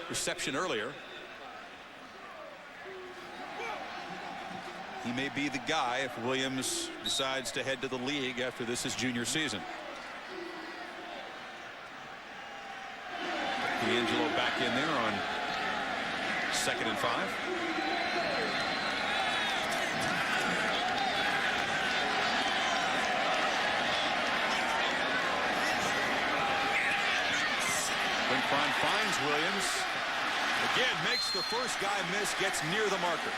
reception earlier. He may be the guy if Williams decides to head to the league after this is junior season. D'Angelo back in there on 2nd and 5. Prime finds Williams. Again, makes the first guy miss, gets near the marker.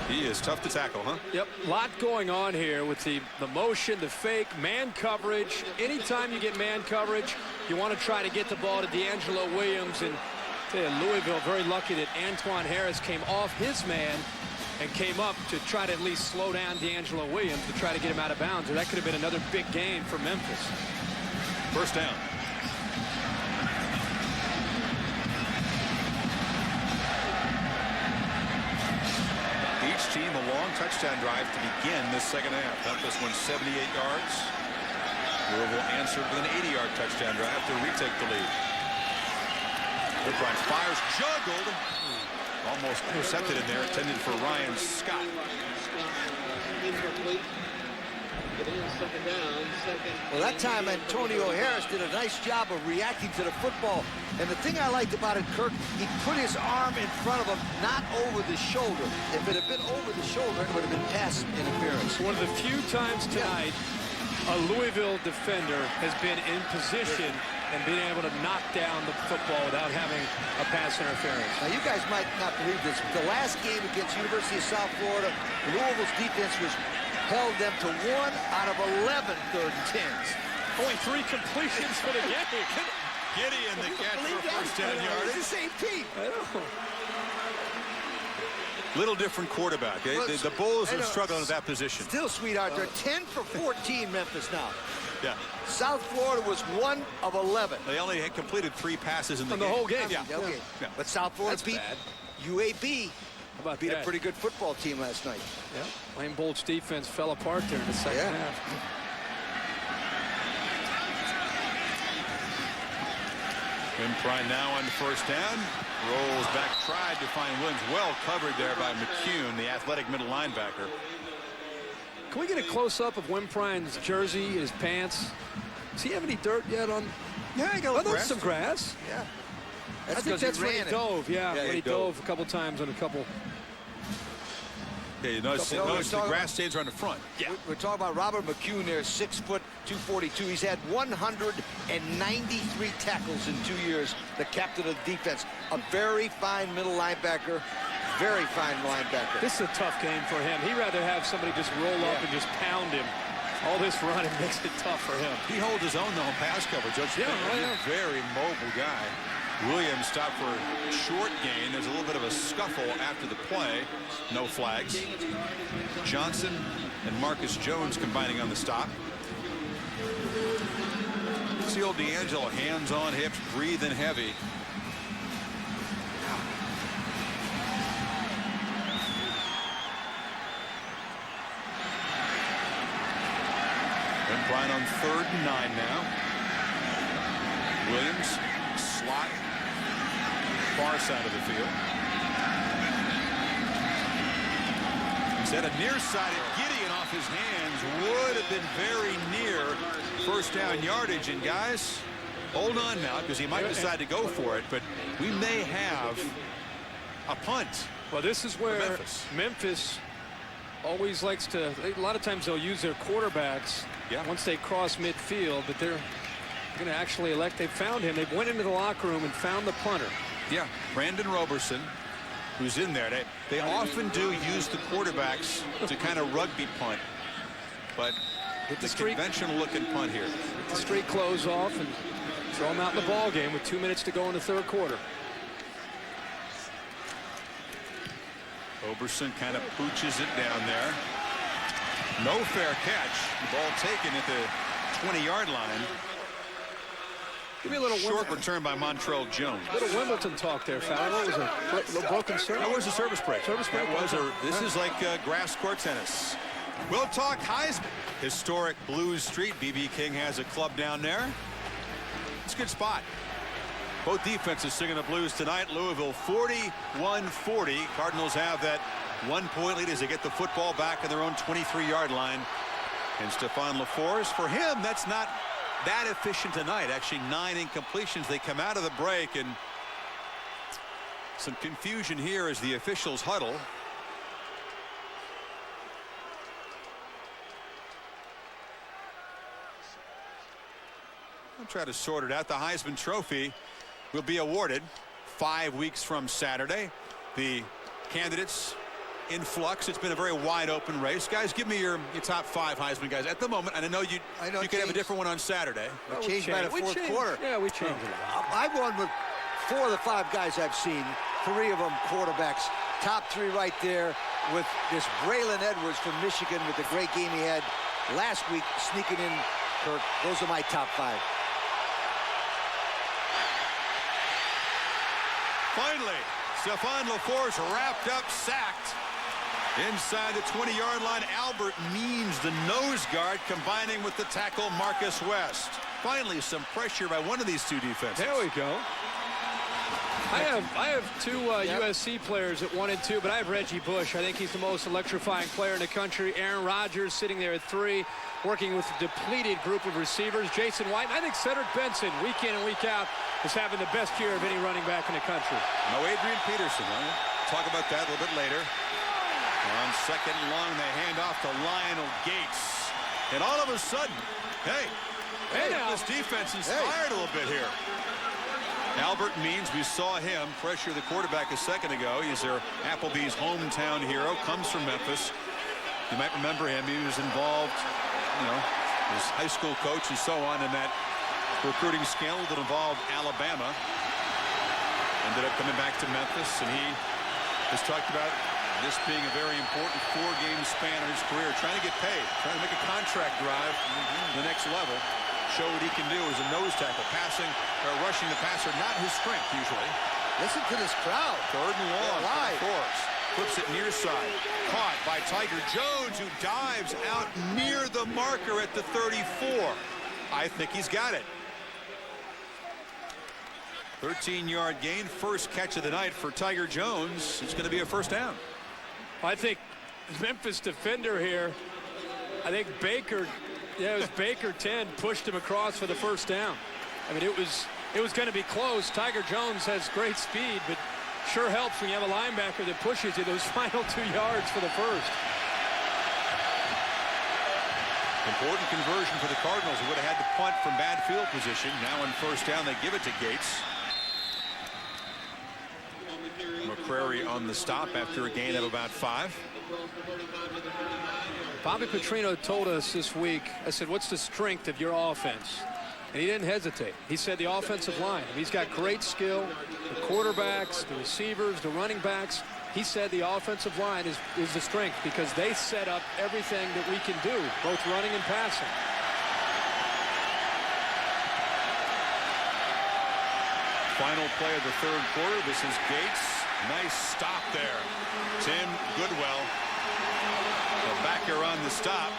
He is tough to tackle, huh? Yep, a lot going on here with the motion, the fake, man coverage. Anytime you get man coverage, you want to try to get the ball to D'Angelo Williams. And Louisville very lucky that Antoine Harris came off his man and came up to try to at least slow down D'Angelo Williams to try to get him out of bounds. Or that could have been another big gain for Memphis. First down. Each team a long touchdown drive to begin this second half. Memphis won 78 yards. Louisville answered with an 80-yard touchdown drive to retake the lead. Woodbine fires, juggled. Almost intercepted in there, intended for Ryan Scott. Well, that time Antonio Harris did a nice job of reacting to the football. And the thing I liked about it, Kirk, he put his arm in front of him, not over the shoulder. If it had been over the shoulder, it would have been pass interference. One of the few times tonight a Louisville defender has been in position and being able to knock down the football without having a pass interference. Now, you guys might not believe this, but the last game against University of South Florida, Louisville's defense held them to 1 out of 11 third and 10s. Only 3 completions for the game. Gideon the catch for first 10 yards. It's the same team. I know. Little different quarterback. The Bulls are struggling at that position. Still, sweetheart, they're 10 for 14 Memphis now. Yeah. South Florida was 1 of 11. They only had completed 3 passes in the game. Whole game. Yeah. Okay. Yeah. But South Florida beat UAB. Beat a pretty good football team last night. Yeah. Lane Bolt's defense fell apart there in the second half. Prime now on the first down. Rolls back, tried to find Williams. Well covered there by McCune, the athletic middle linebacker. Can we get a close-up of Wimprine's jersey, his pants? Does he have any dirt yet on? Yeah, he got there's some grass. Yeah. I think that's when he dove. Yeah, when he dove a couple times on a couple. Yeah, you notice the grass stains are on the front. Yeah. We're talking about Robert McCune there, 6 foot, 242. He's had 193 tackles in 2 years, the captain of the defense. A very fine middle linebacker, very fine linebacker. This is a tough game for him. He'd rather have somebody just roll up and just pound him. All this running makes it tough for him. He holds his own, though, in pass coverage. He's a very mobile guy. Williams stopped for a short gain. There's a little bit of a scuffle after the play. No flags. Johnson and Marcus Jones combining on the stop. See old D'Angelo, hands on hips, breathing heavy. And Bryant on 3rd and 9 now. Williams, slot, far side of the field. Instead, a nearsighted Gideon off his hands would have been very near first down yardage. And guys, hold on now, because he might decide to go for it, but we may have a punt. Well, this is where Memphis always likes to, a lot of times they'll use their quarterbacks once they cross midfield, but they're going to actually elect. They found him. They went into the locker room and found the punter. Yeah, Brandon Roberson, who's in there. They often do use the quarterbacks to kind of rugby punt, but it's a conventional looking punt here. Get the street clothes off and throw them out in the ball game with 2 minutes to go in the third quarter. Roberson kind of pooches it down there. No fair catch. The ball taken at the 20-yard line. Give me a little short return by Montrell Jones. Little Wimbledon talk there, Fowler. What was a little broken service? That was a service break. Service break. This is like grass court tennis. We'll talk Heisman. Historic Blues Street. B.B. King has a club down there. It's a good spot. Both defenses singing the blues tonight. Louisville 41-40. Cardinals have that 1-point lead as they get the football back in their own 23-yard line. And Stephon LaForce, for him, that's not that efficient tonight. Actually 9 incompletions. They come out of the break, and some confusion here as the officials huddle. I'll try to sort it out. The Heisman Trophy will be awarded 5 weeks from Saturday. The candidates in flux. It's been a very wide open race. Guys, give me your top 5 Heisman guys at the moment. And I know you could have a different one on Saturday. We changed by the fourth quarter. Yeah, we changed it. I've won with 4 of the 5 guys I've seen. 3 of them quarterbacks. Top 3 right there with this Braylon Edwards from Michigan with the great game he had last week sneaking in. Kirk, those are my top 5. Finally, Stephon LaForce wrapped up, sacked. Inside the 20-yard line, Albert Means, the nose guard, combining with the tackle Marcus West. Finally, some pressure by one of these two defenses. There we go. I have 2 USC players at 1 and 2, but I have Reggie Bush. I think he's the most electrifying player in the country. Aaron Rodgers sitting there at 3, working with a depleted group of receivers. Jason White, and I think Cedric Benson, week in and week out, is having the best year of any running back in the country. No Adrian Peterson. We'll talk about that a little bit later. On second and long, they hand off to Lionel Gates. And all of a sudden, hey, this defense inspired a little bit here. Albert Means, we saw him pressure the quarterback a second ago. He's their Applebee's hometown hero, comes from Memphis. You might remember him. He was involved, his high school coach and so on in that recruiting scandal that involved Alabama. Ended up coming back to Memphis, and he has talked about this being a very important 4-game span of his career, trying to get paid, trying to make a contract drive to the next level. Show what he can do as a nose tackle. Passing or rushing the passer, not his strength usually. Listen to this crowd. 3rd and long. Force flips it near side. Caught by Tiger Jones, who dives out near the marker at the 34. I think he's got it. 13-yard gain, first catch of the night for Tiger Jones. It's going to be a first down. I think Memphis defender here, I think Baker, it was Baker 10, pushed him across for the first down. I mean, it was going to be close. Tiger Jones has great speed, but sure helps when you have a linebacker that pushes you those final 2 yards for the first. Important conversion for the Cardinals, who would have had to punt from bad field position. Now in first down, they give it to Gates. McCrary on the stop after a gain of about 5. Bobby Petrino told us this week, I said, what's the strength of your offense? And he didn't hesitate. He said the offensive line. He's got great skill. The quarterbacks, the receivers, the running backs. He said the offensive line is the strength because they set up everything that we can do, both running and passing. Final play of the 3rd quarter. This is Gates. Nice stop there. Tim Goodwell, the backer on the stop.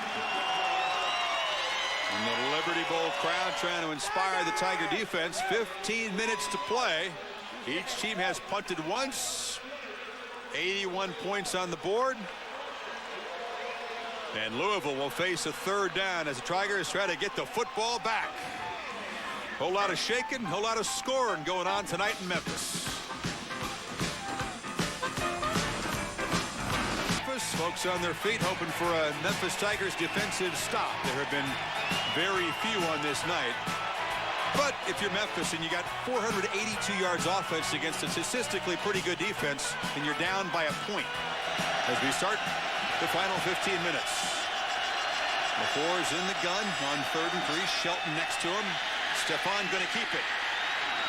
And the Liberty Bowl crowd trying to inspire the Tiger defense. 15 minutes to play. Each team has punted once. 81 points on the board. And Louisville will face a 3rd down as the Tigers try to get the football back. Whole lot of shaking, whole lot of scoring going on tonight in Memphis. Memphis. Folks on their feet hoping for a Memphis Tigers defensive stop. There have been very few on this night. But if you're Memphis and you got 482 yards offense against a statistically pretty good defense, and you're down by a point as we start the final 15 minutes. LaFleur's in the gun on 3rd and 3. Shelton next to him. Stephon going to keep it.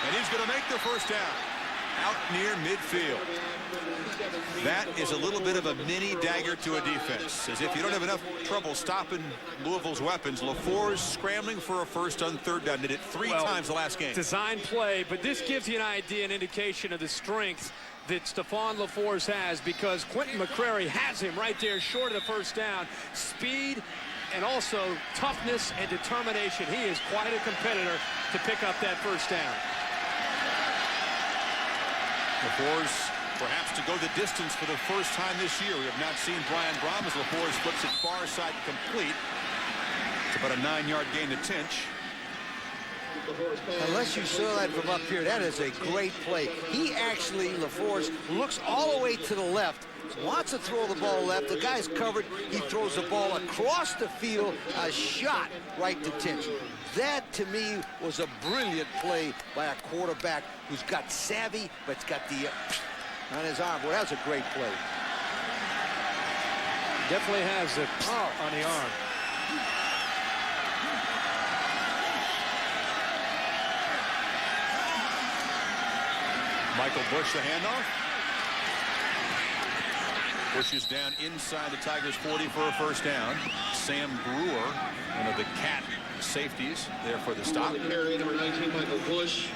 And he's going to make the first down out near midfield. That is a little bit of a mini dagger to a defense. As if you don't have enough trouble stopping Louisville's weapons, LaFleur's scrambling for a first on 3rd down. Did it 3 times the last game. Design play, but this gives you an idea, an indication of the strength that Stephon LaFleur has, because Quentin McCrary has him right there short of the first down. Speed and also toughness and determination. He is quite a competitor to pick up that first down. LaFleur's perhaps to go the distance for the first time this year. We have not seen Brian Brohm as LaFleur's flips it far side complete. It's about a 9-yard gain to Tinch. Unless you saw that from up here, that is a great play. He actually, LaFleur's, looks all the way to the left, wants to throw the ball left. The guy's covered. He throws the ball across the field, a shot right to Tinch. That, to me, was a brilliant play by a quarterback who's got savvy, but it's got the on his arm. Well, that was a great play. Definitely has it on the arm. Michael Bush, the handoff. Bush is down inside the Tigers 40 for a first down. Sam Brewer, one of the Cat safeties, there for the stop. Carry number 19, Michael Bush.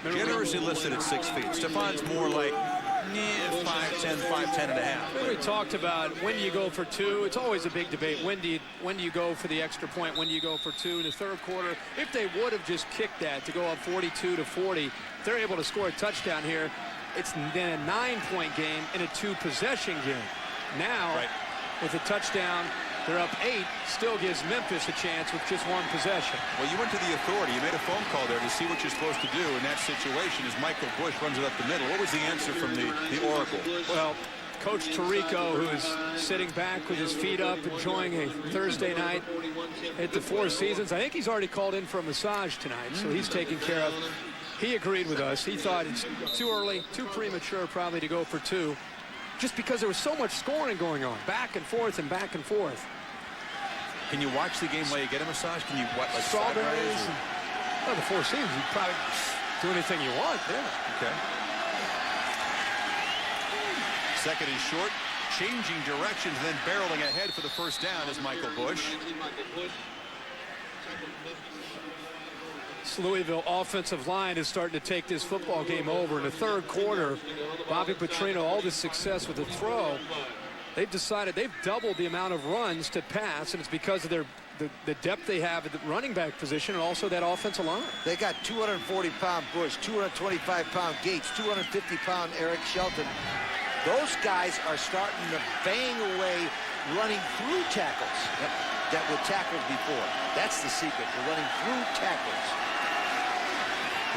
Generously listed at 6 feet. Stephon's more like 5'10", 5'10 and a half. We talked about when you go for 2. It's always a big debate. When do you go for the extra point? When do you go for 2 in the 3rd quarter? If they would have just kicked that to go up 42-40, they're able to score a touchdown here. It's then a 9-point game in a 2-possession game. Now, with a touchdown, they're up 8. Still gives Memphis a chance with just 1 possession. Well, you went to the authority. You made a phone call there to see what you're supposed to do in that situation as Michael Bush runs it up the middle. What was the answer from the Oracle? Well, Coach Tirico, who is sitting back with his feet up, enjoying a Thursday night at the Four Seasons. I think he's already called in for a massage tonight, so he's taken care of. He agreed with us. He thought it's too early, too premature probably to go for 2, just because there was so much scoring going on, back and forth and back and forth. Can you watch the game while you get a massage? Can you what, like strawberries? Well, the Four Seasons, you probably do anything you want there. Okay. Second and short, changing directions, then barreling ahead for the first down is Michael Bush. This Louisville offensive line is starting to take this football game over. In the 3rd quarter, Bobby Petrino, all this success with the throw, they've decided they've doubled the amount of runs to pass, and it's because of the depth they have at the running back position and also that offensive line. They got 240-pound Bush, 225-pound Gates, 250-pound Eric Shelton. Those guys are starting to bang away running through tackles that were tackled before. That's the secret. They're running through tackles.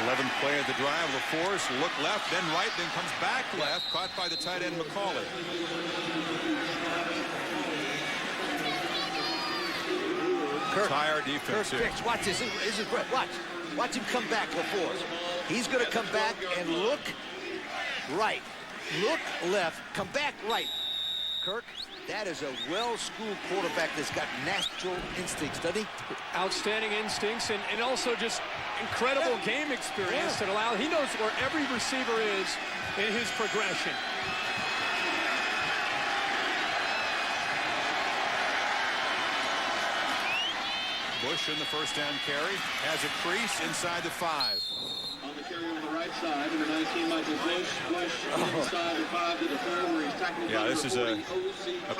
11th play of the drive. LaFleur's look left, then right, then comes back left. Caught by the tight end, McCauley. Entire defense here. Watch this. Watch him come back, LaFleur's. He's going to come back and look right. Look left. Come back right. Kirk, that is a well-schooled quarterback that's got natural instincts, doesn't he? Outstanding instincts and also just incredible game experience that allow. He knows where every receiver is in his progression. Bush in the first down carry has a crease inside the 5. On the carry on the right side, number 19, Michael Bush. Bush inside the 5 to the 3rd, where he's tackled. Yeah, this is a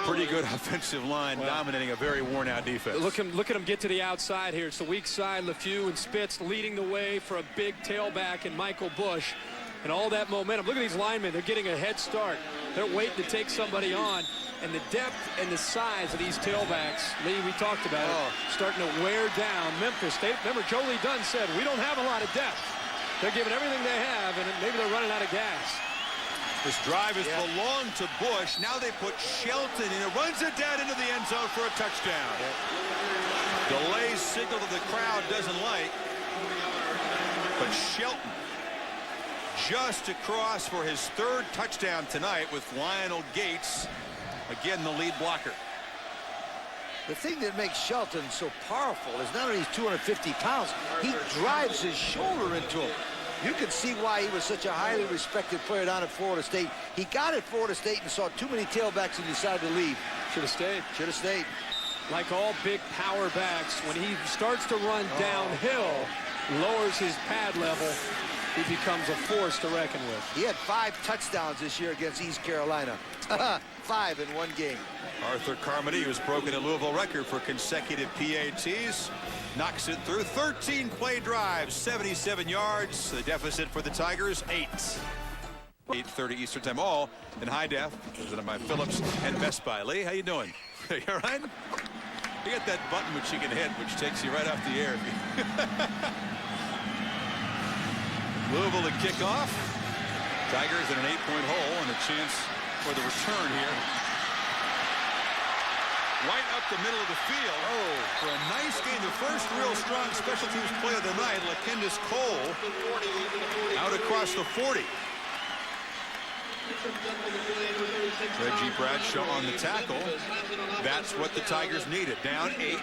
pretty good offensive line dominating a very worn-out defense. Look at him get to the outside here. It's the weak side. LeFew and Spitz leading the way for a big tailback in Michael Bush. And all that momentum. Look at these linemen. They're getting a head start. They're waiting to take somebody on. And the depth and the size of these tailbacks, Lee, we talked about it, starting to wear down Memphis. Remember, Joe Lee Dunn said, we don't have a lot of depth. They're giving everything they have, and maybe they're running out of gas. This drive has belonged to Bush. Now they put Shelton in. It runs it down into the end zone for a touchdown. Delay signal that the crowd doesn't like. But Shelton just across for his third touchdown tonight with Lionel Gates, again the lead blocker. The thing that makes Shelton so powerful is not only he's 250 pounds, he drives his shoulder into him. You can see why he was such a highly respected player down at Florida State. He got at Florida State and saw too many tailbacks and decided to leave. Should have stayed. Should have stayed. Like all big power backs, when he starts to run downhill, lowers his pad level, he becomes a force to reckon with. He had 5 touchdowns this year against East Carolina. 5 in one game. Arthur Carmody, who's broken a Louisville record for consecutive PATs, knocks it through. 13 play drives, 77 yards. The deficit for the Tigers, 8. 8:30 Eastern time, all in high def, presented by Phillips and Best Buy. Lee, how you doing? You all right? You got that button which you can hit, which takes you right off the air. Louisville to kick off. Tigers in an 8-point hole and a chance for the return here. Right up the middle of the field. Oh, for a nice game. The first real strong special teams play of the night. LaKendis Cole out across the 40. Reggie Bradshaw on the tackle. That's what the Tigers needed. Down 8.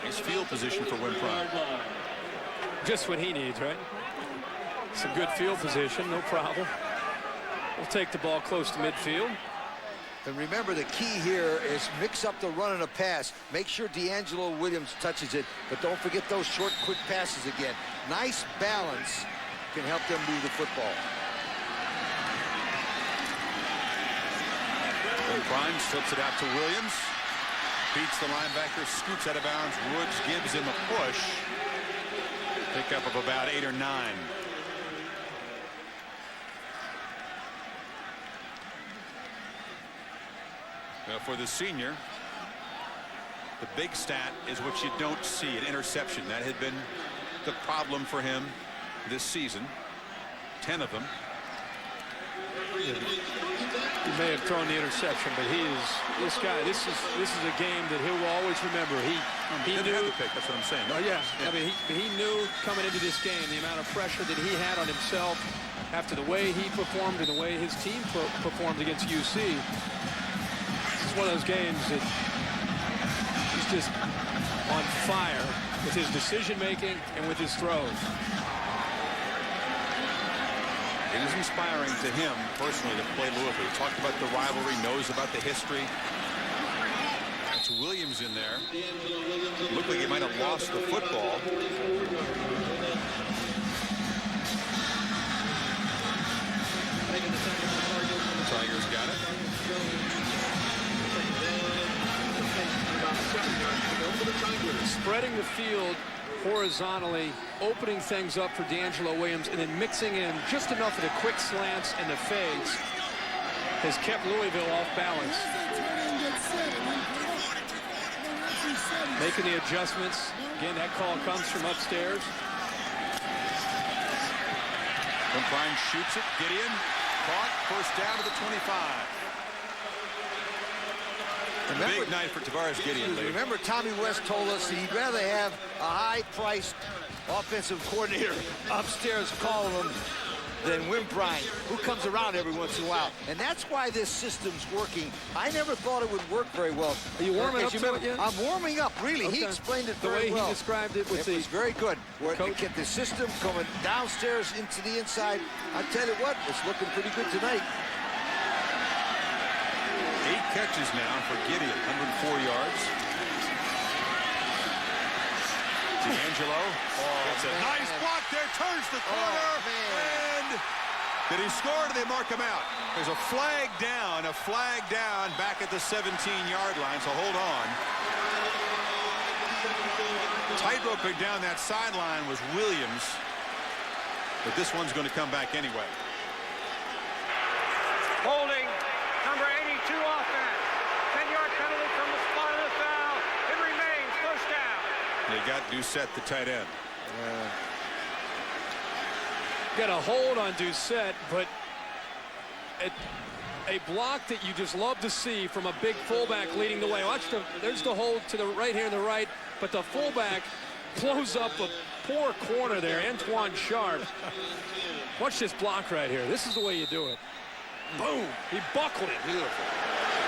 Nice field position for Win Prime. Just what he needs, right? Some good field position, no problem. We'll take the ball close to midfield. And remember, the key here is mix up the run and a pass. Make sure D'Angelo Williams touches it, but don't forget those short, quick passes again. Nice balance can help them move the football. And Prime slips it out to Williams. Beats the linebacker, scoots out of bounds. Woods gives him a push. Pickup of about 8 or 9. For the senior, the big stat is what you don't see, an interception. That had been the problem for him this season. 10 of them. He may have thrown the interception, but this guy. This is a game that he will always remember. He knew have the pick. That's what I'm saying. Oh yeah. I mean, he knew coming into this game the amount of pressure that he had on himself after the way he performed and the way his team performed against UC. It's one of those games that he's just on fire with his decision making and with his throws. It is inspiring to him personally to play Louisville. He talked about the rivalry, knows about the history. It's Williams in there. Looked like he might have lost the football. The Tigers got it. Spreading the field horizontally, opening things up for D'Angelo Williams, and then mixing in just enough of the quick slants and the fades has kept Louisville off balance. Making the adjustments. Again, that call comes from upstairs. When Prime shoots it, Gideon caught, first down to the 25. Big night for Tavares Gideon. Remember, Tommy West told us that he'd rather have a high-priced offensive coordinator upstairs calling him than Win Bryant, who comes around every once in a while. And that's why this system's working. I never thought it would work very well. Are you warming up to it yet? I'm warming up, really. Okay. He explained it the very well. The way he described it with it was very good. Get the system coming downstairs into the inside. I tell you what, it's looking pretty good tonight. 8 catches now for Gideon, 104 yards. D'Angelo. It's a nice block there, turns the corner. And did he score or did they mark him out? There's a flag down back at the 17-yard line, so hold on. Tightroping down that sideline was Williams, but this one's going to come back anyway. Holding. Number 82 offense. 10-yard penalty from the spot of the foul. It remains first down. They got Doucette, the tight end. Got a hold on Doucette, but a block that you just love to see from a big fullback leading the way. Watch there's the hold to the right here and the right, but the fullback blows up a poor corner there, Antoine Sharp. Watch this block right here. This is the way you do it. Boom. He buckled it. Beautiful.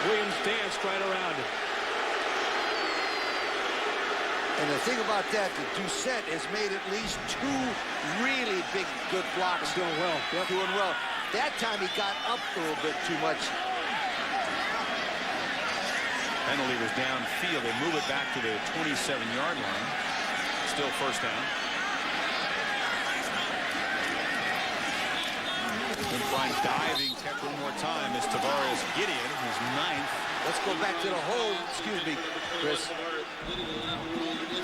Williams danced right around it. And the thing about that, the Doucette has made at least 2 really big, good blocks. Doing well. Yep. Doing well. That time he got up a little bit too much. Penalty was downfield. They move it back to the 27-yard line. Still first down. Fine diving tech one more time is Tavares Gideon, his 9th. Let's go back to the hole. Excuse me, Chris.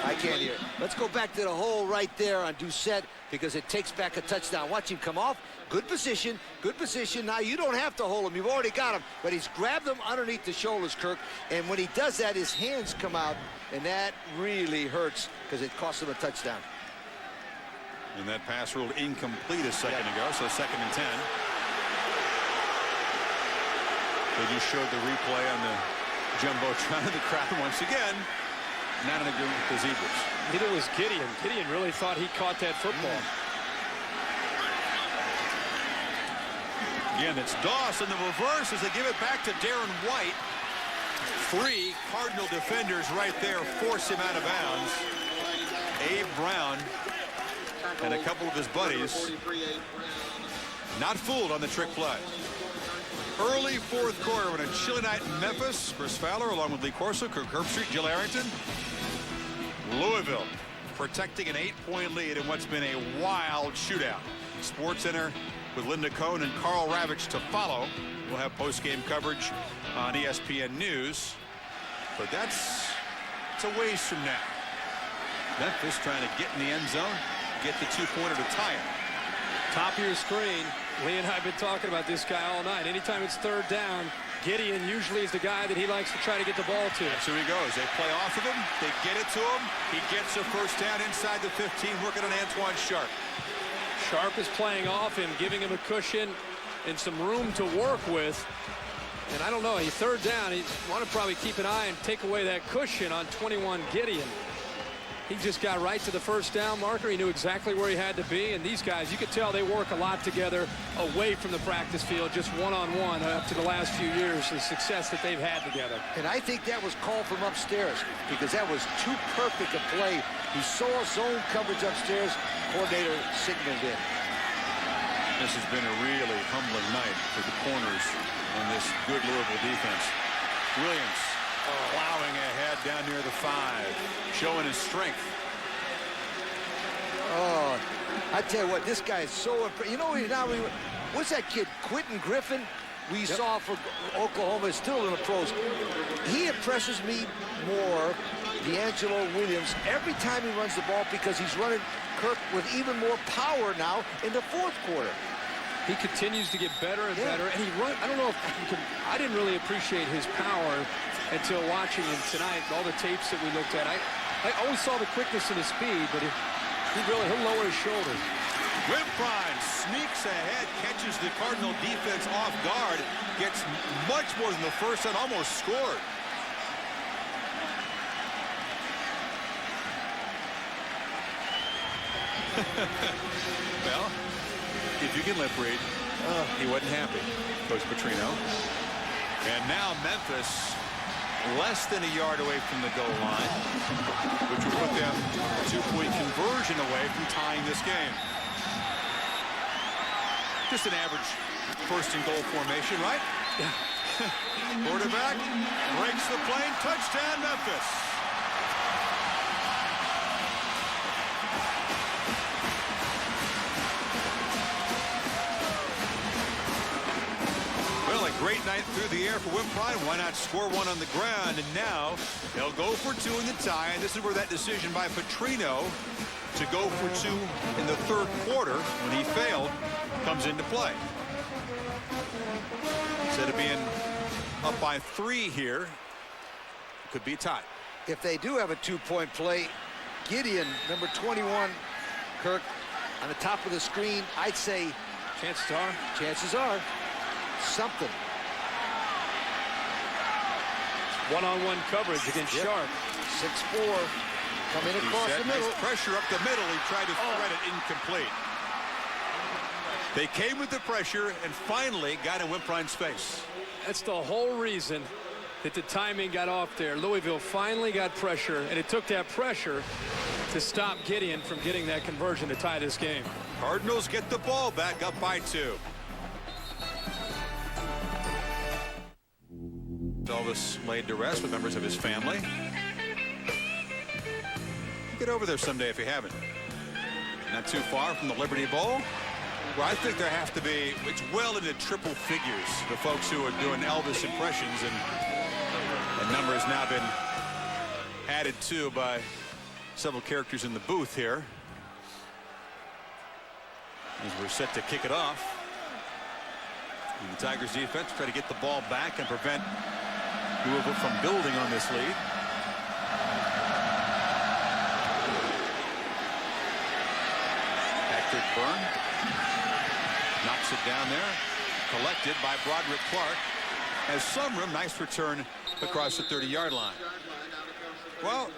I can't hear. Let's go back to the hole right there on Doucette because it takes back a touchdown. Watch him come off. Good position. Good position. Now you don't have to hold him. You've already got him. But he's grabbed him underneath the shoulders, Kirk. And when he does that, his hands come out. And that really hurts because it costs him a touchdown. And that pass ruled incomplete a second ago, so 2nd and 10. They just showed the replay on the Jumbotron of the crowd once again. Not in agreement with the Zebras. Neither was Gideon. Gideon really thought he caught that football. Again, it's Doss in the reverse as they give it back to Darren White. 3 Cardinal defenders right there force him out of bounds. Abe Brown and a couple of his buddies not fooled on the trick play. Early 4th quarter when a chilly night in Memphis. Chris Fowler along with Lee Corso, Kirk Herbstreit, Jill Arrington. Louisville protecting an 8-point lead in what's been a wild shootout. SportsCenter with Linda Cohn and Carl Ravitch to follow. We'll have post-game coverage on ESPN News. But it's a ways from now. Memphis trying to get in the end zone, get the 2-pointer to tie it. Top of your screen. Lee and I have been talking about this guy all night. Anytime it's 3rd down, Gideon usually is the guy that he likes to try to get the ball to. So he goes. They play off of him. They get it to him. He gets a first down inside the 15, working on Antoine Sharp. Sharp is playing off him, giving him a cushion and some room to work with. And I don't know, he's 3rd down. You want to probably keep an eye and take away that cushion on 21 Gideon. He just got right to the first down marker. He knew exactly where he had to be. And these guys, you could tell they work a lot together away from the practice field, just one-on-one up to the last few years, the success that they've had together. And I think that was called from upstairs because that was too perfect a play. He saw zone coverage upstairs. Coordinator signaled in. This has been a really humbling night for the corners on this good Louisville defense. Williams plowing ahead down near the 5, showing his strength. Oh, I tell you what, this guy is so impressive. You know, what's that kid, Quentin Griffin? We saw for Oklahoma, is still in the pros. He impresses me more, D'Angelo Williams, every time he runs the ball because he's running Kirk with even more power now in the 4th quarter. He continues to get better and better, and I don't know if you can, I didn't really appreciate his power until watching him tonight, all the tapes that we looked at. I always saw the quickness and the speed, but he'll lower his shoulder. Wimprine sneaks ahead, catches the Cardinal defense off guard, gets much more than the first and almost scored. Well, if you can lip read, he wasn't happy, Coach Petrino. And now Memphis less than a yard away from the goal line, which will put them a 2-point conversion away from tying this game. Just an average 1st and goal formation, right? Yeah. Quarterback breaks the plane, touchdown Memphis. Great night through the air for Wimprine. Why not score one on the ground? And now they'll go for 2 in the tie. And this is where that decision by Petrino to go for 2 in the 3rd quarter when he failed comes into play. Instead of being up by 3 here, it could be tied. If they do have a 2-point play, Gideon, number 21, Kirk, on the top of the screen, I'd say chances are. Chances are. something. One-on-one coverage against Sharp. 6'4", coming across the middle. Nice pressure up the middle. He tried to thread it, incomplete. They came with the pressure and finally got in Wimprine's face. That's the whole reason that the timing got off there. Louisville finally got pressure, and it took that pressure to stop Gideon from getting that conversion to tie this game. Cardinals get the ball back up by 2. Elvis laid to rest with members of his family. Get over there someday if you haven't. Not too far from the Liberty Bowl. Well, I think there have to be, it's well into triple figures, the folks who are doing Elvis impressions, and the number has now been added to by several characters in the booth here. As we're set to kick it off. And the Tigers defense try to get the ball back and prevent Louisville from building on this lead. Patrick Byrne knocks it down there. Collected by Broderick Clark. Has some room. Nice return across the 30-yard line. Well,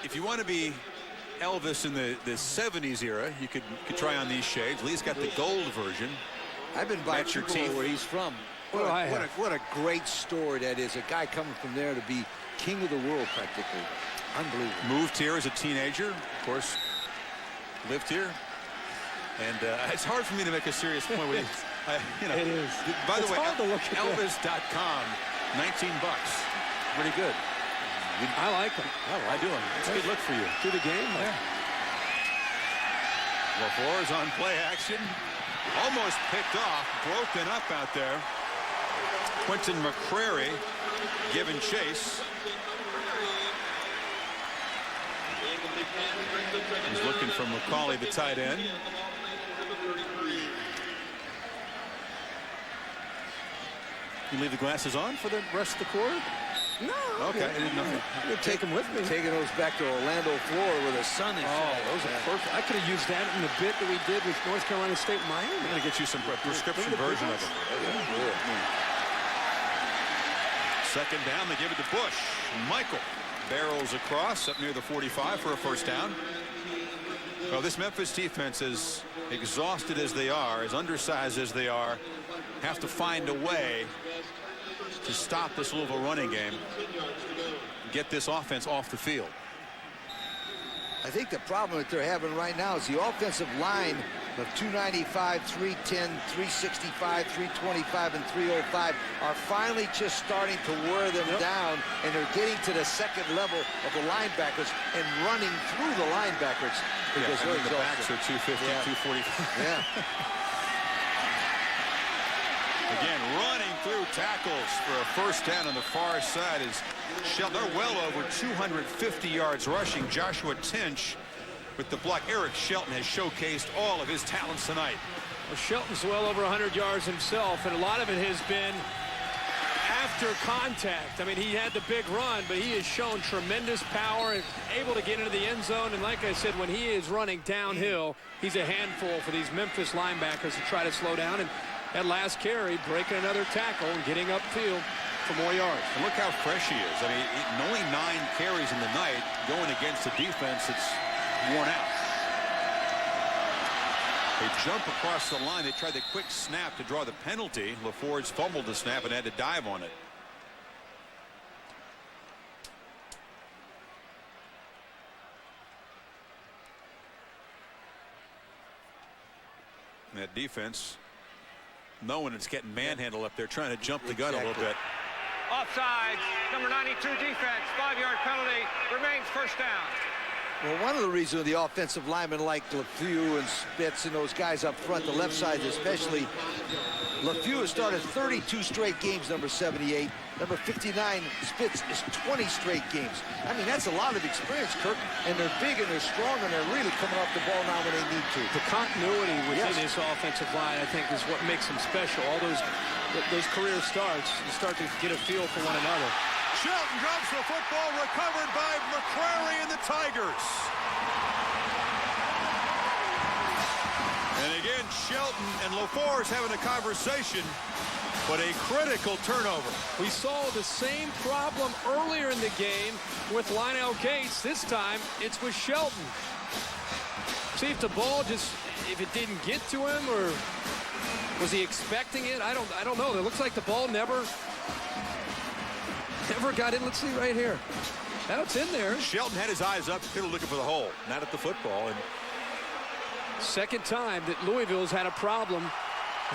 if you want to be Elvis in the 70s era, you could try on these shades. Lee's got the gold version. I've been by Tupelo, where he's from. What a great story that is. A guy coming from there to be king of the world practically. Unbelievable. Moved here as a teenager. Of course, lived here. And it's hard for me to make a serious point with you know, it is. By the way, Elvis.com, $19. Pretty good. I like him. Oh, I do. It's a good look for you. To the game. Yeah. LaFleur is on play action. Almost picked off. Broken up out there. Quentin McCrary giving chase. He's looking for McCauley, the tight end. You leave the glasses on for the rest of the quarter? No. Okay. I didn't know. You'll take them with me. Taking those back to Orlando, Florida, where the sun is. Those are perfect. I could have used that in the bit that we did with North Carolina State and Miami. I'm going to get you some prescription version of it. Second down, they give it to Bush. Michael barrels across up near the 45 for a first down. Well, this Memphis defense, as exhausted as they are, as undersized as they are, have to find a way to stop this Louisville running game, get this offense off the field. I think the problem that they're having right now is the offensive line of 295, 310, 365, 325, and 305 are finally just starting to wear them down, and they're getting to the second level of the linebackers and running through the linebackers. Because the backs are 250, 240. Yeah. Again, running through tackles for a first down on the far side is Shelton. They're well over 250 yards rushing. Joshua Tinch with the block. Eric Shelton has showcased all of his talents tonight. Well, Shelton's well over 100 yards himself, and a lot of it has been after contact. I mean, he had the big run, but he has shown tremendous power and able to get into the end zone. And like I said, when he is running downhill, he's a handful for these Memphis linebackers to try to slow down. And that last carry, breaking another tackle and getting upfield for more yards. And look how fresh he is. I mean, only 9 carries in the night going against a defense that's worn out. They jump across the line. They tried the quick snap to draw the penalty. LaForge fumbled the snap and had to dive on it. And that defense, knowing it's getting manhandled up there, trying to jump the gun a little bit. Offsides, number 92 defense, 5-yard penalty, remains first down. Well, one of the reasons the offensive linemen like LeFew and Spitz and those guys up front, the left side especially, LeFew has started 32 straight games, number 78. Number 59, Spitz, is 20 straight games. I mean, that's a lot of experience, Kirk, and they're big and they're strong and they're really coming off the ball now when they need to. The continuity within this offensive line, I think, is what makes them special. All those career starts, you start to get a feel for one another. Shelton drops the football, recovered by McCrary and the Tigers. And again, Shelton and LaForce having a conversation, but a critical turnover. We saw the same problem earlier in the game with Lionel Gates. This time, it's with Shelton. See if the ball just, if it didn't get to him, or was he expecting it? I don't know. It looks like the ball never got in. Let's see right here. Now it's in there. Shelton had his eyes up, still looking for the hole, not at the football. And second time that Louisville's had a problem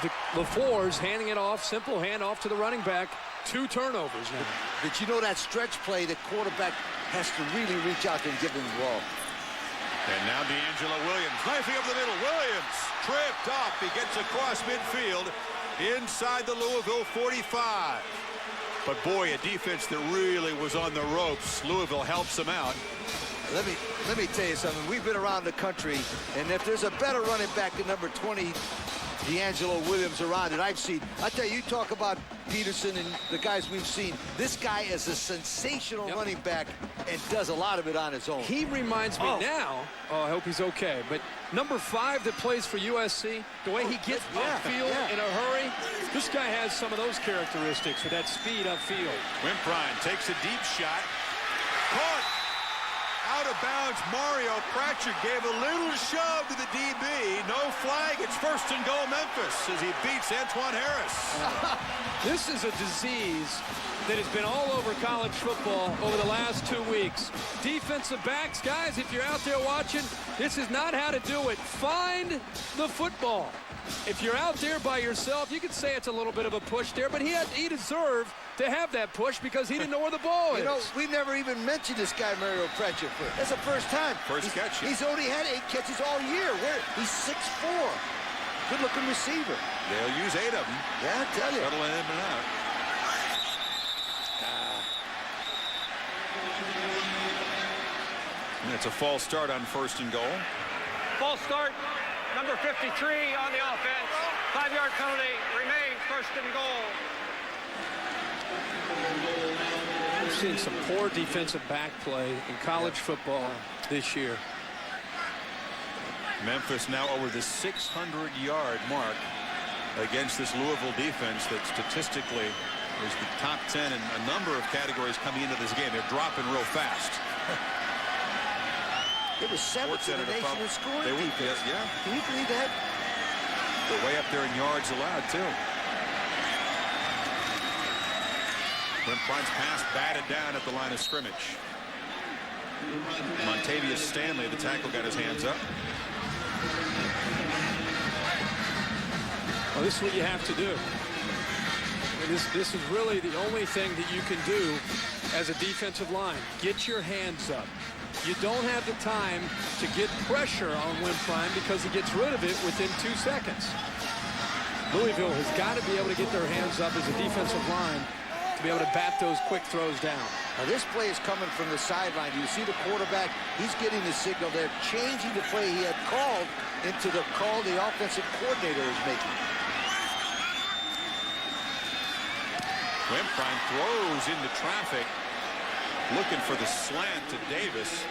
with LaForce handing it off, simple handoff to the running back. 2 turnovers now. But you know that stretch play, the quarterback has to really reach out and give him the ball. And now D'Angelo Williams, knifing up the middle. Williams tripped up. He gets across midfield inside the Louisville 45. But boy, a defense that really was on the ropes. Louisville helps them out. Let me tell you something. We've been around the country, and if there's a better running back than number 20, D'Angelo Williams around it, I've seen. I tell you, you talk about Peterson and the guys we've seen. This guy is a sensational running back and does a lot of it on his own. He reminds me now, I hope he's okay, but number 5 that plays for USC, the way he gets upfield in a hurry, this guy has some of those characteristics with that speed upfield. Wimprine takes a deep shot. Caught. Out of bounds. Mario Pratchett gave a little shove to the DB. No flag. It's first and goal Memphis as he beats Antoine Harris. This is a disease that has been all over college football over the last 2 weeks. Defensive backs, guys, if you're out there watching, this is not how to do it. Find the football. If you're out there by yourself, you could say it's a little bit of a push there, but he deserved to have that push because he didn't know where the ball is. You know, we never even mentioned this guy, Mario Pratchett. That's the first time. First catch. He's only had 8 catches all year. He's 6'4". Good-looking receiver. They'll use 8 of them. Yeah, I tell you. Settle in and out. And it's a false start on first and goal. False start. Number 53 on the offense. 5-yard penalty remains first and goal. We've seen some poor defensive back play in college football this year. Memphis now over the 600-yard mark against this Louisville defense that statistically is the top 10 in a number of categories coming into this game. They're dropping real fast. It was 7th in the nation in scoring defense. Yeah. Can you believe that? They're way up there in yards allowed, too. Wimprine's pass batted down at the line of scrimmage. Montavious Stanley, the tackle, got his hands up. Well, this is what you have to do. And this is really the only thing that you can do as a defensive line. Get your hands up. You don't have the time to get pressure on Wimprine because he gets rid of it within 2 seconds. Louisville has got to be able to get their hands up as a defensive line to be able to bat those quick throws down. Now this play is coming from the sideline. You see the quarterback, he's getting the signal there, changing the play he had called into the call the offensive coordinator is making. Wimprine throws into traffic, looking for the slant to Davis.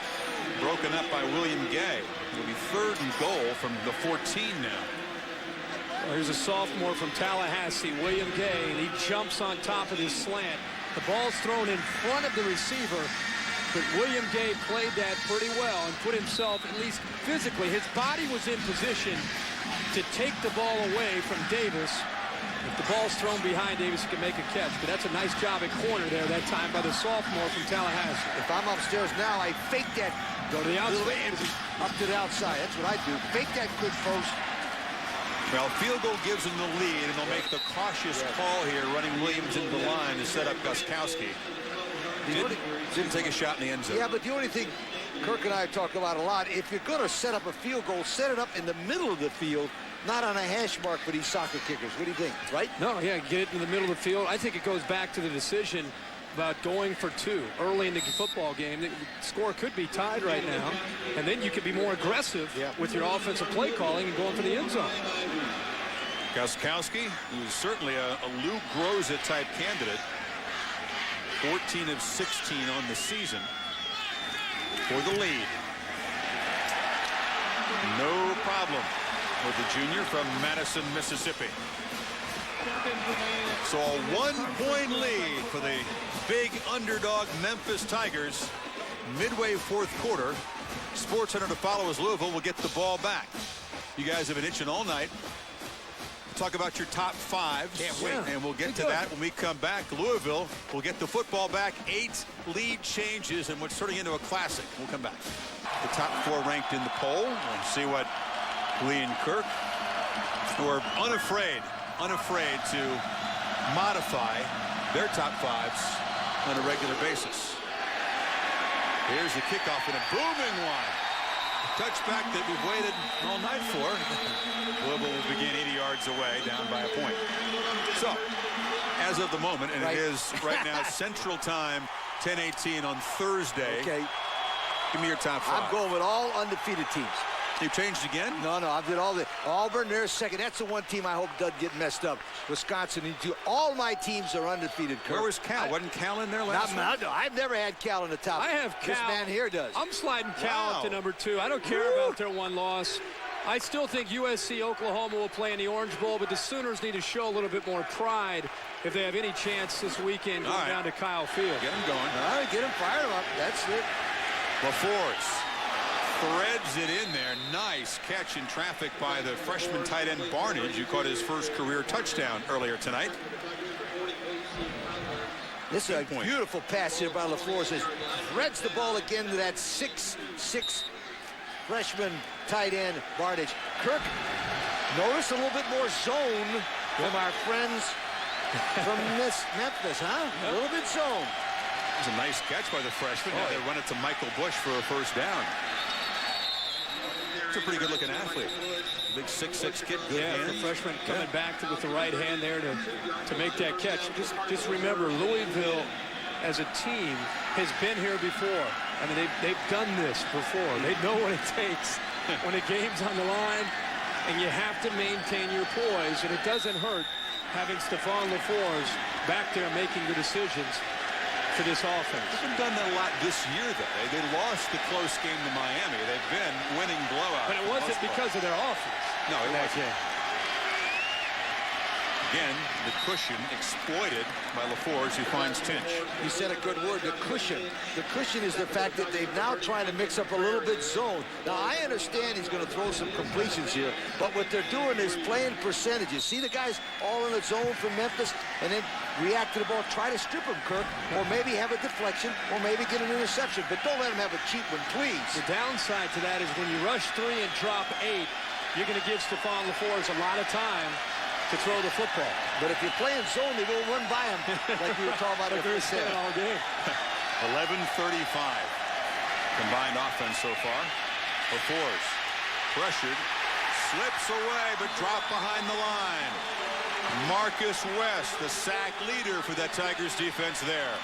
Broken up by William Gay. It'll be 3rd and goal from the 14 now. Well, here's a sophomore from Tallahassee, William Gay, and he jumps on top of this slant. The ball's thrown in front of the receiver, but William Gay played that pretty well and put himself, at least physically, his body was in position to take the ball away from Davis. If the ball's thrown behind Davis, he can make a catch. But that's a nice job at corner there that time by the sophomore from Tallahassee. If I'm upstairs now, I fake that. Go to the outside. Up to the outside. That's what I do. Fake that quick post. Well, field goal gives them the lead, and they'll make the cautious call here, running Williams into the line to set up Gostkowski. Didn't take a shot in the end zone. Yeah, but the only thing Kirk and I talk about a lot, if you're going to set up a field goal, set it up in the middle of the field, not on a hash mark for these soccer kickers. What do you think, right? No, yeah, get it in the middle of the field. I think it goes back to the decision about going for 2 early in the football game. The score could be tied right now, and then you could be more aggressive with your offensive play calling and going for the end zone. Gostkowski, who's certainly a Lou Groza type candidate, 14 of 16 on the season for the lead. No problem. with the junior from Madison, Mississippi. So a 1-point lead for the big underdog Memphis Tigers. Midway fourth quarter. SportsCenter to follow as Louisville will get the ball back. You guys have been itching all night. Talk about your top fives. Can't wait. And we'll get to that when we come back. Louisville will get the football back. 8 lead changes and what's turning into a classic. We'll come back. The top 4 ranked in the poll. We'll see what Lee and Kirk, who are unafraid to modify their top 5s on a regular basis. Here's the kickoff and a booming one. Touchback that we've waited all night for. Louisville will begin 80 yards away, down by a point. So, as of the moment, and it is right now Central Time, 10:18 on Thursday. Okay. Give me your top 5. I'm going with all undefeated teams. You changed again? No, I did all the Auburn. They're second. That's the one team I hope doesn't get messed up. Wisconsin. All my teams are undefeated. Kirk. Where was Cal? Wasn't Cal in there last week? No, I've never had Cal in the top. I have Cal. This man here does. I'm sliding Cal up to number 2. I don't care about their one loss. I still think USC Oklahoma will play in the Orange Bowl, but the Sooners need to show a little bit more pride if they have any chance this weekend going down to Kyle Field. Get them going. All right, get them fired up. That's it. LaForce threads it in there. Nice catch in traffic by the freshman tight end Barnage, who caught his first career touchdown earlier tonight. This is a beautiful pass here by LaForce. Threads the ball again to that 6'6" freshman tight end Barnage. Kirk, notice a little bit more zone from our friends from Memphis, huh? A little bit zone. It was a nice catch by the freshman. Now they run it to Michael Bush for a first down. It's a pretty good-looking athlete. Big 6'6" kid. Good the freshman coming back with the right hand there to make that catch. Just remember, Louisville as a team has been here before. I mean, they've done this before. They know what it takes when a game's on the line, and you have to maintain your poise, and it doesn't hurt having Stephon LaForce back there making the decisions for this offense. They've been done that a lot this year, though. They lost the close game to Miami. They've been winning blowouts. But it wasn't because of their offense. No, it wasn't. Again, the cushion exploited by LaForce, who finds Tinch. You said a good word, the cushion. The cushion is the fact that they've now tried to mix up a little bit zone. Now, I understand he's going to throw some completions here, but what they're doing is playing percentages. See the guys all in the zone from Memphis, and then react to the ball, try to strip him, Kirk, or maybe have a deflection, or maybe get an interception, but don't let him have a cheap one, please. The downside to that is when you rush 3 and drop 8, you're going to give Stephon LaForce a lot of time to throw the football. But if you're playing zone, they will run by him, like we were talking about like earlier today. All game. 11:35 combined offense so far. LaForce pressured, slips away, but dropped behind the line. Marcus West, the sack leader for that Tigers defense there.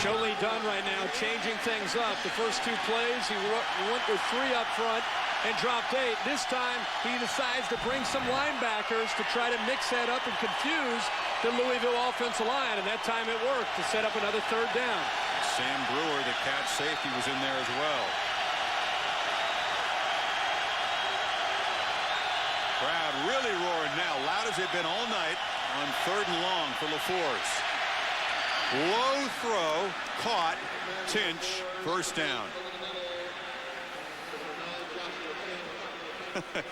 Jolie Dunn right now changing things up. The first 2 plays, he went with 3 up front and dropped 8. This time, he decides to bring some linebackers to try to mix that up and confuse the Louisville offensive line, and that time it worked to set up another 3rd down. Sam Brewer, the catch safety, was in there as well. Crowd really roaring now, loud as they've been all night on 3rd and long for LaForce. Low throw, caught, Tinch, first down.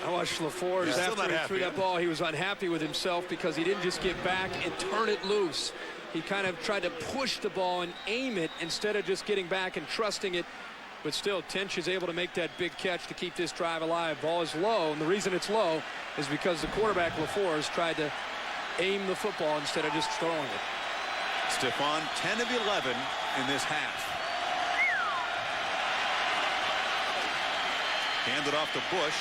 I watched LaForce after he threw that ball. He was unhappy with himself because he didn't just get back and turn it loose. He kind of tried to push the ball and aim it instead of just getting back and trusting it. But still, Tinch is able to make that big catch to keep this drive alive. Ball is low, and the reason it's low is because the quarterback, LaForce, tried to aim the football instead of just throwing it. Stephon, 10 of 11 in this half. Handed off to Bush.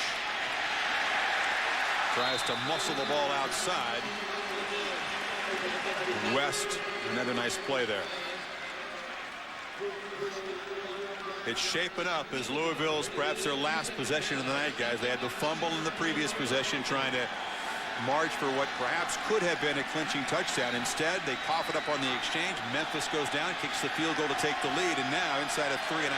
Tries to muscle the ball outside. West, another nice play there. It's shaping up as Louisville's perhaps their last possession of the night, guys. They had the fumble in the previous possession trying to march for what perhaps could have been a clinching touchdown. Instead, they cough it up on the exchange. Memphis goes down, kicks the field goal to take the lead, and now inside of 3.5.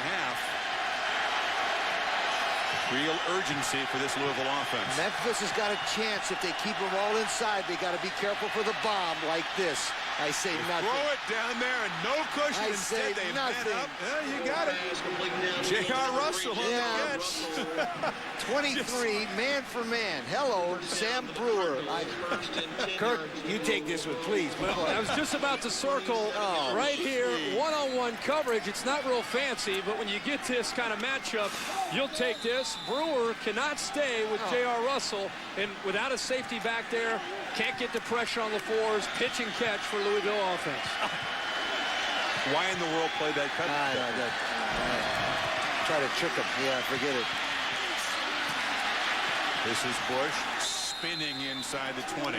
Real urgency for this Louisville offense. Memphis has got a chance if they keep them all inside. They got to be careful for the bomb like this. I say nothing. Throw it down there and no cushion. I Instead, say they nothing. man up. Yeah, you got it. J.R. Russell on the catch. 23, man for man. Hello, Sam Brewer. Kirk, you take this one, please. Well, I was just about to circle right here, one-on-one coverage. It's not real fancy, but when you get this kind of matchup, you'll take this. Brewer cannot stay with J.R. Russell, and without a safety back there, can't get the pressure on the fours. Pitch and catch for Louisville offense. Why in the world play that cut? Try to trick him. Yeah, forget it. This is Bush spinning inside the 20.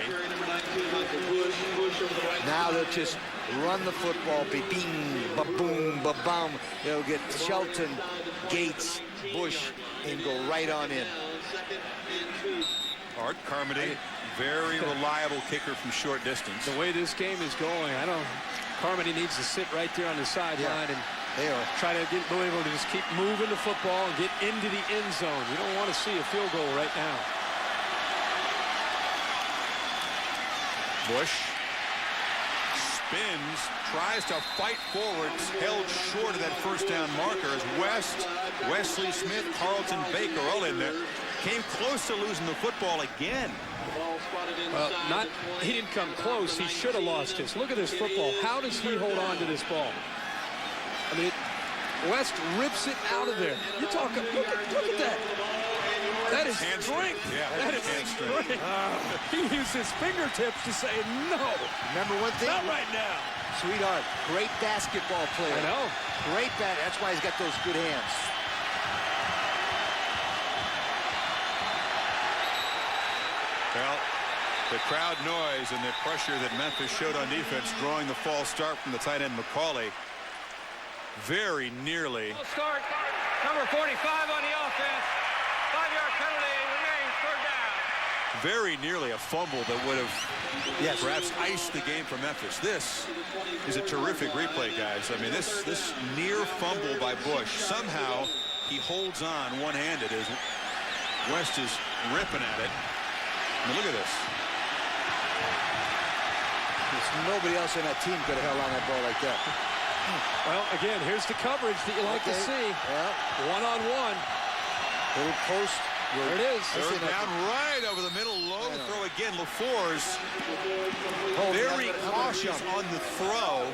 Now they'll just run the football. Ba-bing, ba-boom, ba-bum. They'll get Shelton, Gates, Bush, and go right on in. Art Carmody, very reliable kicker from short distance. The way this game is going, Carmody needs to sit right there on the sideline and try to get Louisville to just keep moving the football and get into the end zone. You don't want to see a field goal right now. Bush spins, tries to fight forwards, held short of that first down marker as Wesley Smith, Carlton Baker all in there. Came close to losing the football again. Well, he didn't come close. He should have lost this. Look at this football. How does he hold on to this ball? I mean, West rips it out of there. You talk. Look at that. That is strength. Yeah, that is strength. He used his fingertips to say no. Remember one thing? Not right now. Sweetheart, great basketball player. I know. Great bat. That's why he's got those good hands. Well, the crowd noise and the pressure that Memphis showed on defense, drawing the false start from the tight end McCauley. Very nearly. Start number 45 on the offense. 5-yard penalty remains, third down. Very nearly a fumble that would have perhaps iced the game for Memphis. This is a terrific replay, guys. I mean, this near fumble by Bush. Somehow he holds on one-handed as West is ripping at it. I mean, look at this. Nobody else on that team could have held on that ball like that. Well, again, here's the coverage that you like to see. Yeah. One-on-one. Little post. There it is. Third down right over the middle. Low throw again. LaFour's very cautious on the throw.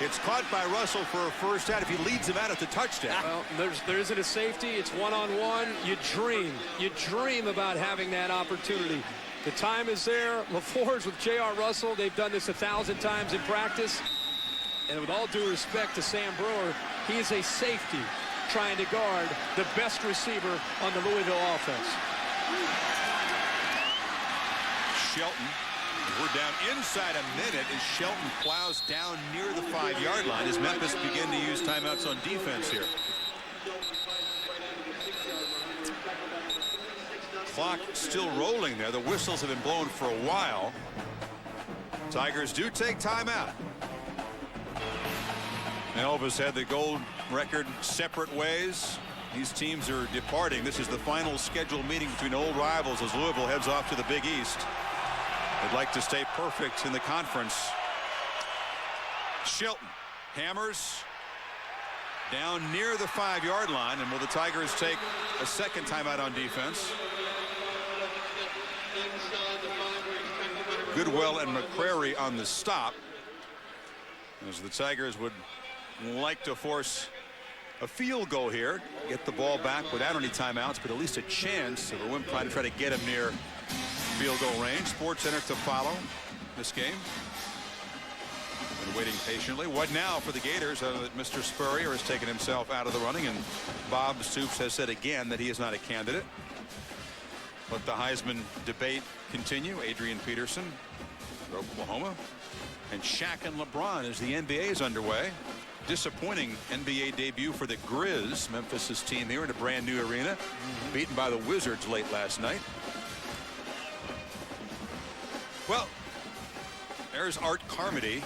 It's caught by Russell for a first down. If he leads him out at the touchdown. Well, there isn't a safety. It's one-on-one. You dream about having that opportunity. The time is there. LaFour's with J.R. Russell. They've done this 1,000 times in practice. And with all due respect to Sam Brewer, he is a safety trying to guard the best receiver on the Louisville offense. Shelton. We're down inside a minute as Shelton plows down near the 5-yard line as Memphis begin to use timeouts on defense here. Clock still rolling there. The whistles have been blown for a while. Tigers do take timeout. Elvis had the gold record separate ways. These teams are departing. This is the final scheduled meeting between old rivals as Louisville heads off to the Big East. They'd like to stay perfect in the conference. Shelton hammers down near the 5-yard line, and will the Tigers take a second timeout on defense? Goodwell and McCrary on the stop, as the Tigers would like to force a field goal here, get the ball back without any timeouts, but at least a chance of a win, try to get him near field goal range. Sports Center to follow this game. Been waiting patiently. What now for the Gators? That Mr. Spurrier has taken himself out of the running, and Bob Stoops has said again that he is not a candidate. Let the Heisman debate continue. Adrian Peterson for Oklahoma, and Shaq and LeBron as the NBA is underway. Disappointing NBA debut for the Grizz, Memphis' team here in a brand new arena, beaten by the Wizards late last night. Well, there's Art Carmody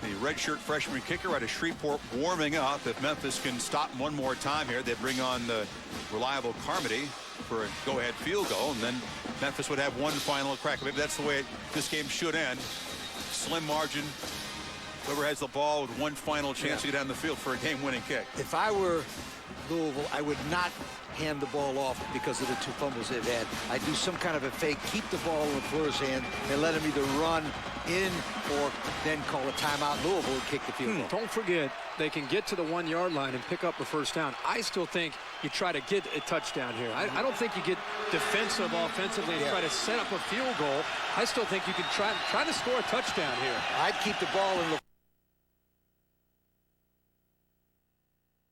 The redshirt freshman kicker out of Shreveport warming up. If Memphis can stop him one more time here, they bring on the reliable Carmody for a go-ahead field goal, and then Memphis would have one final crack. Maybe that's the way this game should end. Slim margin. Whoever has the ball with one final chance to get down the field for a game-winning kick. If I were Louisville, I would not hand the ball off because of the 2 fumbles they've had. I'd do some kind of a fake, keep the ball in LaFleur's hand, and let him either run in or then call a timeout. Louisville would kick the field goal. Don't forget, they can get to the 1-yard line and pick up a first down. I still think you try to get a touchdown here. I don't think you get defensive offensively and try to set up a field goal. I still think you can try to score a touchdown here. I'd keep the ball in